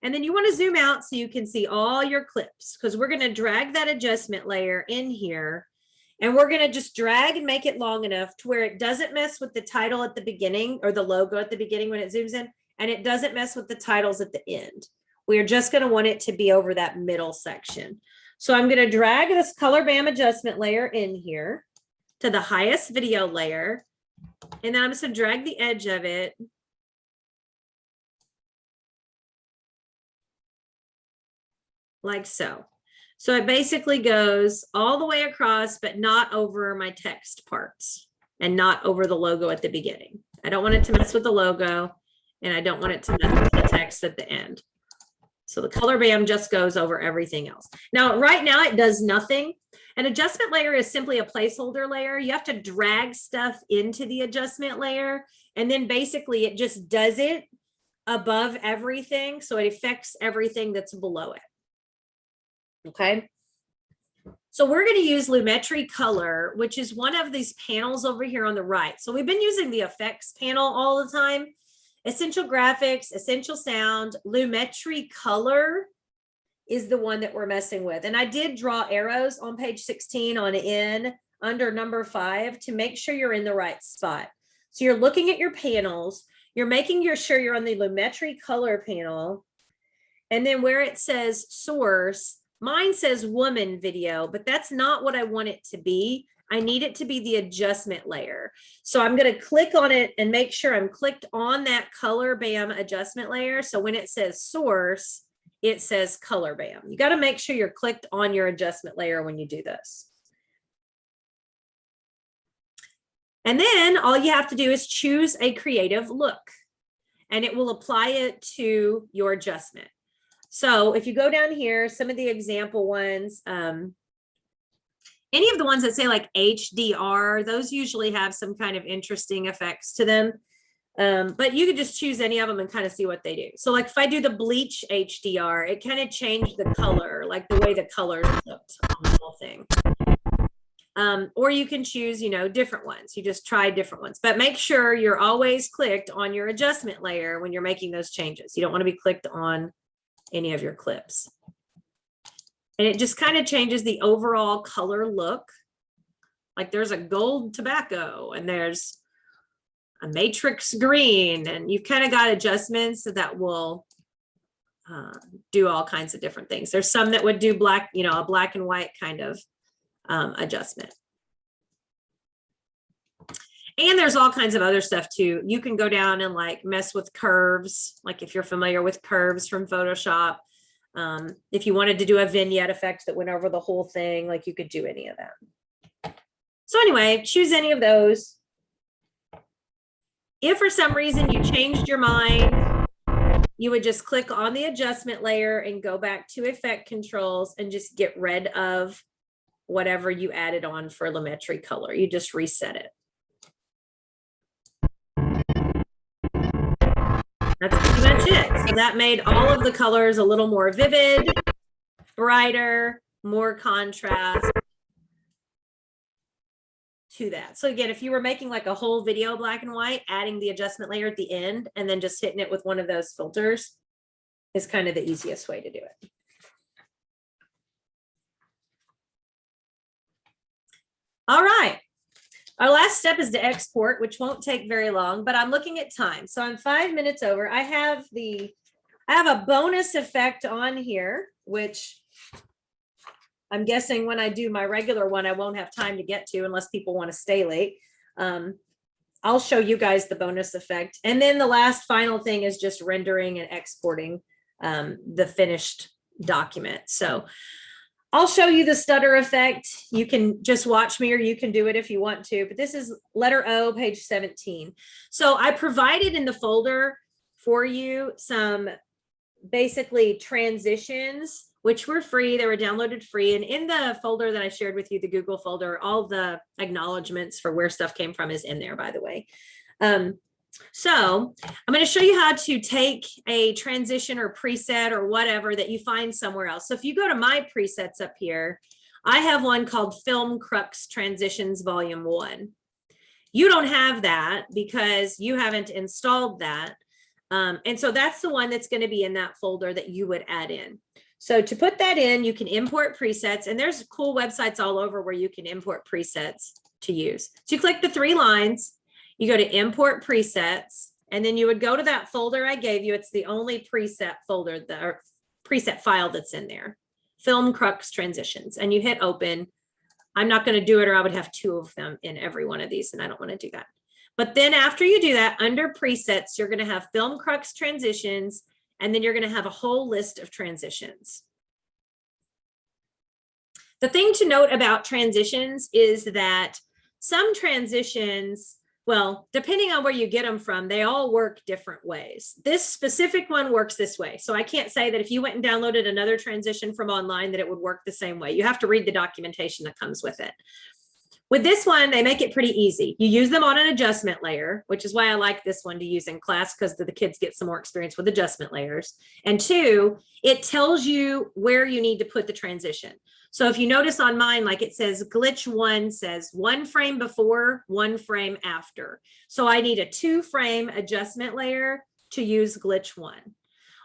And then you want to zoom out so you can see all your clips because we're going to drag that adjustment layer in here. And we're going to just drag and make it long enough to where it doesn't mess with the title at the beginning or the logo at the beginning when it zooms in, and it doesn't mess with the titles at the end. We are just going to want it to be over that middle section. So I'm going to drag this Color BAM adjustment layer in here to the highest video layer. And then I'm just going to drag the edge of it like so. So it basically goes all the way across, but not over my text parts and not over the logo at the beginning. I don't want it to mess with the logo and I don't want it to mess with the text at the end. So the Color BAM just goes over everything else. Now, right now it does nothing. An adjustment layer is simply a placeholder layer. You have to drag stuff into the adjustment layer. And then basically it just does it above everything. So it affects everything that's below it. Okay. So we're going to use Lumetri Color, which is one of these panels over here on the right. So we've been using the effects panel all the time. Essential Graphics, Essential Sound, Lumetri Color is the one that we're messing with. And I did draw arrows on page 16 on N under number 5 to make sure you're in the right spot. So you're looking at your panels, you're making sure you're on the Lumetri Color panel. And then where it says source, mine says woman video, but that's not what I want it to be. I need it to be the adjustment layer. So I'm going to click on it and make sure I'm clicked on that Color BAM adjustment layer. So when it says source, it says Color BAM. You got to make sure you're clicked on your adjustment layer when you do this. And then all you have to do is choose a creative look and it will apply it to your adjustment. So if you go down here, some of the example ones, any of the ones that say like HDR, those usually have some kind of interesting effects to them. But you could just choose any of them and kind of see what they do. So like if I do the bleach HDR, it kind of changed the color, like the way the colors looked on the whole thing. Or you can choose, you know, different ones. You just try different ones, but make sure you're always clicked on your adjustment layer when you're making those changes. You don't want to be clicked on any of your clips. And it just kind of changes the overall color look. Like there's a gold tobacco and there's a matrix green, and you've kind of got adjustments that will do all kinds of different things. There's some that would do black, you know, a black and white kind of adjustment. And there's all kinds of other stuff too. You can go down and like mess with curves. Like if you're familiar with curves from Photoshop, if you wanted to do a vignette effect that went over the whole thing, like you could do any of that. So anyway, choose any of those. If for some reason you changed your mind, you would just click on the adjustment layer and go back to effect controls and just get rid of whatever you added on for Lumetri color. You just reset it. That's pretty much it. So that made all of the colors a little more vivid, brighter, more contrast to that. So again, if you were making like a whole video black and white, adding the adjustment layer at the end and then just hitting it with one of those filters is kind of the easiest way to do it. All right. Our last step is to export, which won't take very long, but I'm looking at time. So I'm 5 minutes over. I have a bonus effect on here, which I'm guessing when I do my regular one, I won't have time to get to unless people want to stay late. I'll show you guys the bonus effect. And then the last final thing is just rendering and exporting the finished document. So I'll show you the stutter effect. You can just watch me or you can do it if you want to, but this is letter O, page 17. So I provided in the folder for you some basically transitions, which were free. They were downloaded free. And in the folder that I shared with you, the Google folder, all the acknowledgements for where stuff came from is in there, by the way. So I'm going to show you how to take a transition or preset or whatever that you find somewhere else. So if you go to my presets up here, I have one called Film Crux Transitions Volume 1. You don't have that because you haven't installed that. And so that's the one that's going to be in that folder that you would add in. So to put that in, you can import presets, and there's cool websites all over where you can import presets to use. So you click the 3 lines, you go to import presets, and then you would go to that folder I gave you. It's the only preset folder, or preset file that's in there, Film Crux Transitions, and you hit open. I'm not going to do it, or I would have 2 of them in every one of these, and I don't want to do that. But then after you do that, under presets, you're going to have Film Crux Transitions, and then you're going to have a whole list of transitions. The thing to note about transitions is that some transitions, well, depending on where you get them from, they all work different ways. This specific one works this way. So I can't say that if you went and downloaded another transition from online that it would work the same way. You have to read the documentation that comes with it. With this one, they make it pretty easy. You use them on an adjustment layer, which is why I like this one to use in class, because the kids get some more experience with adjustment layers. And 2, it tells you where you need to put the transition. So if you notice on mine, like it says glitch 1 says 1 frame before, 1 frame after. So I need a 2-frame adjustment layer to use glitch 1.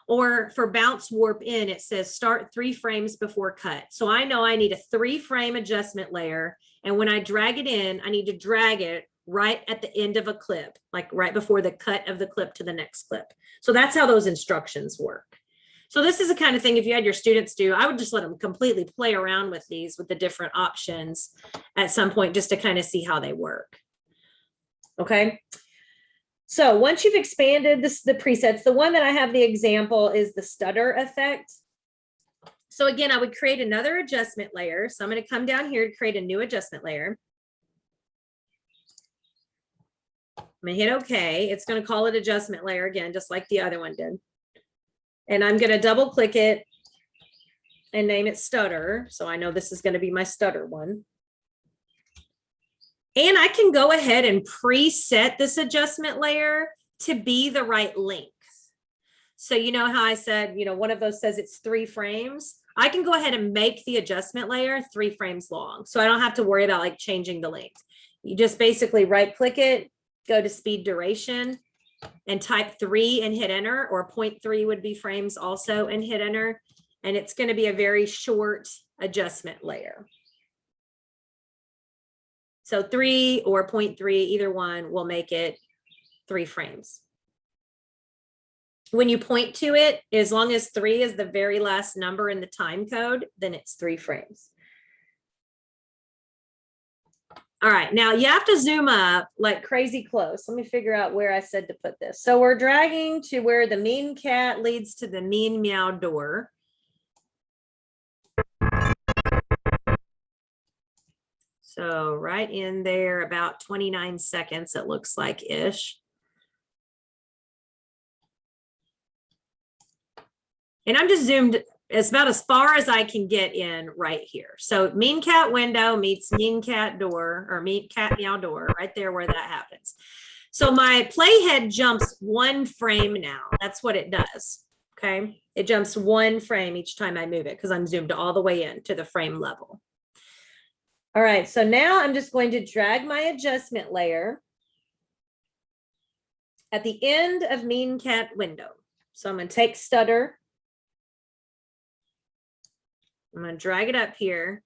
Or for bounce warp in, it says start 3 frames before cut. So I know I need a 3-frame adjustment layer. And when I drag it in, I need to drag it right at the end of a clip, like right before the cut of the clip to the next clip. So that's how those instructions work. So this is the kind of thing, if you had your students do, I would just let them completely play around with these, with the different options at some point, just to kind of see how they work. Okay. So once you've expanded the presets, the one that I have the example is the stutter effect. So again, I would create another adjustment layer. So I'm going to come down here to create a new adjustment layer. I'm going to hit OK. It's going to call it adjustment layer again, just like the other one did. And I'm going to double click it and name it stutter. So I know this is going to be my stutter one. And I can go ahead and preset this adjustment layer to be the right length. So you know how I said, one of those says it's 3 frames. I can go ahead and make the adjustment layer 3 frames long. So I don't have to worry about like changing the length. You just basically right click it, go to speed duration and type 3 and hit enter, or 0.3 would be frames also, and hit enter. And it's going to be a very short adjustment layer. So 3 or 0.3, either one will make it 3 frames. When you point to it, as long as 3 is the very last number in the time code, then it's 3 frames. All right, now you have to zoom up like crazy close. Let me figure out where I said to put this. So we're dragging to where the mean cat leads to the mean meow door. So right in there, about 29 seconds, it looks like ish. And I'm just zoomed, it's about as far as I can get in right here. So mean cat window meets mean cat door, or mean cat meow door, right there where that happens. So my playhead jumps 1 frame now. That's what it does. Okay. It jumps 1 frame each time I move it because I'm zoomed all the way in to the frame level. All right. So now I'm just going to drag my adjustment layer at the end of mean cat window. So I'm going to take stutter. I'm going to drag it up here,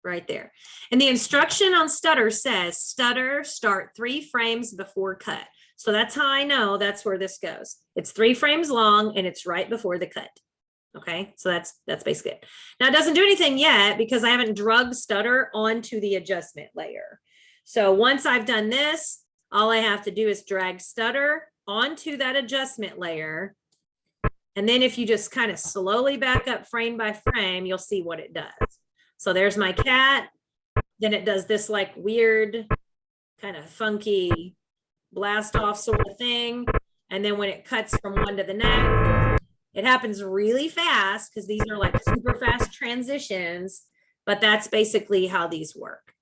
right there. And the instruction on stutter says stutter start 3 frames before cut. So that's how I know that's where this goes. It's 3 frames long and it's right before the cut. Okay, so that's basically it. Now it doesn't do anything yet because I haven't drugged stutter onto the adjustment layer. So once I've done this, all I have to do is drag stutter onto that adjustment layer. And then if you just kind of slowly back up frame by frame, you'll see what it does. So there's my cat. Then it does this like weird kind of funky blast off sort of thing. And then when it cuts from one to the next, it happens really fast because these are like super fast transitions, but that's basically how these work.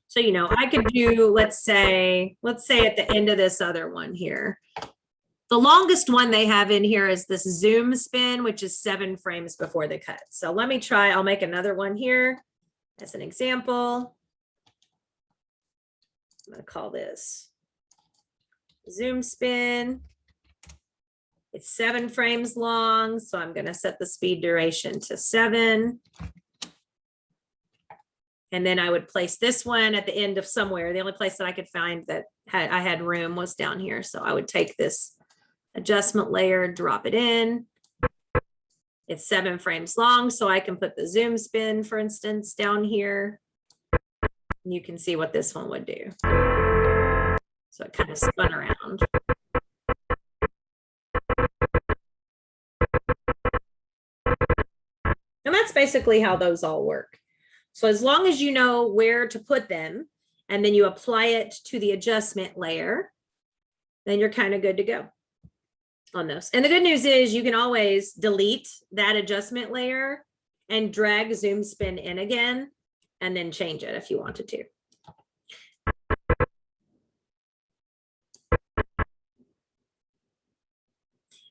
So, you know, I could do, let's say at the end of this other one here, the longest one they have in here is this zoom spin, which is 7 frames before the cut. So let me try, I'll make another one here as an example. I'm going to call this zoom spin. It's 7 frames long. So I'm going to set the speed duration to 7. And then I would place this one at the end of somewhere. The only place that I could find that I had room was down here. So I would take this adjustment layer, drop it in. It's 7 frames long. So I can put the zoom spin, for instance, down here. And you can see what this one would do. So it kind of spun around. And that's basically how those all work. So as long as you know where to put them, and then you apply it to the adjustment layer, then you're kind of good to go on those. And the good news is you can always delete that adjustment layer and drag zoom spin in again, and then change it if you wanted to.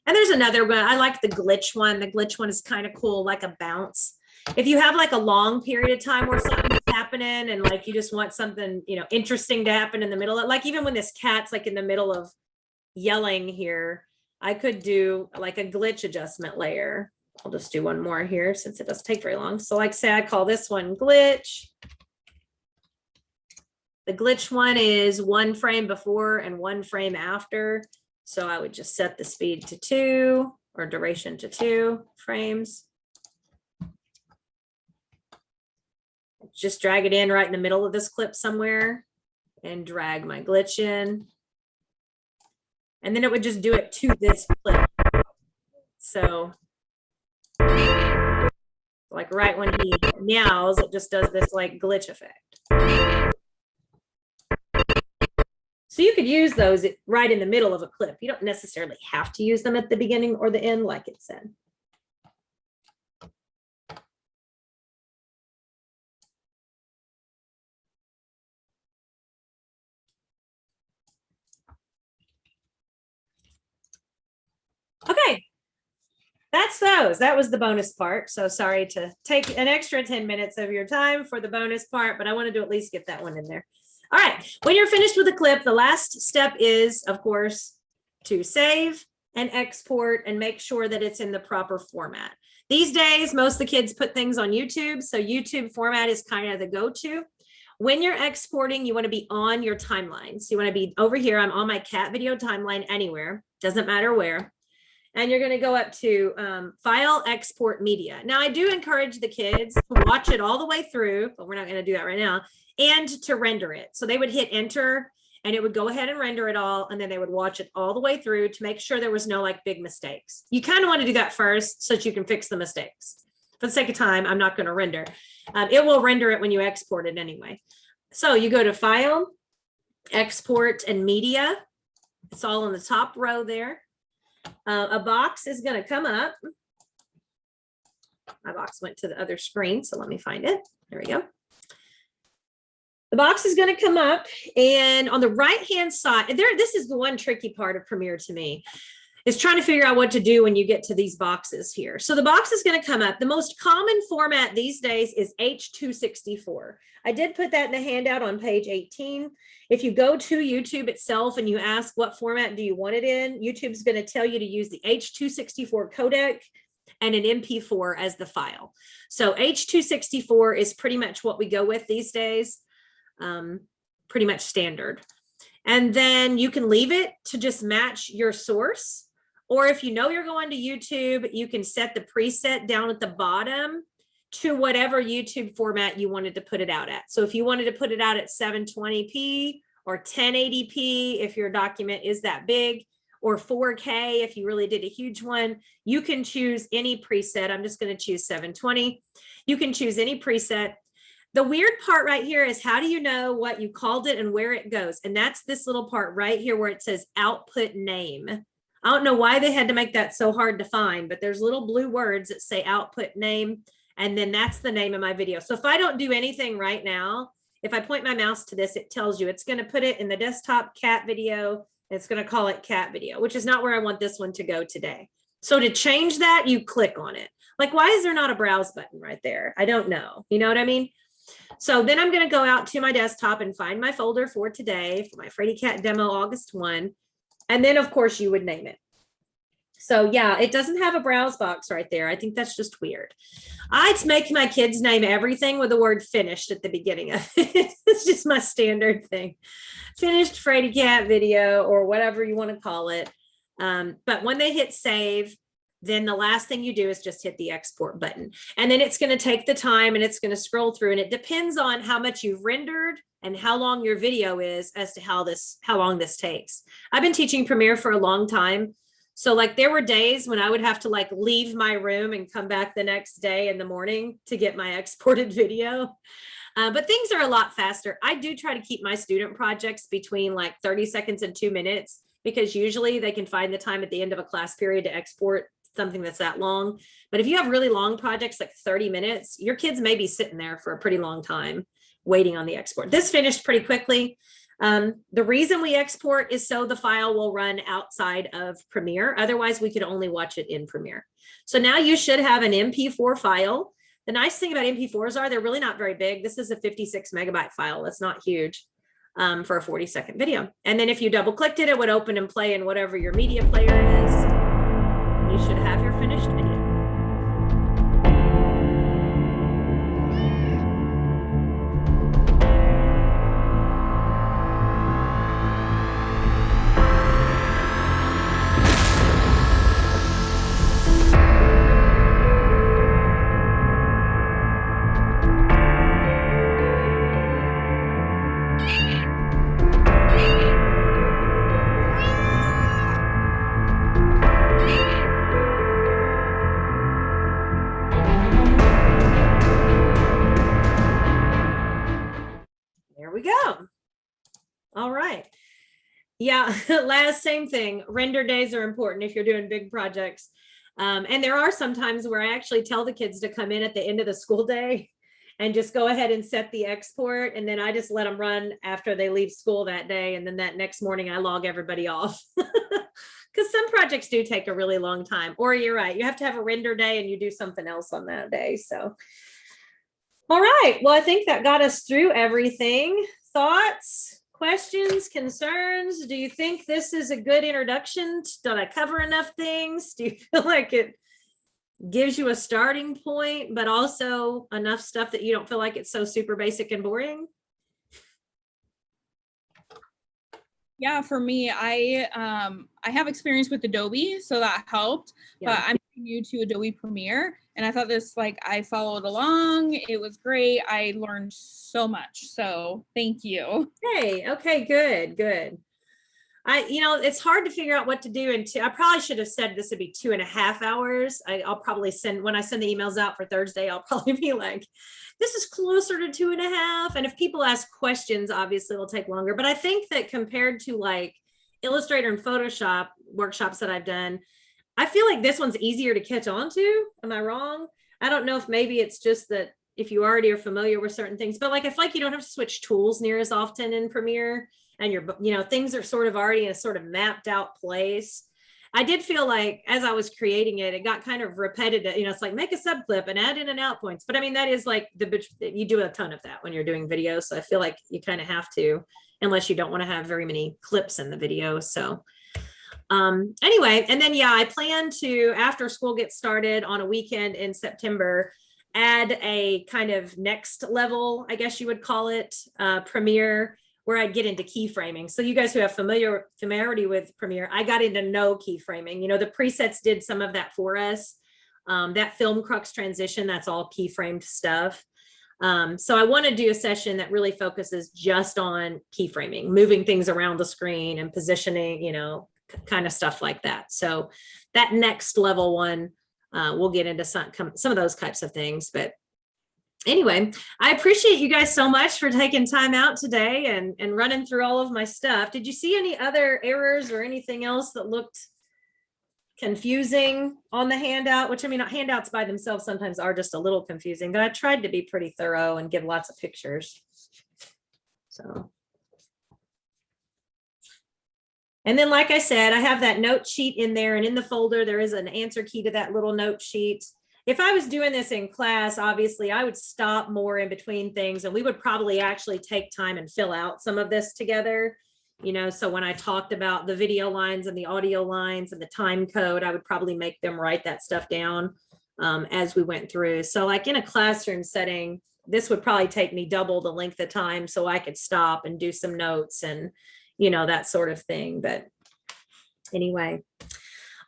And there's another one. I like the glitch one. The glitch one is kind of cool, like a bounce. If you have like a long period of time where something's happening and like you just want something, you know, interesting to happen in the middle of, like even when this cat's like in the middle of yelling here, I could do like a glitch adjustment layer. I'll just do one more here since it doesn't take very long. So like say I call this one glitch. The glitch one is 1 frame before and 1 frame after. So I would just set the speed to 2 or duration to 2 frames. Just drag it in right in the middle of this clip somewhere and drag my glitch in. And then it would just do it to this clip. So like right when he meows, it just does this like glitch effect. So you could use those right in the middle of a clip. You don't necessarily have to use them at the beginning or the end, like it said. Okay, that's those. That was the bonus part. So sorry to take an extra 10 minutes of your time for the bonus part, but I wanted to at least get that one in there. All right, when you're finished with the clip, the last step is, of course, to save and export and make sure that it's in the proper format. These days, most of the kids put things on YouTube, so YouTube format is kind of the go-to. When you're exporting, you want to be on your timeline. So you want to be over here. I'm on my cat video timeline anywhere, doesn't matter where. And you're going to go up to File, Export Media. Now, I do encourage the kids to watch it all the way through, but we're not going to do that right now, and to render it. So they would hit enter, and it would go ahead and render it all. And then they would watch it all the way through to make sure there was no like big mistakes. You kind of want to do that first so that you can fix the mistakes. For the sake of time, I'm not going to render. It will render it when you export it anyway. So you go to File, Export, and Media. It's all in the top row there. A box is going to come up. My box went to the other screen, so let me find it. There we go. The box is going to come up, and on the right-hand side, this is the one tricky part of Premiere to me, is trying to figure out what to do when you get to these boxes here. So the box is going to come up. The most common format these days is H.264. I did put that in the handout on page 18. If you go to YouTube itself and you ask what format do you want it in, YouTube's going to tell you to use the H.264 codec and an MP4 as the file. So H.264 is pretty much what we go with these days, pretty much standard. And then you can leave it to just match your source. Or if you know you're going to YouTube, you can set the preset down at the bottom to whatever YouTube format you wanted to put it out at. So if you wanted to put it out at 720p or 1080p, if your document is that big, or 4K, if you really did a huge one, you can choose any preset. I'm just going to choose 720. You can choose any preset. The weird part right here is how do you know what you called it and where it goes? And that's this little part right here where it says output name. I don't know why they had to make that so hard to find, but there's little blue words that say output name, and then that's the name of my video. So if I don't do anything right now, if I point my mouse to this, it tells you it's going to put it in the desktop cat video. It's going to call it cat video, which is not where I want this one to go today. So to change that, you click on it. Like, why is there not a browse button right there? I don't know. You know what I mean? So then I'm going to go out to my desktop and find my folder for today for my Frady Cat demo August 1. And then of course you would name it. So yeah, it doesn't have a browse box right there. I think that's just weird. I'd make my kids name everything with the word finished at the beginning of it. It's just my standard thing. Finished Frady Cat video or whatever you want to call it. But when they hit save, then the last thing you do is just hit the export button. And then it's going to take the time and it's going to scroll through, and it depends on how much you've rendered and how long your video is as to how long this takes. I've been teaching Premiere for a long time. So like there were days when I would have to like leave my room and come back the next day in the morning to get my exported video. But things are a lot faster. I do try to keep my student projects between like 30 seconds and 2 minutes, because usually they can find the time at the end of a class period to export something that's that long. But if you have really long projects, like 30 minutes, your kids may be sitting there for a pretty long time waiting on the export. This finished pretty quickly. The reason we export is so the file will run outside of Premiere. Otherwise, we could only watch it in Premiere. So now you should have an MP4 file. The nice thing about MP4s are they're really not very big. This is a 56 megabyte file. That's not huge for a 40-second video. And then if you double clicked it, it would open and play in whatever your media player is. You should have your finished video. All right. Yeah, same thing. Render days are important if you're doing big projects. And there are some times where I actually tell the kids to come in at the end of the school day and just go ahead and set the export. And then I just let them run after they leave school that day. And then that next morning I log everybody off. Because some projects do take a really long time. Or you're right, you have to have a render day and you do something else on that day. So, all right. Well, I think that got us through everything. Thoughts? Questions, concerns? Do you think this is a good introduction? Did I cover enough things? Do you feel like it gives you a starting point, but also enough stuff that you don't feel like it's so super basic and boring? Yeah, for me, I have experience with Adobe, so that helped. But Yeah. I'm new to Adobe Premiere, and I thought this, like, I followed along. It was great. I learned so much. So thank you. Hey, okay, good, good. It's hard to figure out what to do. And I probably should have said this would be 2.5 hours. I'll probably when I send the emails out for Thursday, I'll probably be like, this is closer to 2.5. And if people ask questions, obviously it'll take longer. But I think that compared to like Illustrator and Photoshop workshops that I've done, I feel like this one's easier to catch on to. Am I wrong? I don't know if maybe it's just that if you already are familiar with certain things, but like I feel like you don't have to switch tools near as often in Premiere, and things are sort of already in a sort of mapped out place. I did feel like as I was creating it, it got kind of repetitive. It's like make a subclip and add in and out points. But I mean, that is like you do a ton of that when you're doing videos. So I feel like you kind of have to, unless you don't want to have very many clips in the video. So anyway, and then I plan to, after school gets started on a weekend in September, add a kind of next level, I guess you would call it, Premiere, where I'd get into keyframing. So you guys who have familiarity with Premiere, I got into no keyframing. The presets did some of that for us. That Film Crux transition, that's all keyframed stuff. So I want to do a session that really focuses just on keyframing, moving things around the screen and positioning, kind of stuff like that. So that next level one, we'll get into some of those types of things. But anyway, I appreciate you guys so much for taking time out today and running through all of my stuff. Did you see any other errors or anything else that looked confusing on the handout? Which, I mean, handouts by themselves sometimes are just a little confusing, but I tried to be pretty thorough and give lots of pictures. So. And then, like I said, I have that note sheet in there, and in the folder, there is an answer key to that little note sheet. If I was doing this in class, obviously I would stop more in between things, and we would probably actually take time and fill out some of this together. So when I talked about the video lines and the audio lines and the time code, I would probably make them write that stuff down as we went through. So like in a classroom setting, this would probably take me double the length of time so I could stop and do some notes and that sort of thing. But anyway,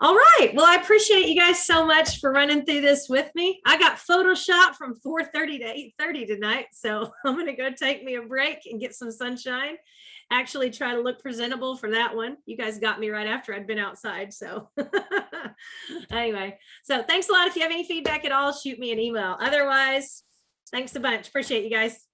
all right. Well, I appreciate you guys so much for running through this with me. I got Photoshop from 4:30 to 8:30 tonight. So I'm going to go take me a break and get some sunshine. Actually try to look presentable for that one. You guys got me right after I'd been outside. So anyway, so thanks a lot. If you have any feedback at all, shoot me an email. Otherwise, thanks a bunch. Appreciate you guys.